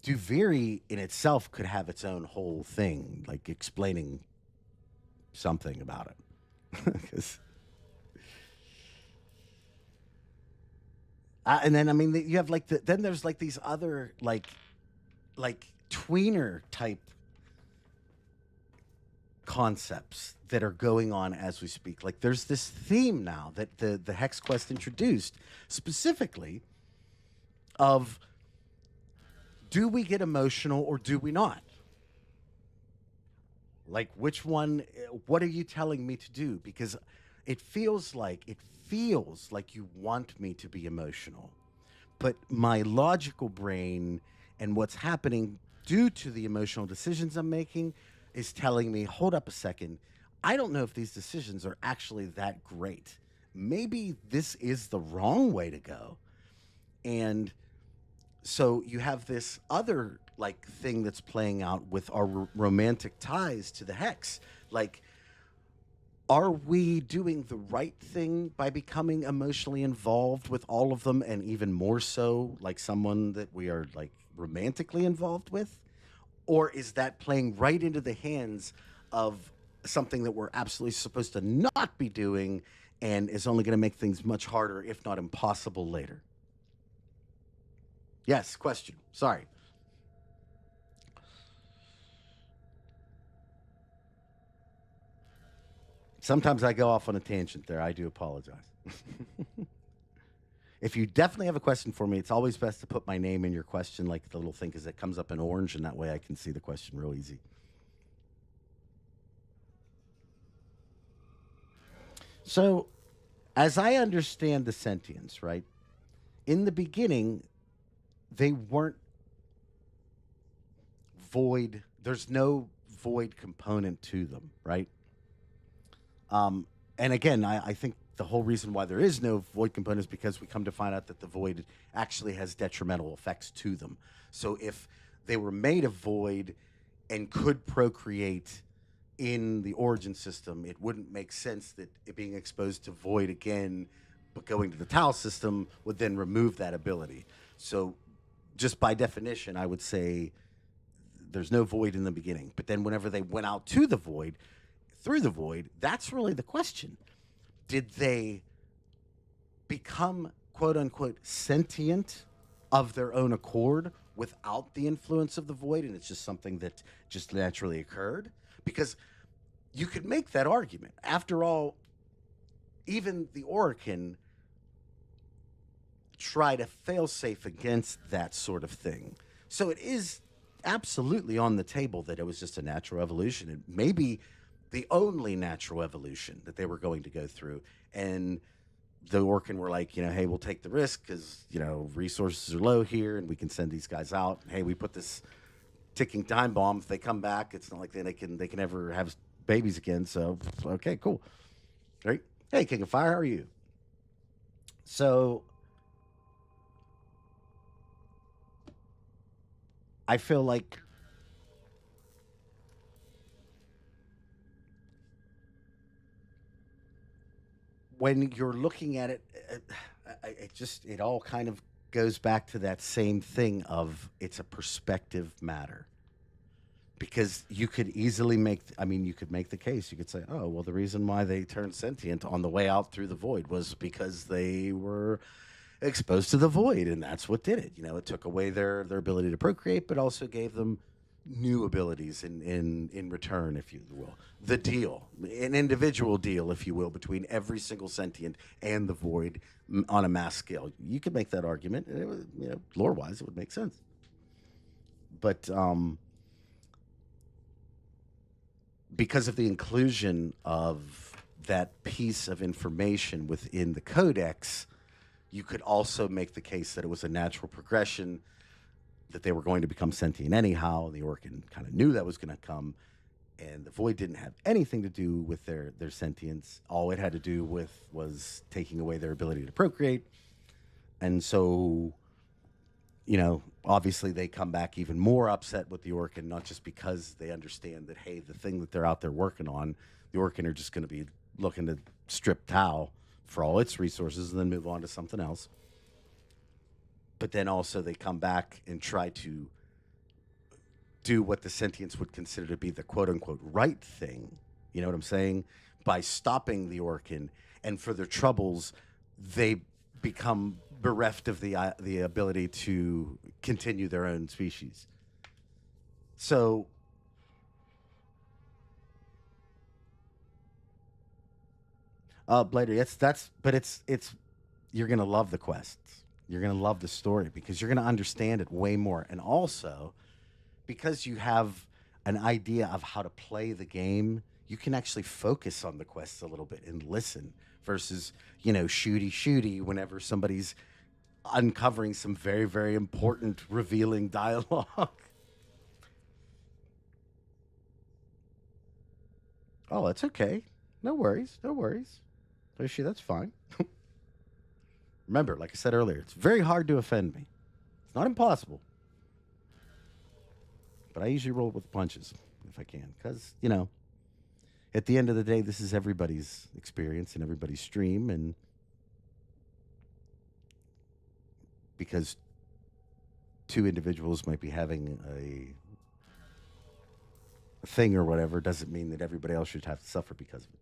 Duviri in itself could have its own whole thing, like explaining something about it. 'Cause, and then I mean you have then there's these other like tweener type concepts that are going on as we speak. Like there's this theme now that the Hex Quest introduced specifically of, do we get emotional or do we not? Like which one, what are you telling me to do? Because it feels like you want me to be emotional, but my logical brain and what's happening due to the emotional decisions I'm making is telling me, hold up a second, I don't know if these decisions are actually that great. Maybe this is the wrong way to go. And so you have this other thing that's playing out with our romantic ties to the Hex. Like, are we doing the right thing by becoming emotionally involved with all of them, and even more so like someone that we are romantically involved with? Or is that playing right into the hands of something that we're absolutely supposed to not be doing, and is only going to make things much harder, if not impossible, later. Yes, question. Sorry. Sometimes I go off on a tangent there. I do apologize. If you definitely have a question for me, it's always best to put my name in your question, like the little thing, because it comes up in orange, and that way I can see the question real easy. So, as I understand the Sentients, right? In the beginning, they weren't void. There's no void component to them, right? And again, I think the whole reason why there is no void component is because we come to find out that the void actually has detrimental effects to them. So if they were made of void and could procreate in the origin system, it wouldn't make sense that it being exposed to void again, but going to the Tau system would then remove that ability. So just by definition, I would say there's no void in the beginning. But then whenever they went out to the void, through the void, that's really the question. Did they become, quote unquote, sentient of their own accord without the influence of the void, and it's just something that just naturally occurred? Because you could make that argument. After all, even the Orokin try to fail-safe against that sort of thing. So it is absolutely on the table that it was just a natural evolution, and maybe the only natural evolution that they were going to go through. And the Orkin were like, hey, we'll take the risk because, resources are low here and we can send these guys out. Hey, we put this ticking time bomb. If they come back, it's not like they can ever have babies again. So, okay, cool. Right? Hey, King of Fire, how are you? So I feel like when you're looking at it, it all kind of goes back to that same thing of it's a perspective matter. Because you could easily you could make the case. You could say, oh, well, the reason why they turned sentient on the way out through the void was because they were exposed to the void, and that's what did it. It took away their ability to procreate, but also gave them new abilities in return, if you will. The deal, an individual deal, if you will, between every single sentient and the void on a mass scale. You could make that argument, and it was, lore-wise, it would make sense. But because of the inclusion of that piece of information within the codex, you could also make the case that it was a natural progression, that they were going to become sentient anyhow. The Orkin kind of knew that was going to come, and the void didn't have anything to do with their sentience. All it had to do with was taking away their ability to procreate. And so, obviously they come back even more upset with the Orkin, not just because they understand that, hey, the thing that they're out there working on, the Orkin are just going to be looking to strip Tau for all its resources and then move on to something else. But then also they come back and try to do what the sentients would consider to be the quote-unquote right thing. You know what I'm saying? By stopping the Orkin, and for their troubles, they become bereft of the ability to continue their own species. So Blader, it's you're gonna love the quests. You're going to love the story because you're going to understand it way more. And also, because you have an idea of how to play the game, you can actually focus on the quests a little bit and listen versus, shooty whenever somebody's uncovering some very, very important, revealing dialogue. Oh, that's okay. No worries. Yoshi, that's fine. Remember, like I said earlier, it's very hard to offend me. It's not impossible. But I usually roll with punches if I can. Because, at the end of the day, this is everybody's experience and everybody's stream. And because two individuals might be having a thing or whatever, doesn't mean that everybody else should have to suffer because of it.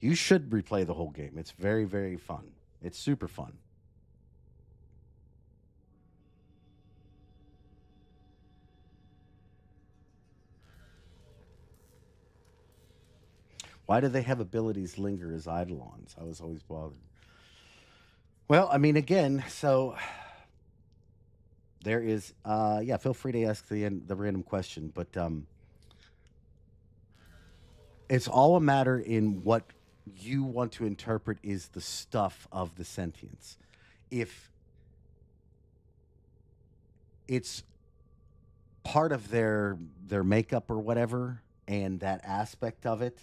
You should replay the whole game. It's very, very fun. It's super fun. Why do they have abilities linger as eidolons? I was always bothered. Well, I mean, again, so there is, yeah, feel free to ask the random question, but it's all a matter in what you want to interpret is the stuff of the sentience. If it's part of their makeup or whatever, and that aspect of it,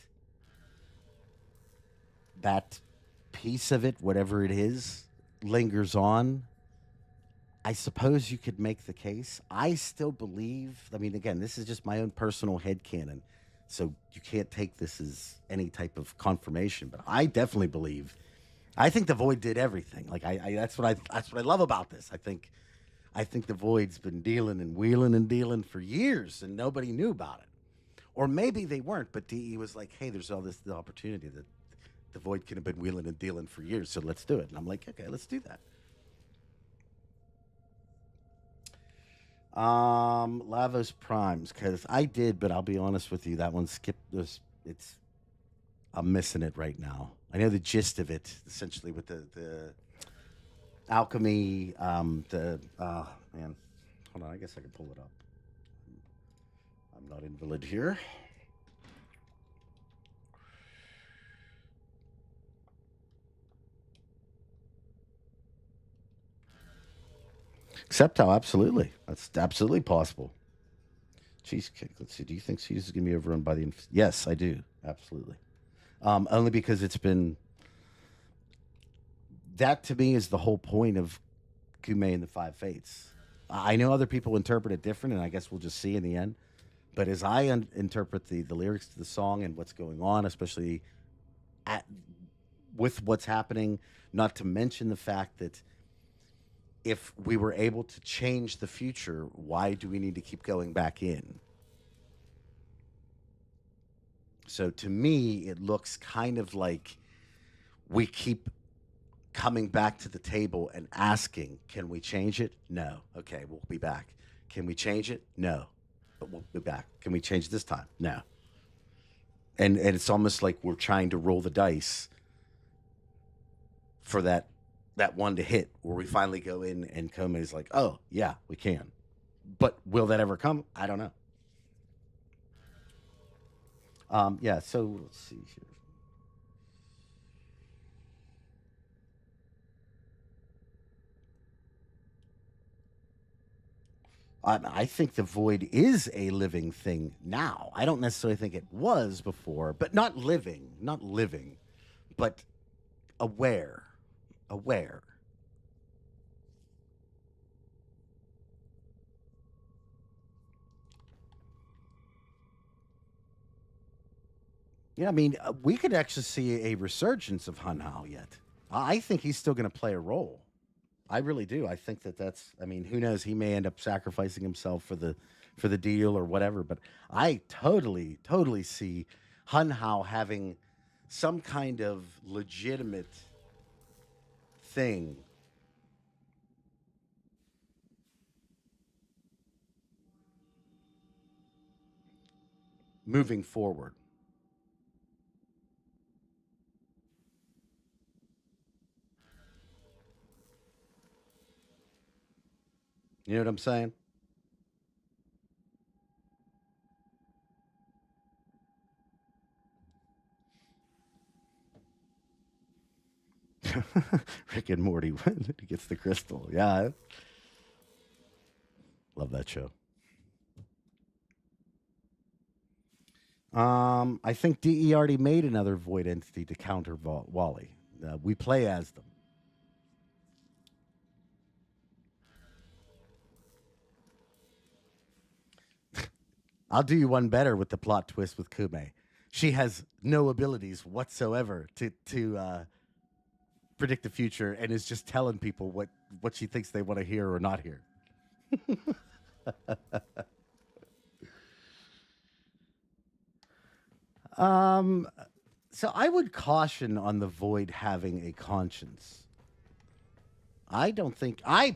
that piece of it, whatever it is, lingers on, I suppose you could make the case. I still believe, I mean, again, this is just my own personal headcanon, so you can't take this as any type of confirmation, but I definitely believe, I think the Void did everything. Like, that's what I love about this. I think the Void's been dealing and wheeling and dealing for years, and nobody knew about it. Or maybe they weren't, but DE was like, hey, there's all this opportunity that the Void could have been wheeling and dealing for years, so let's do it. And I'm like, okay, let's do that. Lavos Primes, because I did, but I'll be honest with you, that one skipped this. I'm missing it right now. I know the gist of it, essentially, with the alchemy, man. Hold on, I guess I can pull it up. I'm not invalid here. Conceptual, absolutely. That's absolutely possible. Cheesecake. Let's see. Do you think cheese is going to be overrun by the? Yes, I do. Absolutely. Only because it's been. That to me is the whole point of Kume and the Five Fates. I know other people interpret it different, and I guess we'll just see in the end. But as I interpret the lyrics to the song and what's going on, especially with what's happening, not to mention the fact that if we were able to change the future, why do we need to keep going back in? So to me, it looks kind of like we keep coming back to the table and asking, can we change it? No. Okay, we'll be back. Can we change it? No. But we'll be back. Can we change this time? No. And it's almost like we're trying to roll the dice for that one to hit where we finally go in and Kome is like, oh, yeah, we can. But will that ever come? I don't know. Yeah, so let's see here. I think the Void is a living thing now. I don't necessarily think it was before, but not living, but aware. Yeah, I mean, we could actually see a resurgence of Hun Hao yet. I think he's still going to play a role. I really do. I think that's. I mean, who knows? He may end up sacrificing himself for the deal or whatever. But I totally see Hun Hao having some kind of legitimate thing moving forward. You know what I'm saying? Rick and Morty when he gets the crystal. Yeah. Love that show. I think DE already made another void entity to counter Wally. We play as them. I'll do you one better with the plot twist with Kume. She has no abilities whatsoever to predict the future, and is just telling people what she thinks they want to hear or not hear. So I would caution on the void having a conscience. I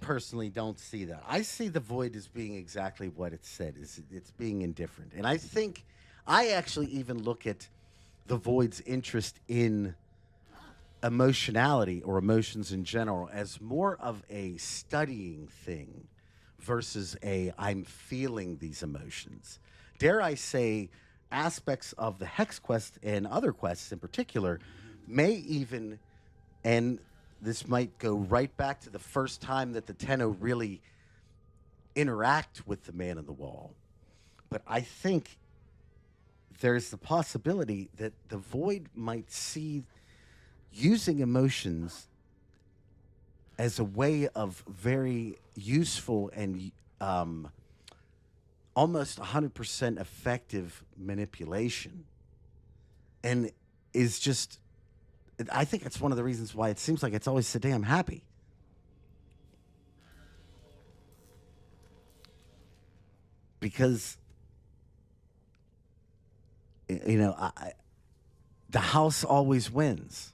personally don't see that. I see the void as being exactly what it said, is it's being indifferent. And I think I actually even look at the void's interest in emotionality or emotions in general as more of a studying thing versus a I'm feeling these emotions. Dare I say, aspects of the Hex quest and other quests in particular may even, and this might go right back to the first time that the Tenno really interact with the Man in the Wall. But I think there's the possibility that the Void might see using emotions as a way of very useful and almost 100% effective manipulation. And is just, I think it's one of the reasons why it seems like it's always so damn happy. Because, you know, the house always wins.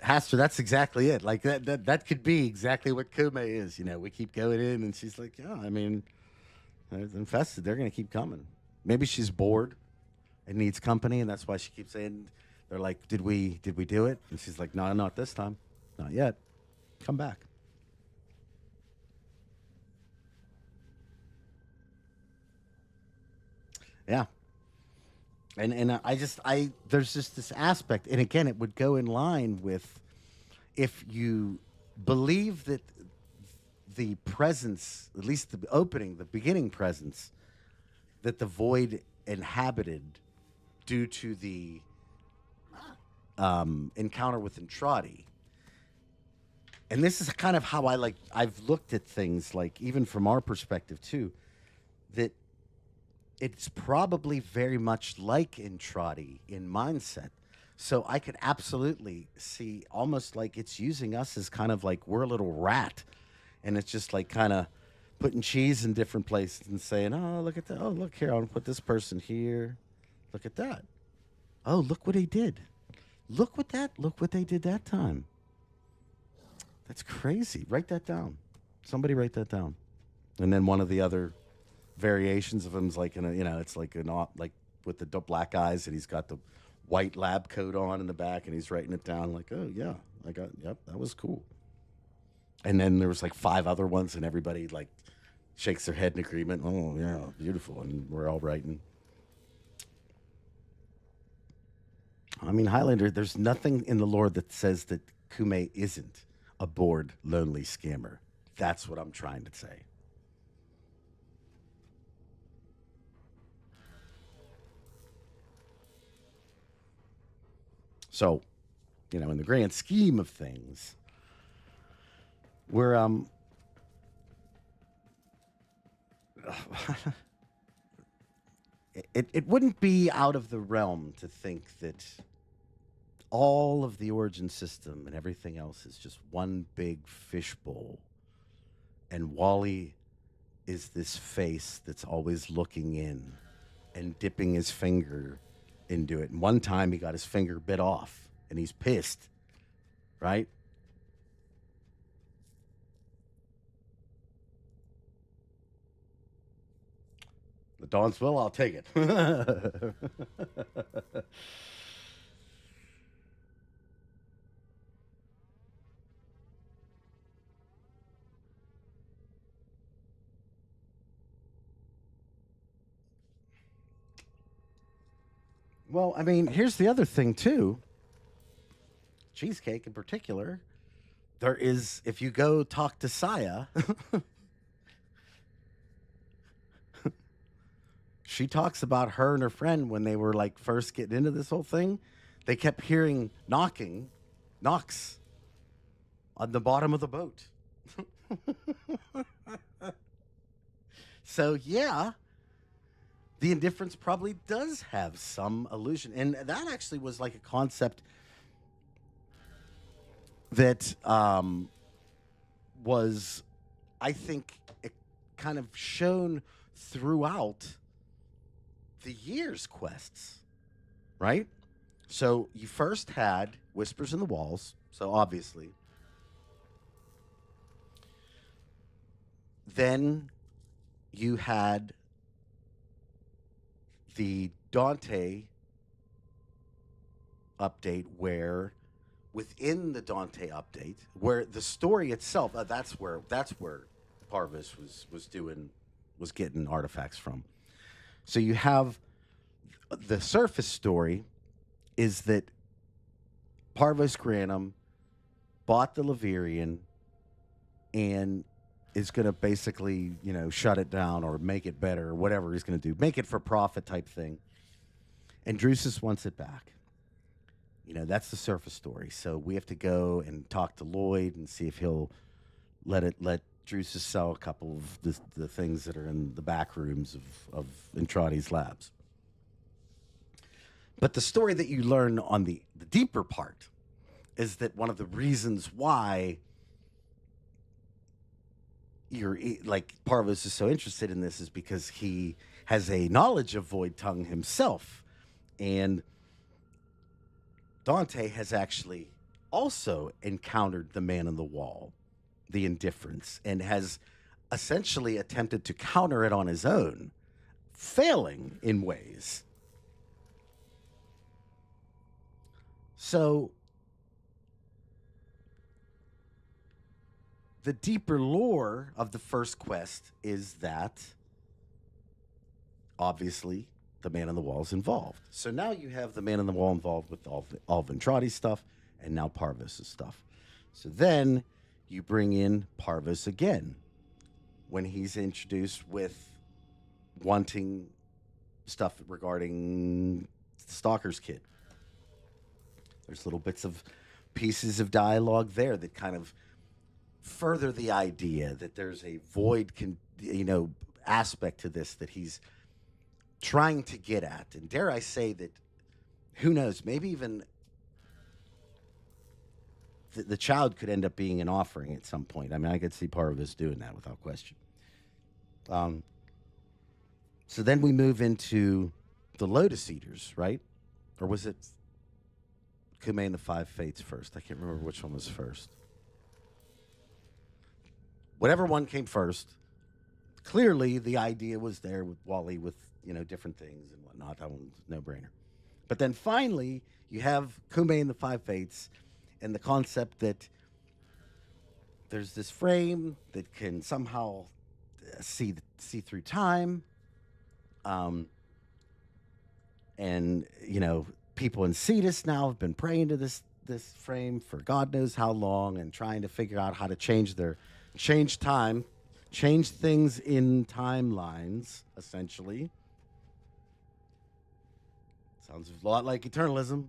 Haster, that's exactly it. Like that could be exactly what Kume is. You know, we keep going in, and she's like, "Yeah, I mean, they're infested. They're going to keep coming." Maybe she's bored and needs company, and that's why she keeps saying, "They're like, did we do it?" And she's like, "No, not this time, not yet. Come back." Yeah. And I there's just this aspect, and again, it would go in line with if you believe that the presence, at least the opening, the beginning presence, that the void inhabited due to the encounter with Entrati. And this is kind of how I've looked at things, like even from our perspective too, that it's probably very much like Entrati in mindset. So I could absolutely see almost like it's using us as kind of like we're a little rat. And it's just like kind of putting cheese in different places and saying, "Oh, look at that. Oh, look here. I'll put this person here. Look at that. Oh, look what he did. Look what they did that time. That's crazy. Write that down. Somebody write that down." And then one of the other variations of him's like it's like like with the black eyes, and he's got the white lab coat on in the back, and he's writing it down like, "Oh yeah, yep, that was cool." And then there was like 5 other ones, and everybody like shakes their head in agreement. "Oh yeah, beautiful," and we're all writing. I mean, Highlander, there's nothing in the lore that says that Kume isn't a bored, lonely scammer. That's what I'm trying to say. So, in the grand scheme of things, we're it wouldn't be out of the realm to think that all of the origin system and everything else is just one big fishbowl, and Wally is this face that's always looking in and dipping his finger into it. And one time he got his finger bit off, and he's pissed, right? The Dawn's will, I'll take it. Well, I mean, here's the other thing, too. Cheesecake in particular. There is, if you go talk to Saya, she talks about her and her friend when they were like first getting into this whole thing. They kept hearing knocks on the bottom of the boat. So, yeah, the indifference probably does have some illusion. And that actually was like a concept that was, I think, kind of shown throughout the year's quests, right? So you first had Whispers in the Walls, so obviously. Then you had the Dante update, where within the Dante update, where the story itself, that's where Parvis was getting artifacts from. So you have the surface story is that Parvis Granum bought the Laverian and is going to basically, shut it down or make it better or whatever he's going to do, make it for profit type thing. And Drusus wants it back. That's the surface story. So we have to go and talk to Lloyd and see if he'll let Drusus sell a couple of the things that are in the back rooms of Entrati's labs. But the story that you learn on the deeper part is that one of the reasons why Parvis is so interested in this is because he has a knowledge of Void Tongue himself. And Dante has actually also encountered the man in the wall, the indifference, and has essentially attempted to counter it on his own, failing in ways. So the deeper lore of the first quest is that, obviously, the man on the wall is involved. So now you have the man on the wall involved with all of Entrati's stuff, and now Parvis' stuff. So then you bring in Parvis again when he's introduced with wanting stuff regarding the Stalker's Kid. There's little bits of pieces of dialogue there that kind of further the idea that there's a void, aspect to this that he's trying to get at. And dare I say that, who knows, maybe even the child could end up being an offering at some point. I mean, I could see Parvis doing that without question. So then we move into the Lotus Eaters, right? Or was it Kume and the Five Fates first? I can't remember which one was first. Whatever one came first, clearly the idea was there with Wally with, different things and whatnot. That one's no brainer. But then finally, you have Kume and the Five Fates and the concept that there's this frame that can somehow see through time. And, people in Cetus now have been praying to this frame for God knows how long and trying to figure out how to change time, change things in timelines, essentially. Sounds a lot like eternalism.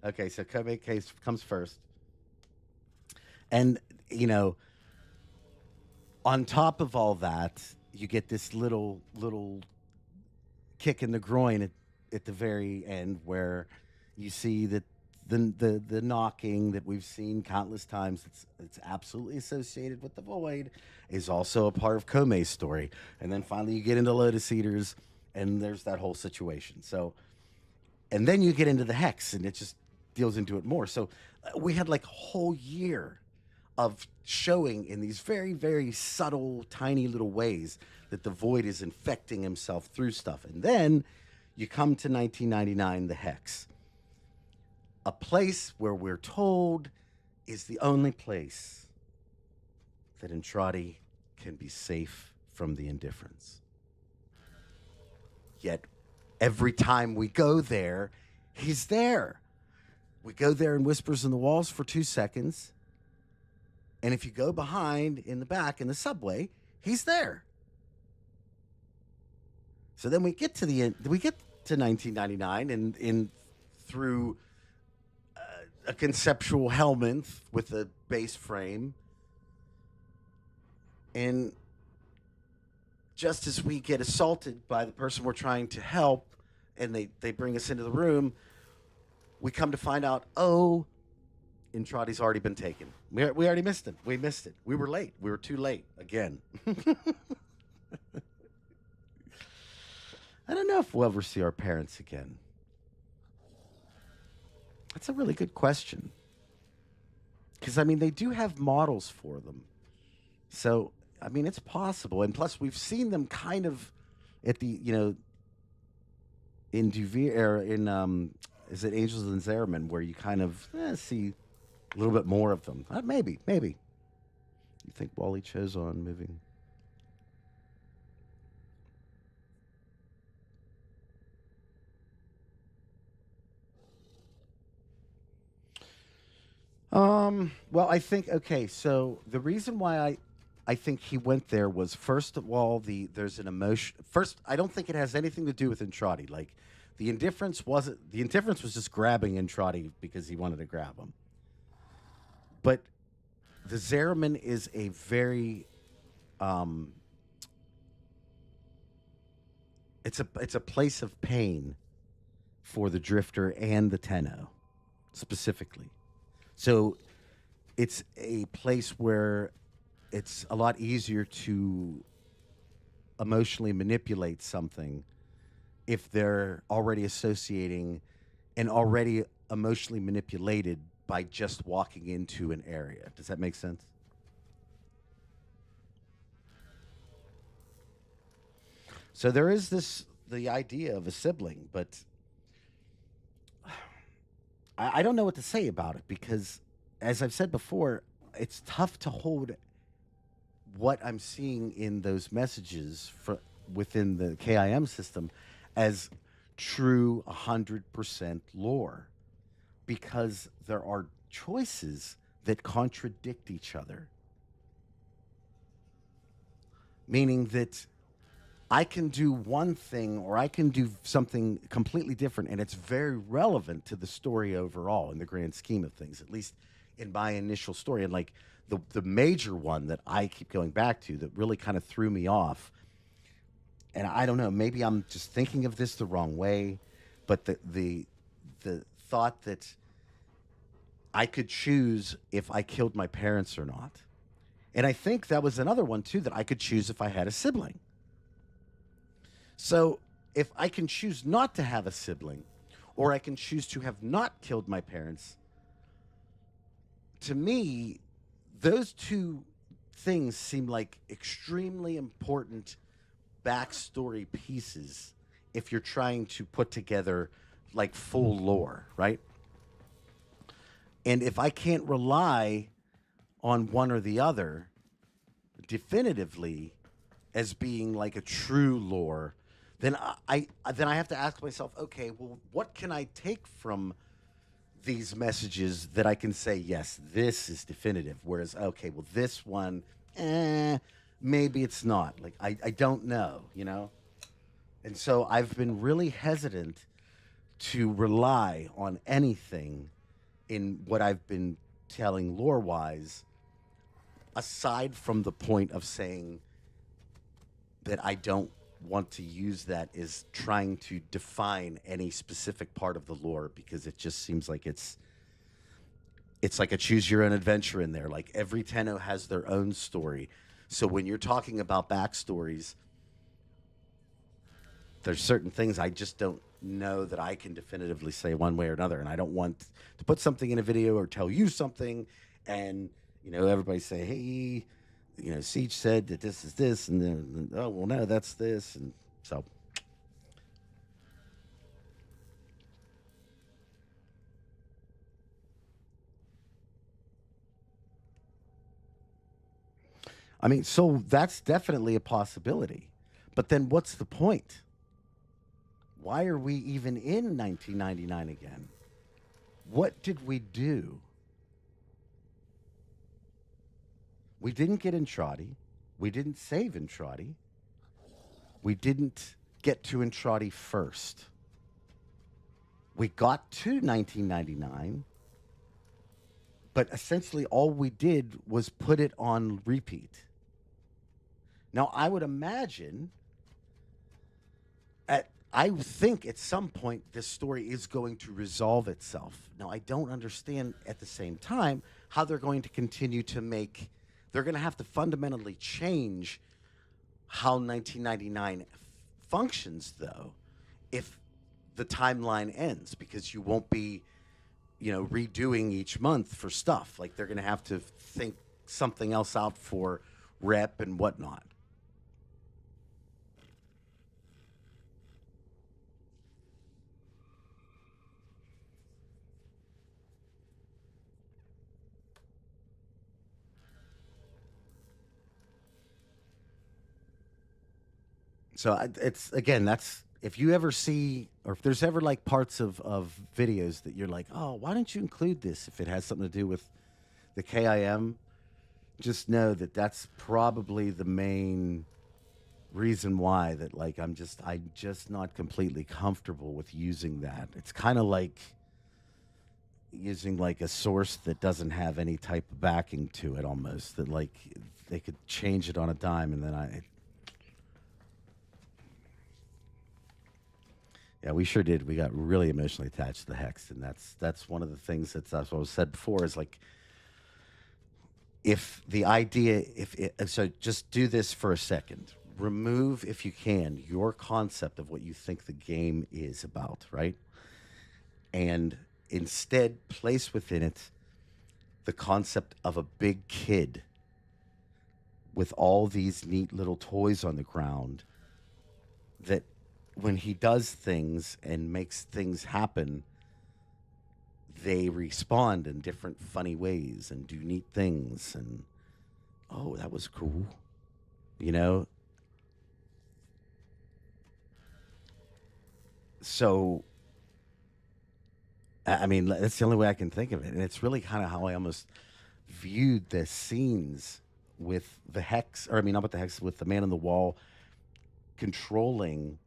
Okay, so Kobe case comes first. And, on top of all that, you get this little kick in the groin at the very end where you see that the knocking that we've seen countless times, it's absolutely associated with the void, is also a part of Kome's story. And then finally you get into Lotus Eaters, and there's that whole situation. So, and then you get into the Hex, and it just deals into it more. So we had like a whole year of showing in these very, very subtle, tiny little ways that the void is infecting himself through stuff. And then you come to 1999, the Hex. A place where we're told is the only place that Entrati can be safe from the indifference. Yet, every time we go there, he's there. We go there in Whispers in the Walls for 2 seconds. And if you go behind in the back in the subway, he's there. So then we get to the end. We get to 1999 and through a conceptual helmet with a base frame. And just as we get assaulted by the person we're trying to help, and they bring us into the room, we come to find out, Entrati's already been taken. We already missed him. We missed it. We were late. We were too late again. I don't know if we'll ever see our parents again. That's a really good question. Because, I mean, they do have models for them. So, I mean, it's possible. And plus, we've seen them kind of at the, in Duviri, or in, is it Angels and Zerman, where you kind of see a little bit more of them. Maybe. You think Wally chose on moving? Well, I think, okay, so the reason why I think he went there was, first of all, there's an emotion. First, I don't think it has anything to do with Entrati. Like, the indifference was just grabbing Entrati because he wanted to grab him. But the Zeraman is a very, it's a place of pain for the Drifter and the Tenno, specifically. So it's a place where it's a lot easier to emotionally manipulate something if they're already associating and already emotionally manipulated by just walking into an area. Does that make sense? So there is the idea of a sibling, but I don't know what to say about it because, as I've said before, it's tough to hold what I'm seeing in those messages within the KIM system as true 100% lore, because there are choices that contradict each other. Meaning that I can do one thing or I can do something completely different, and it's very relevant to the story overall in the grand scheme of things, at least in my initial story. And like the major one that I keep going back to that really kind of threw me off, and I don't know, maybe I'm just thinking of this the wrong way, but the thought that I could choose if I killed my parents or not. And I think that was another one too, that I could choose if I had a sibling. So if I can choose not to have a sibling, or I can choose to have not killed my parents, to me, those two things seem like extremely important backstory pieces if you're trying to put together like full lore, right? And if I can't rely on one or the other definitively as being like a true lore, then I have to ask myself, okay, well, what can I take from these messages that I can say, yes, this is definitive, whereas, okay, well, this one, maybe it's not. Like, I don't know, And so I've been really hesitant to rely on anything in what I've been telling lore-wise, aside from the point of saying that I don't want to use that as trying to define any specific part of the lore, because it just seems like it's like a choose your own adventure in there. Like every Tenno has their own story. So when you're talking about backstories, there's certain things I just don't know that I can definitively say one way or another. And I don't want to put something in a video or tell you something and, everybody say, hey, Siege said that this is this, and then, oh, well, no, that's this. And so. I mean, so that's definitely a possibility. But then what's the point? Why are we even in 1999 again? What did we do? We didn't get Entrati. We didn't save Entrati. We didn't get to Entrati first. We got to 1999, but essentially all we did was put it on repeat. Now, I would imagine I think at some point this story is going to resolve itself. Now, I don't understand at the same time how they're going to continue to make. They're going to have to fundamentally change how 1999 functions, though, if the timeline ends, because you won't be, redoing each month for stuff. Like, they're going to have to think something else out for rep and whatnot. So it's, again, that's, if you ever see, or if there's ever like parts of videos that you're like, oh, why don't you include this if it has something to do with the KIM? Just know that that's probably the main reason why, that like I'm just not completely comfortable with using that. It's kind of like using like a source that doesn't have any type of backing to it, almost, that like they could change it on a dime, and then yeah, we sure did. We got really emotionally attached to the hex, and that's one of the things that's what was said before, is like, if the idea, so just do this for a second. Remove, if you can, your concept of what you think the game is about, right? And instead place within it the concept of a big kid with all these neat little toys on the ground, that when he does things and makes things happen, they respond in different funny ways and do neat things. And, oh, that was cool. So, I mean, that's the only way I can think of it. And it's really kind of how I almost viewed the scenes with the hex, or I mean, not with the hex, with the man on the wall controlling,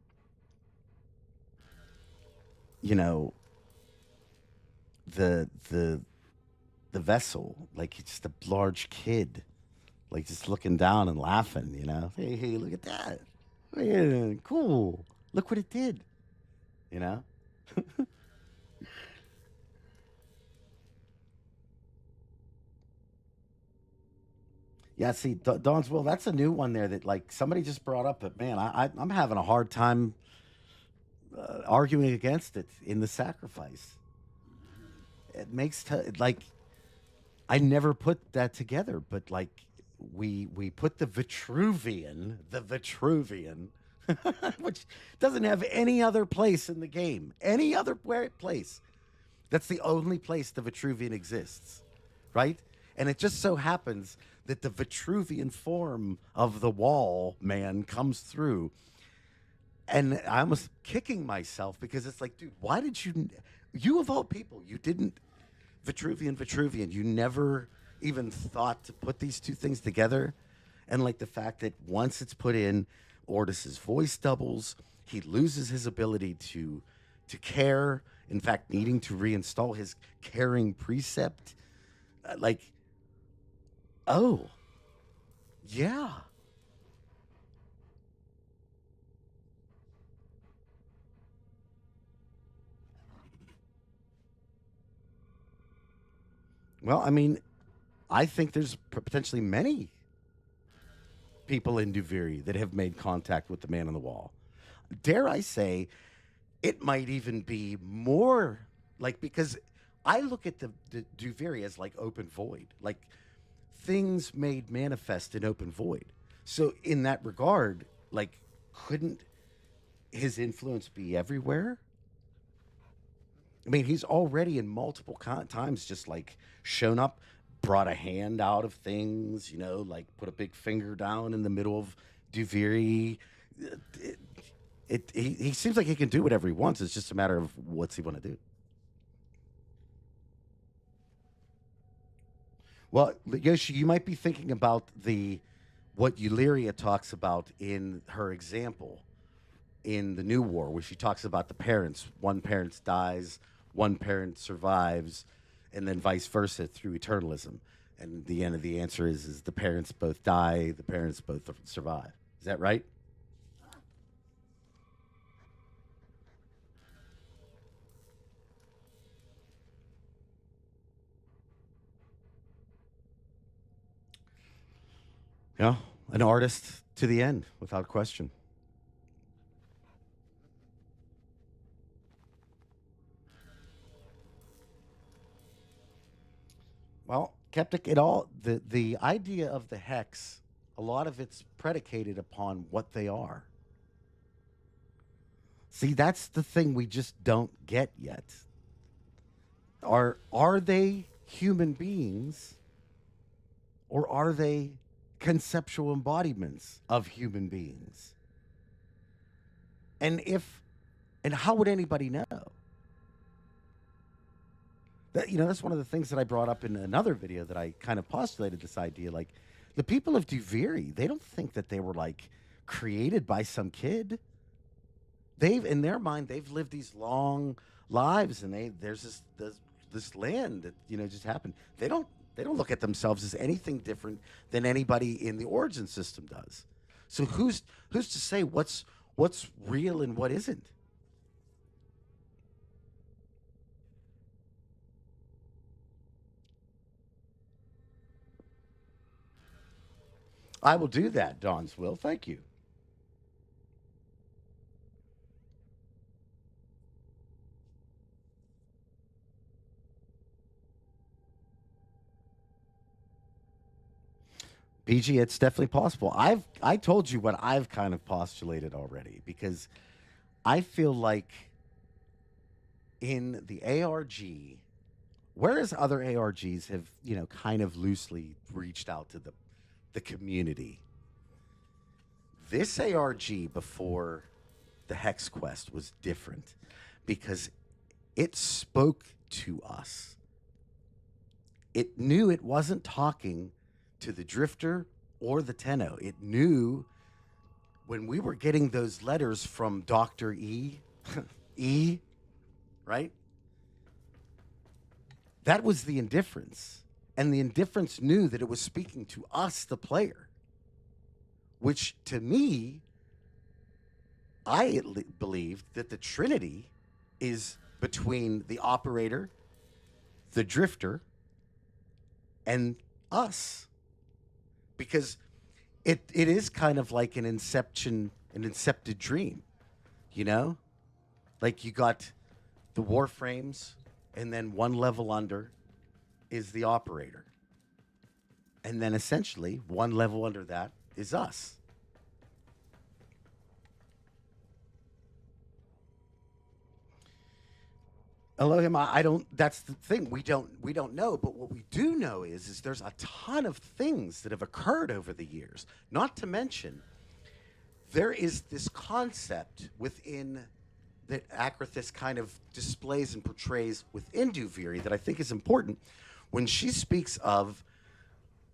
the vessel, like he's just a large kid, like just looking down and laughing, Hey, look at that. Hey, cool. Look what it did, you know? Yeah, see, Dawn's Will, that's a new one there that like somebody just brought up, but man, I'm having a hard time arguing against it in the sacrifice. It makes like I never put that together, but like we put the Vitruvian, which doesn't have any other place in the game, any other place. That's the only place the Vitruvian exists, right? And it just so happens that the Vitruvian form of the wall man comes through. And I'm almost kicking myself, because it's like, dude, why did you of all people, you didn't, Vitruvian, you never even thought to put these two things together? And like the fact that once it's put in, Ordis's voice doubles, he loses his ability to care, in fact, needing to reinstall his caring precept. Oh, yeah. Well, I mean, I think there's potentially many people in Duviri that have made contact with the man on the wall. Dare I say, it might even be more like, because I look at the Duviri as like open void, like things made manifest in open void. So in that regard, like, couldn't his influence be everywhere? I mean, he's already in multiple times just like shown up, brought a hand out of things, like put a big finger down in the middle of Duviri. He seems like he can do whatever he wants. It's just a matter of what's he want to do. Well, Yoshi, you might be thinking about what Euleria talks about in her example in the New War, where she talks about the parents. One parent dies, one parent survives, and then vice versa through eternalism. And the end of the answer is the parents both die, the parents both survive. Is that right? Yeah, an artist to the end, without question. Well, Keptic, the idea of the hex, a lot of it's predicated upon what they are. See, that's the thing we just don't get yet. Are they human beings, or are they conceptual embodiments of human beings? And if and how would anybody know? That's one of the things that I brought up in another video that I kind of postulated this idea. Like, the people of Duviri, they don't think that they were like created by some kid. They've, in their mind, they've lived these long lives, and there's this land that just happened. They don't look at themselves as anything different than anybody in the origin system does. So who's to say what's real and what isn't? I will do that, Don's will. Thank you. BG, it's definitely possible. I told you what I've kind of postulated already, because I feel like in the ARG, whereas other ARGs have, kind of loosely reached out to the community, this ARG before the Hex Quest was different because it spoke to us. It knew it wasn't talking to the Drifter or the Tenno. It knew when we were getting those letters from Dr. E, E, right? That was the indifference. And the indifference knew that it was speaking to us, the player, which to me, I believed that the Trinity is between the operator, the Drifter, and us. Because it is kind of like an incepted dream, Like, you got the Warframes, and then one level under is the operator. And then essentially one level under that is us. Elohim, I don't. That's the thing. We don't know. But what we do know is there's a ton of things that have occurred over the years. Not to mention, there is this concept within that Akrathis kind of displays and portrays within Duviri that I think is important when she speaks of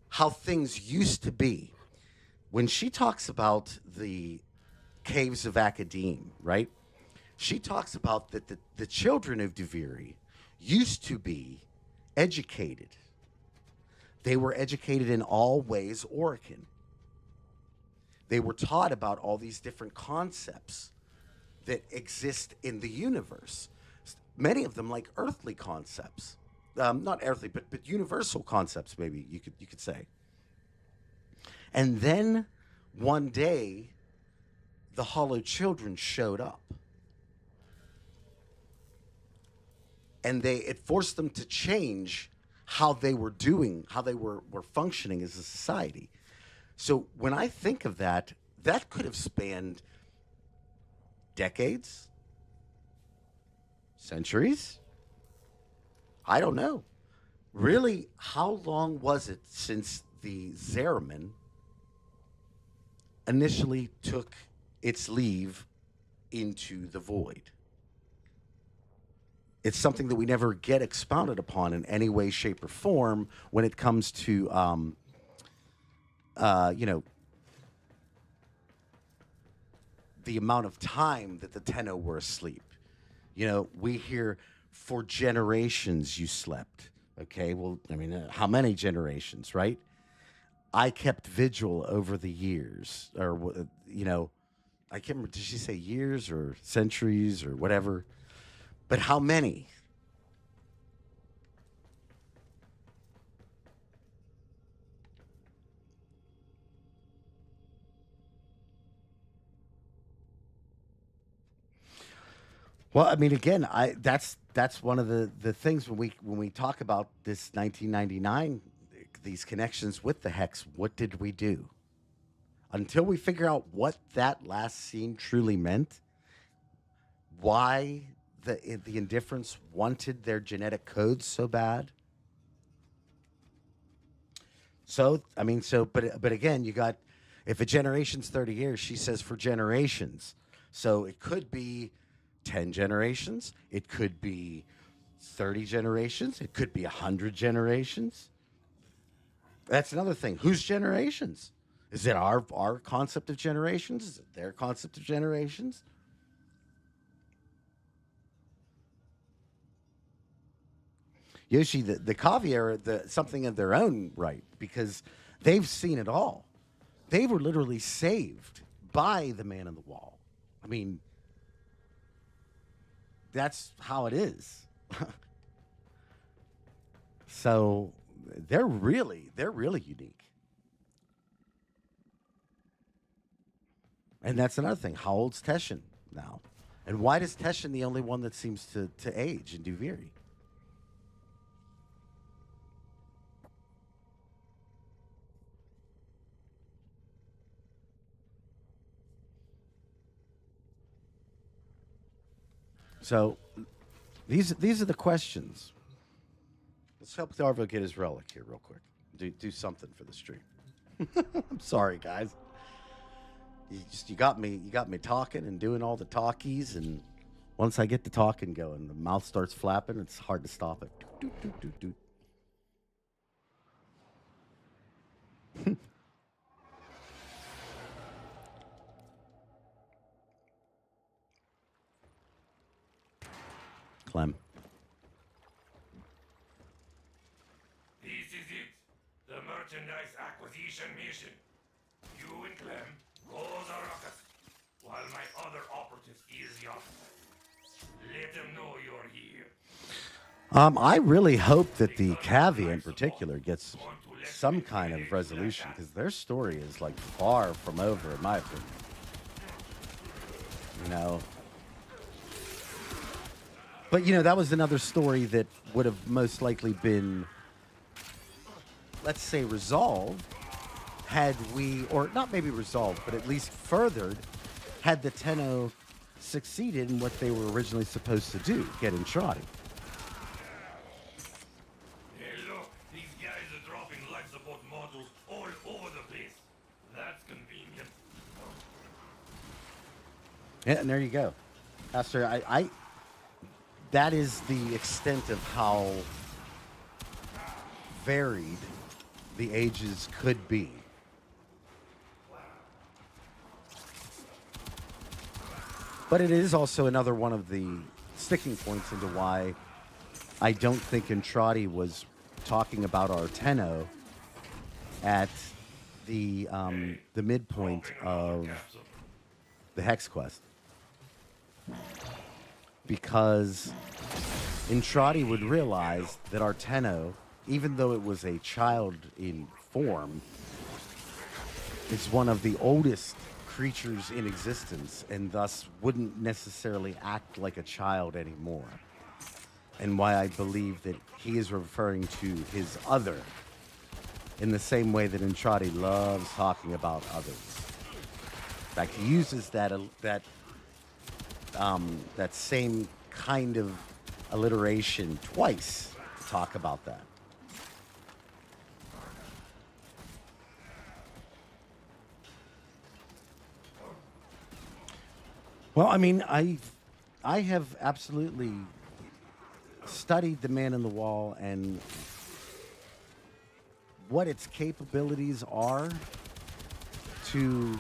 how things used to be. When she talks about the caves of Academe, right? She talks about that the children of Duviri used to be educated. They were educated in all ways Orican. They were taught about all these different concepts that exist in the universe. Many of them like earthly concepts. Not earthly, but universal concepts, maybe you could say. And then one day, the Hollow Children showed up. And it forced them to change how they were doing, how they were functioning as a society. So when I think of that, that could have spanned decades, centuries. I don't know. Really, how long was it since the Zeraman initially took its leave into the void? It's something that we never get expounded upon in any way, shape, or form when it comes to, the amount of time that the Tenno were asleep. We hear for generations you slept. Okay, well, I mean, how many generations, right? I kept vigil over the years, or, I can't remember, did she say years or centuries or whatever? But how many? Well, I mean, again, that's one of the things when we talk about this 1999, these connections with the hex. What did we do until we figure out what that last scene truly meant? Why the indifference wanted their genetic codes so bad? So I mean, but again, you got if a generation's 30 years, she says for generations. So it could be 10 generations. It could be 30 generations. It could be 100 generations. That's another thing. Whose generations? Is it our concept of generations? Is it their concept of generations? Yoshi, the Kavi are something of their own right because they've seen it all. They were literally saved by the man in the wall. I mean, that's how it is. So they're really unique. And that's another thing. How old's Teshin now? And why is Teshin the only one that seems to age in Duviri? So these are the questions. Let's help Darvo get his relic here real quick. Do something for the stream. I'm sorry, guys. You got me talking and doing all the talkies, and once I get the talking going, the mouth starts flapping. It's hard to stop it. Doot, doot, doot, doot. Clem. This is it. The merchandise acquisition mission. You and Clem cause a ruckus, while my other operative is the officer. Let them know you're here. I really hope that the Cavi in particular gets some kind of resolution because their story is like far from over, in my opinion. You know. But, you know, that was another story that would have most likely been, let's say, resolved had we, or not maybe resolved, but at least furthered, had the Tenno succeeded in what they were originally supposed to do, get Entrati. Hey, look, these guys are dropping life support modules all over the place. That's convenient. Yeah, and there you go. Pastor, that is the extent of how varied the ages could be. But it is also another one of the sticking points into why I don't think Entrati was talking about our Tenno at the midpoint of the Hex Quest. Because Entrati would realize that our Tenno, even though it was a child in form, is one of the oldest creatures in existence and thus wouldn't necessarily act like a child anymore. And why I believe that he is referring to his other in the same way that Entrati loves talking about others. In fact, he uses that same kind of alliteration twice to talk about that. Well, I mean, I have absolutely studied the Man in the Wall and what its capabilities are to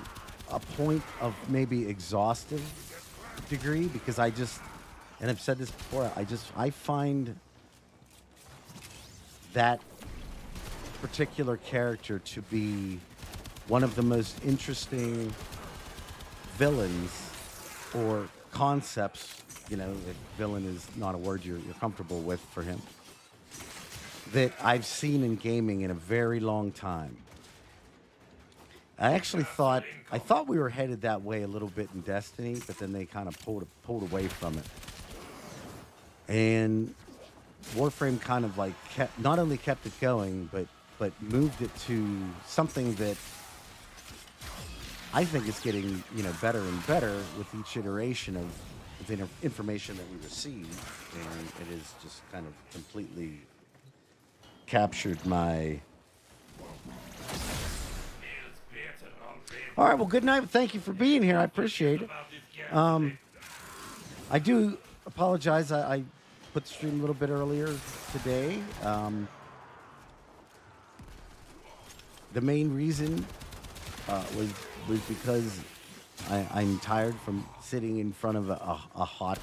a point of maybe exhaustive degree, because I just, and I've said this before, I find that particular character to be one of the most interesting villains or concepts, you know, if villain is not a word you're comfortable with for him, that I've seen in gaming in a very long time. I actually thought we were headed that way a little bit in Destiny, but then they kind of pulled away from it. And Warframe kind of like not only kept it going, but moved it to something that I think is getting, better and better with each iteration of the information that we receive, and it has just kind of completely captured my. All right, well, good night. Thank you for being here. I appreciate it. I do apologize. I put the stream a little bit earlier today. The main reason was because I'm tired from sitting in front of a hot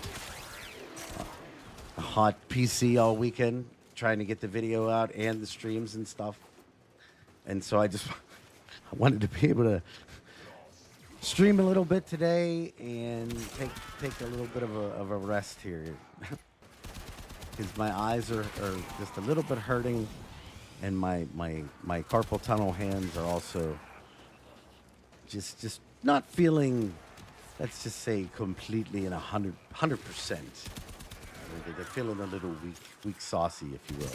PC all weekend, trying to get the video out and the streams and stuff. And so I wanted to be able to stream a little bit today and take a little bit of a rest here, because my eyes are just a little bit hurting, and my carpal tunnel hands are also just not feeling, let's just say, completely in 100%. They're feeling a little weak saucy, if you will.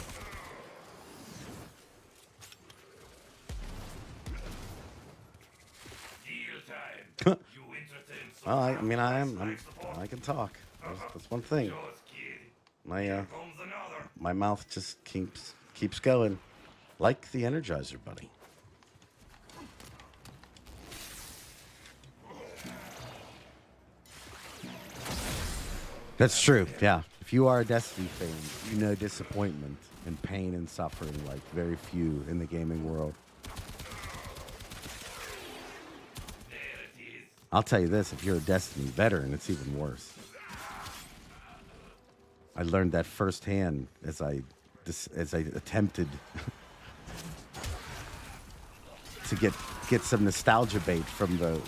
Well, I am. I can talk. That's one thing. My mouth just keeps going, like the Energizer Bunny. That's true. Yeah. If you are a Destiny fan, you know disappointment and pain and suffering like very few in the gaming world. I'll tell you this, if you're a Destiny veteran, it's even worse. I learned that firsthand as I attempted to get some nostalgia bait from the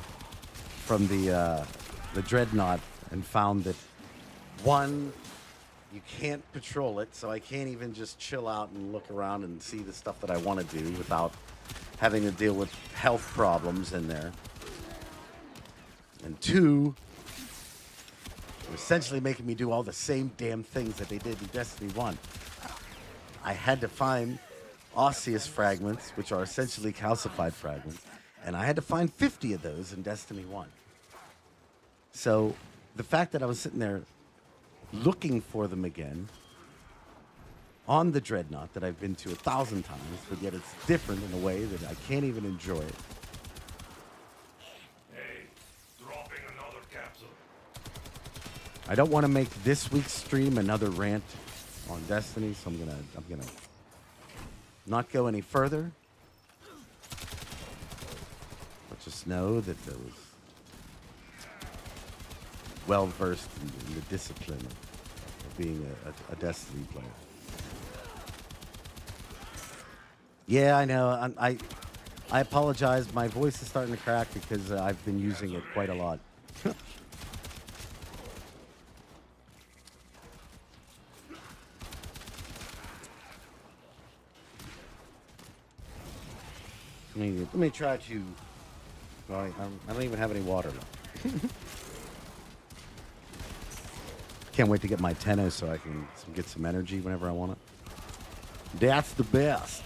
Dreadnought, and found that, one, you can't patrol it, so I can't even just chill out and look around and see the stuff that I want to do without having to deal with health problems in there. And two, they're essentially making me do all the same damn things that they did in Destiny 1. I had to find osseous fragments, which are essentially calcified fragments, and I had to find 50 of those in Destiny 1. So the fact that I was sitting there looking for them again on the Dreadnought that I've been to 1,000 times, but yet it's different in a way that I can't even enjoy it. I don't want to make this week's stream another rant on Destiny, so I'm gonna not go any further. But just know that I was well versed in the discipline of being a Destiny player. Yeah, I know. I apologize. My voice is starting to crack because I've been using it quite a lot. Let me try to. Well, I don't even have any water left. Can't wait to get my tenno so I can get some energy whenever I want it. That's the best.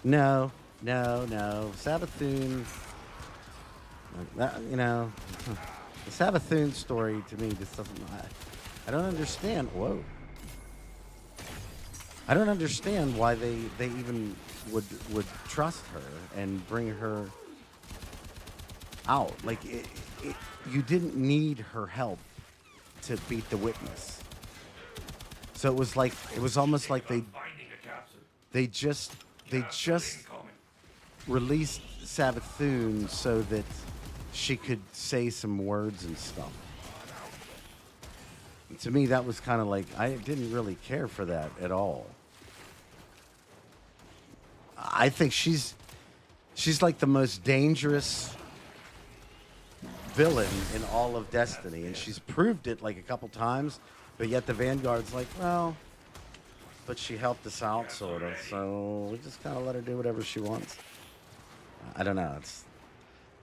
No. Sabathun. The Sabathun story to me just doesn't. I don't understand. Whoa. I don't understand why they even would trust her and bring her out. Like, you didn't need her help to beat the Witness. So it was almost like they just released Sabathun so that she could say some words and stuff. And to me, that was kind of like, I didn't really care for that at all. I think she's like the most dangerous villain in all of Destiny, and she's proved it like a couple times, but yet the Vanguard's like, well, but she helped us out, sort of, so we just kind of let her do whatever she wants. I don't know.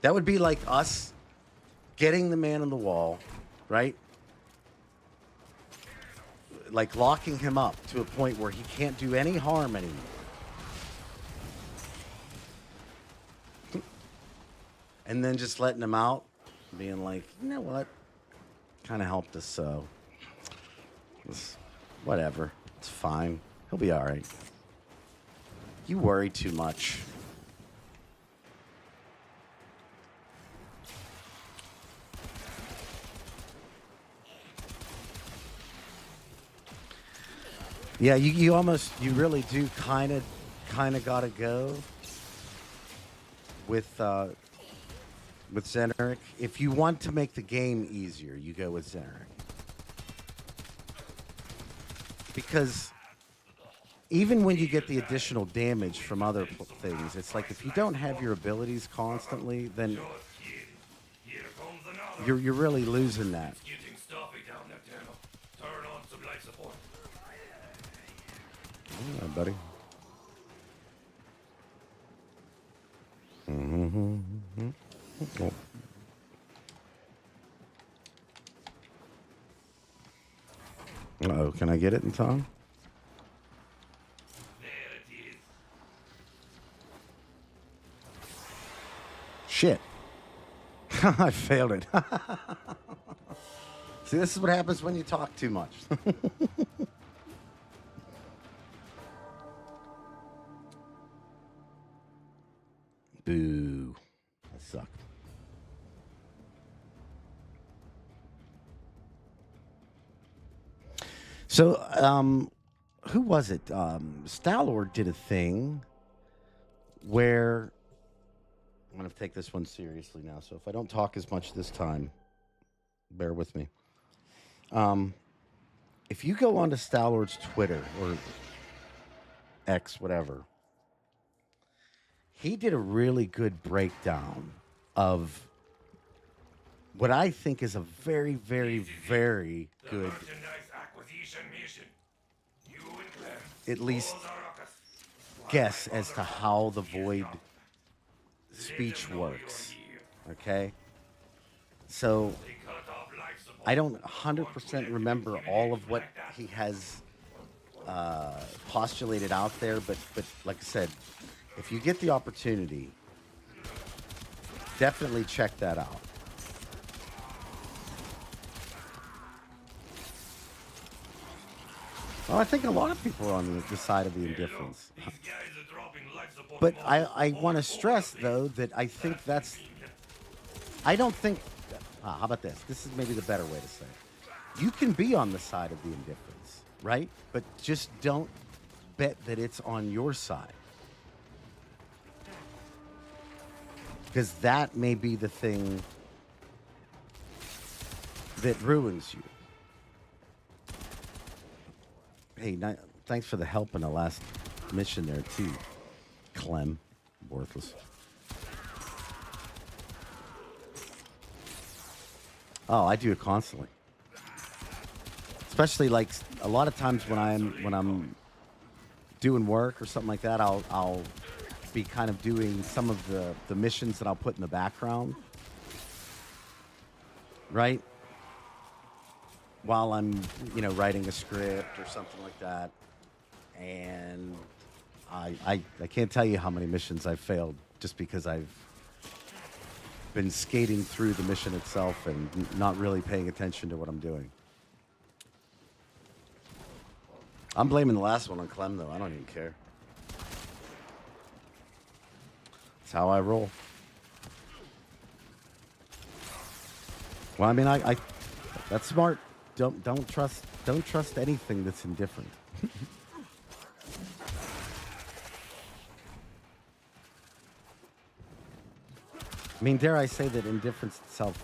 That would be like us getting the man on the wall, right? Like locking him up to a point where he can't do any harm anymore. And then just letting him out, being like, you know what? Kind of helped us, so whatever. It's fine. He'll be all right. You worry too much. Yeah, you really do kind of gotta go with Xeneric. If you want to make the game easier, you go with Xeneric. Because even when you get the additional damage from other things, it's like if you don't have your abilities constantly, then you're really losing that. Getting stuffy down there, Tenno. Turn on some life support. All right, buddy. Oh. Uh-oh, can I get it in time? There it is. Shit. I failed it. See, this is what happens when you talk too much. Boo. That sucked. So, who was it? Stalor did a thing where I'm going to take this one seriously now. So if I don't talk as much this time, bear with me. If you go onto Stalord's Twitter or X, whatever, he did a really good breakdown of what I think is a very, very, very good, at least, guess as to how the Void speech works. Okay? So, I don't 100% remember all of what he has postulated out there, but like I said, if you get the opportunity, definitely check that out. Well, I think a lot of people are on the side of the indifference. But I want to stress, though, that I think that's... I don't think... how about this? This is maybe the better way to say it. You can be on the side of the indifference, right? But just don't bet that it's on your side. Because that may be the thing that ruins you. Hey, thanks for the help in the last mission there, too, Clem. Worthless. Oh, I do it constantly. Especially like a lot of times when I'm doing work or something like that, I'll be kind of doing some of the missions that I'll put in the background, right? While I'm, writing a script or something like that. And I can't tell you how many missions I've failed just because I've been skating through the mission itself and not really paying attention to what I'm doing. I'm blaming the last one on Clem, though. I don't even care. That's how I roll. Well, I mean, I that's smart. Don't trust anything that's indifferent. I mean, dare I say that indifference itself,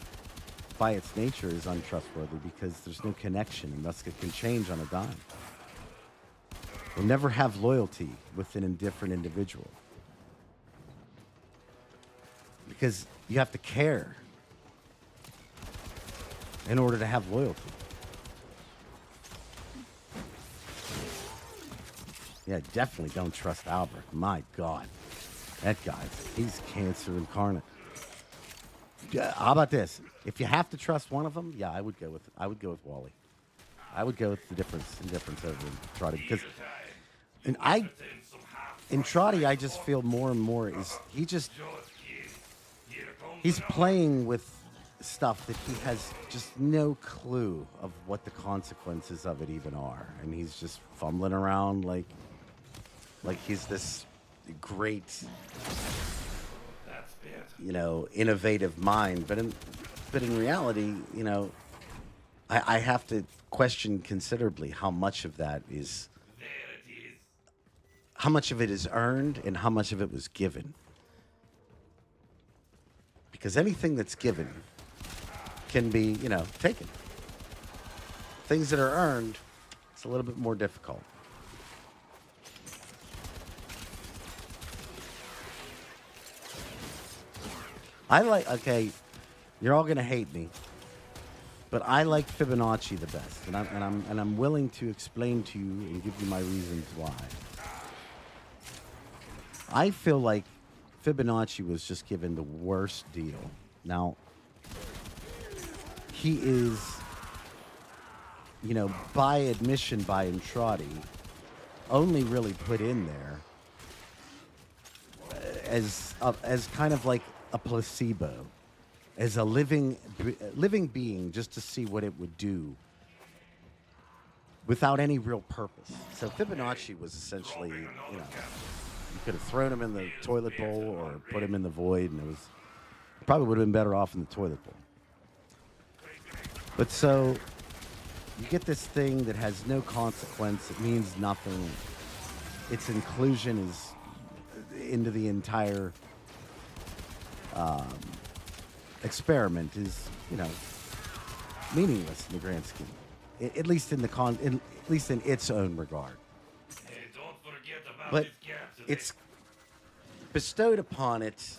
by its nature, is untrustworthy because there's no connection, and thus it can change on a dime. You'll never have loyalty with an indifferent individual because you have to care in order to have loyalty. Yeah, definitely don't trust Albrecht. My God. That guy, he's cancer incarnate. How about this? If you have to trust one of them, yeah, I would go with Wally. I would go with the indifference over Entrati because, and Entrati, I just feel more and more is he's playing with stuff that he has just no clue of what the consequences of it even are, and he's just fumbling around like he's this great, innovative mind, but in reality, I have to question considerably how much of that is, how much of it is earned and how much of it was given. Because anything that's given can be, taken. Things that are earned, it's a little bit more difficult. Okay, you're all gonna hate me, but I like Fibonacci the best, and I'm willing to explain to you and give you my reasons why. I feel like Fibonacci was just given the worst deal. Now, he is, by admission by Entrati, only really put in there as kind of like a placebo, as a living being, just to see what it would do without any real purpose. So Fibonacci was essentially, you could have thrown him in the toilet bowl or put him in the void, and probably would have been better off in the toilet bowl. But so you get this thing that has no consequence. It means nothing. Its inclusion is into the entire experiment is, meaningless in the grand scheme. At least in its own regard. Hey, don't forget about But this gap today. it's bestowed upon it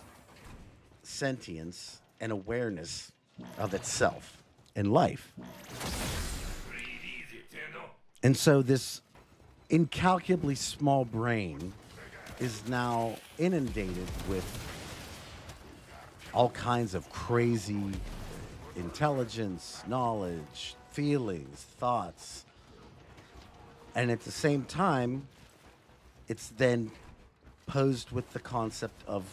sentience and awareness of itself and life. Breathe easy, tenno. And so this incalculably small brain is now inundated with all kinds of crazy intelligence, knowledge, feelings, thoughts. And at the same time, it's then posed with the concept of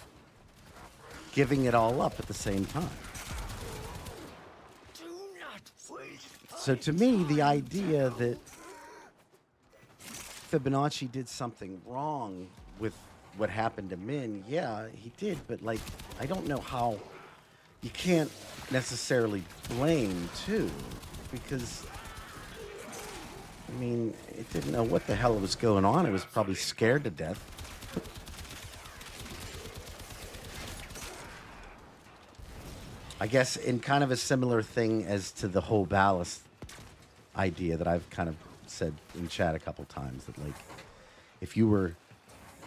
giving it all up at the same time. So to me, the idea that Fibonacci did something wrong with what happened to Min, yeah, he did, but I don't know how. You can't necessarily blame too, because it didn't know what the hell was going on. It was probably scared to death. I guess in kind of a similar thing as to the whole Ballas idea that I've kind of said in chat a couple times, that if you were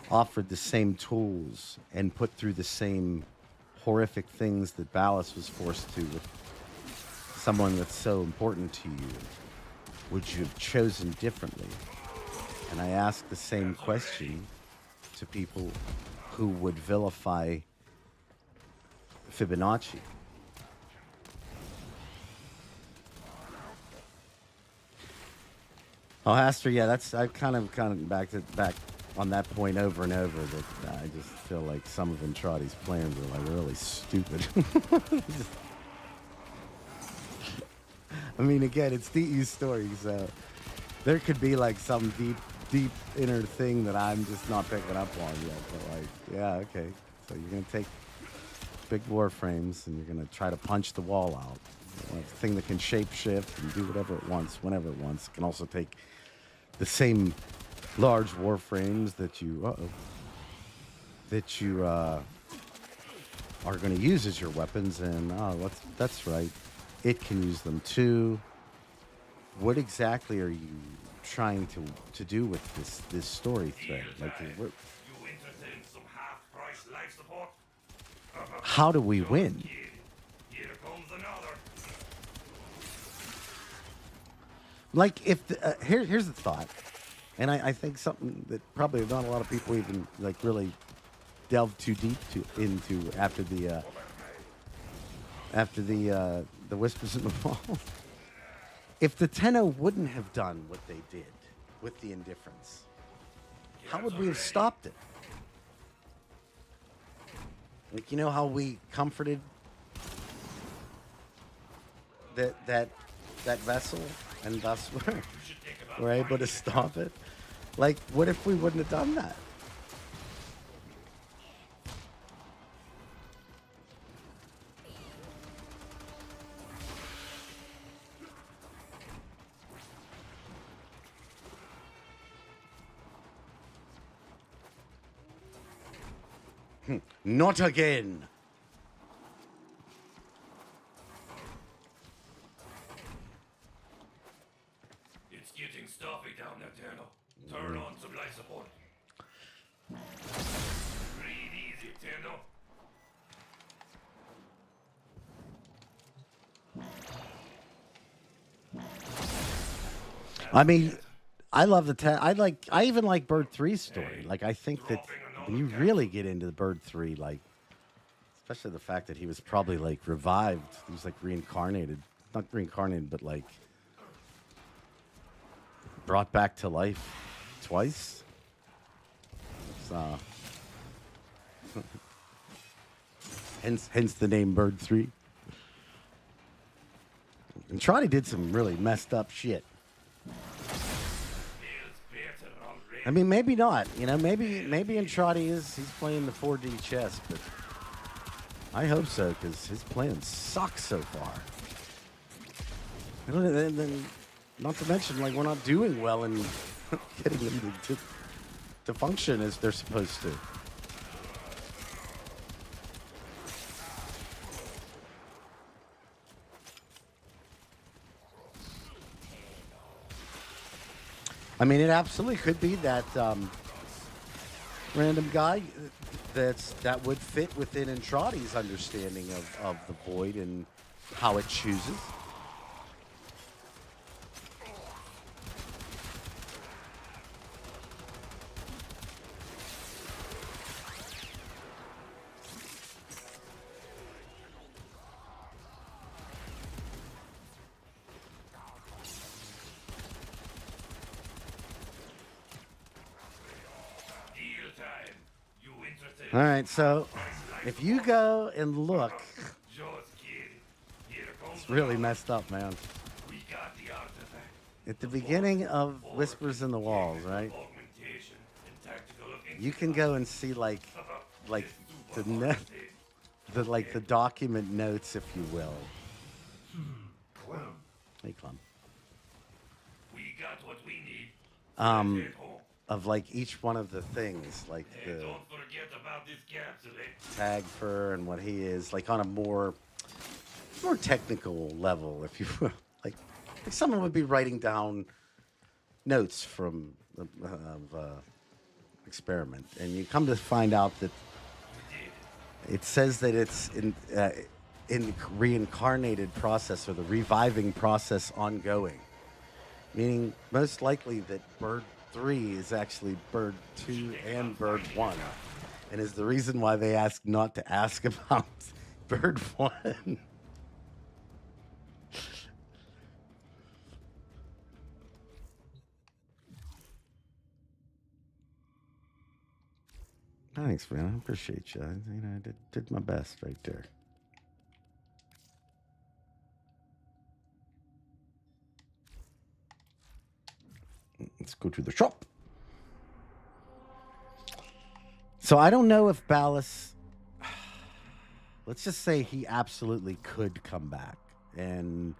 offered the same tools and put through the same horrific things that Ballas was forced to with someone that's so important to you, would you have chosen differently? And I ask the same question to people who would vilify Fibonacci. Oh, Aster, yeah, I've kind of back on that point over and over, that I just feel like some of Entrati's plans are really stupid. Again, it's DE's story, so there could be some deep inner thing that I'm just not picking up on yet. But yeah, okay. So you're gonna take big warframes and you're gonna try to punch the wall out. A thing that can shape shift and do whatever it wants, whenever it wants. It can also take the same large warframes that you are going to use as your weapons, and that's right, it can use them too. What exactly are you trying to do with this story thread? You interested in some half-price life support? How do we win? Here comes another. Here's the thought, and I think something that probably not a lot of people even really delve too deep into after the after the whispers in the wall. If the tenno wouldn't have done what they did with the indifference, how would we have stopped it? Like, you know how we comforted that vessel and thus we're able to stop it? Like, what if we wouldn't have done that? Not again. It's getting stuffy down there, Tenno. Turn on some life support. Breathe easy, Tenno. I mean, I love I even like Bird 3's story. Like, I think that when you really get into the Bird 3, like, especially the fact that he was probably, like, revived. He was, like, reincarnated. Not reincarnated, but, like, brought back to life twice. So, hence the name Bird 3. And Entrati did some really messed up shit. I mean, maybe not. You know, maybe Entrati he's playing the 4D chess, but I hope so, because his plan sucks so far. And then, not to mention, like, we're not doing well in getting them to function as they're supposed to. I mean, it absolutely could be that random guy that would fit within Entrati's understanding of the void and how it chooses. All right, so if you go and look, it's really messed up, man. At the beginning of Whispers in the Walls, right? You can go and see like the document notes, if you will. Hey, Clem. We got what we need. Of like each one of the things, like the Don't forget about this capsule. tag fur and what he is, like on a more technical level, if you will. Like someone would be writing down notes from the experiment, and you come to find out that it says that it's in the reincarnated process, or the reviving process, ongoing, meaning most likely that Bird 3 is actually Bird 2 and Bird 1, and is the reason why they asked not to ask about Bird 1. Thanks, man. I appreciate you. I did my best right there. Let's go to the shop. So I don't know if Ballas, let's just say he absolutely could come back. And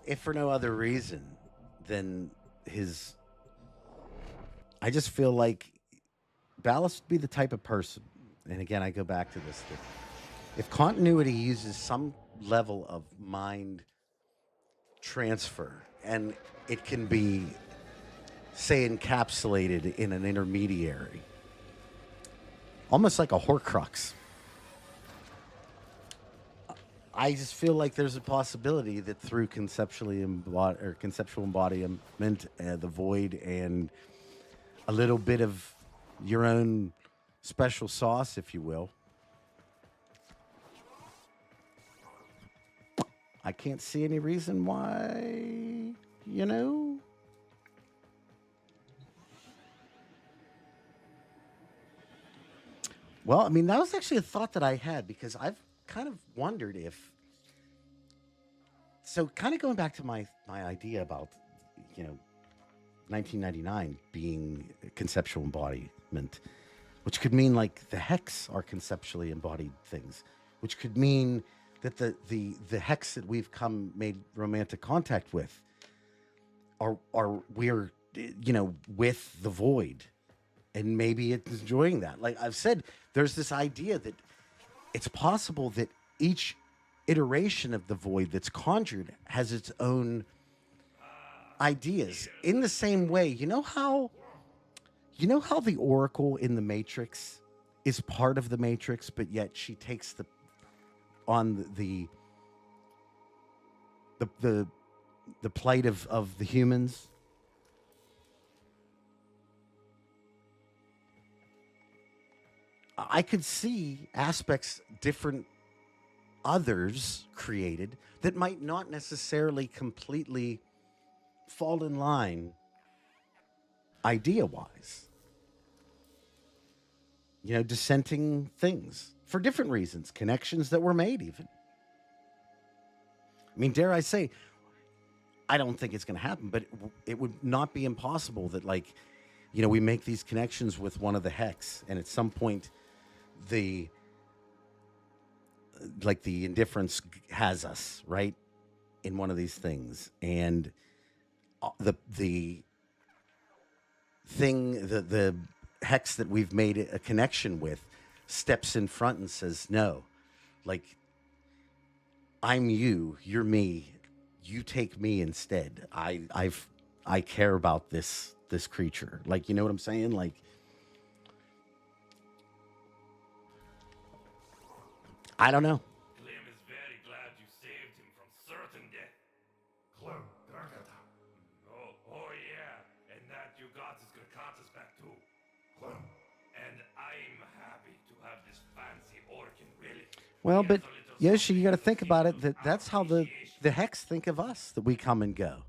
if for no other reason than I just feel like Ballas would be the type of person, and again, I go back to this, that if continuity uses some level of mind transfer, and it can be, say, encapsulated in an intermediary, almost like a Horcrux. I just feel like there's a possibility that through conceptual embodiment, the void, and a little bit of your own special sauce, if you will, I can't see any reason why, you know. Well, I mean, that was actually a thought that I had because I've kind of wondered if. So, kind of going back to my idea about, 1999 being a conceptual embodiment, which could mean like the hex are conceptually embodied things, which could mean that the hex that we've made romantic contact with are we're with the void, and maybe it's enjoying that. Like I've said, there's this idea that it's possible that each iteration of the void that's conjured has its own ideas. In the same way, you know how the Oracle in the Matrix is part of the Matrix, but yet she takes the plight of the humans. I could see aspects different others created that might not necessarily completely fall in line idea-wise. Dissenting things for different reasons, connections that were made even. I mean, dare I say, I don't think it's going to happen, but it would not be impossible that, we make these connections with one of the hex, and at some point, the indifference has us, right, in one of these things, and the hex that we've made a connection with steps in front and says, no, I'm you, you're me, you take me instead. I care about this creature. You know what I'm saying? I don't know. Clem is very glad you saved him from certain death. Clem, Darkata. Oh yeah, and that you got is gonna count us back too. Clem. And I'm happy to have this fancy orkin relic. Well, but Yes, a little Yoshi, you got to something think about it. of That's how the appreciation. hex think of us, that we come and go.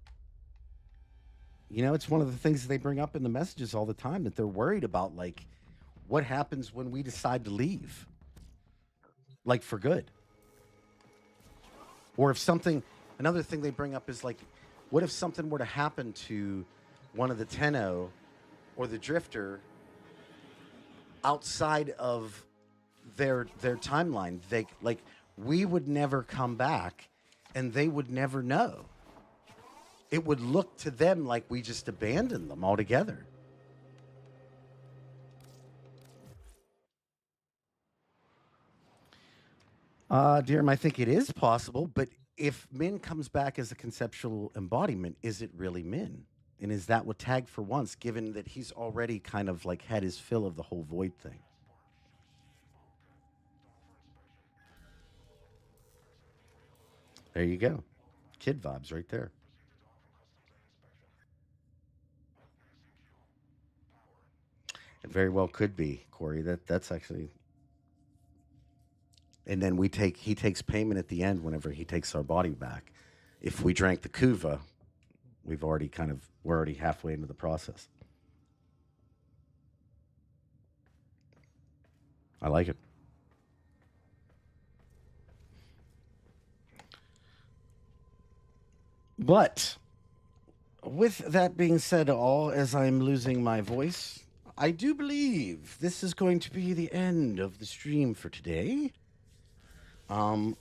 It's one of the things they bring up in the messages all the time, that they're worried about, what happens when we decide to leave, for good. Or if another thing they bring up is what if something were to happen to one of the Tenno or the Drifter outside of their timeline? We would never come back, and they would never know. It would look to them like we just abandoned them altogether. Dear, I think it is possible, but if Min comes back as a conceptual embodiment, is it really Min? And is that what tagged for once, given that he's already kind of had his fill of the whole void thing? There you go. Kid vibes right there. It very well could be, Corey. That's actually. And then he takes payment at the end whenever he takes our body back. If we drank the kuva, we're already halfway into the process. I like it. But with that being said, as I'm losing my voice, I do believe this is going to be the end of the stream for today.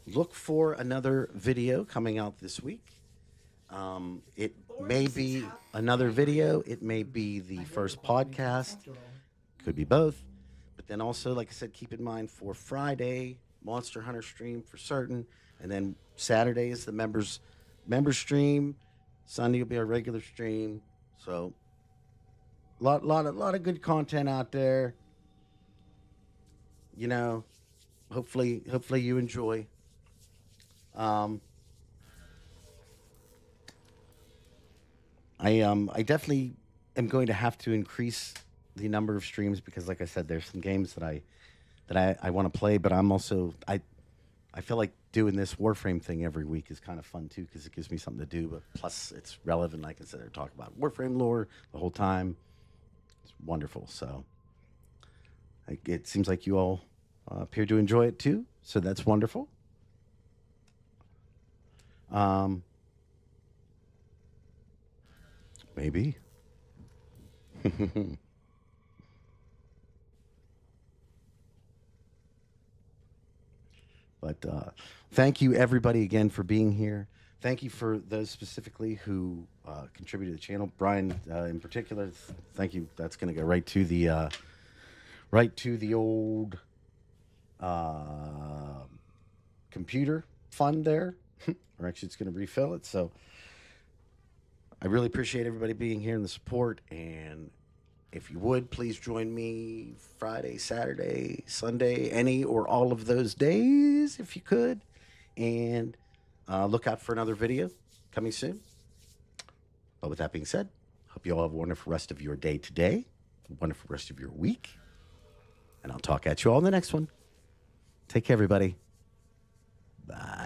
Look for another video coming out this week. It may be another video. It may be the first podcast. Could be both. But then also, like I said, keep in mind for Friday, Monster Hunter stream for certain. And then Saturday is the members stream. Sunday will be our regular stream. So lot of good content out there. Hopefully you enjoy. I definitely am going to have to increase the number of streams because, like I said, there's some games that I want to play, but I'm also I I feel like doing this Warframe thing every week is kind of fun too because it gives me something to do. But plus, it's relevant. I can sit there and talk about Warframe lore the whole time. It's wonderful. So it seems like you all appear to enjoy it too. So that's wonderful. Maybe. But thank you, everybody, again for being here. Thank you for those specifically who contributed to the channel. Brian, in particular, thank you. That's going to go right to the old computer fund there. Or actually, it's going to refill it. So I really appreciate everybody being here and the support. And if you would, please join me Friday, Saturday, Sunday, any or all of those days, if you could. And look out for another video coming soon. But with that being said, hope you all have a wonderful rest of your day today, a wonderful rest of your week. And I'll talk at you all in the next one. Take care, everybody. Bye.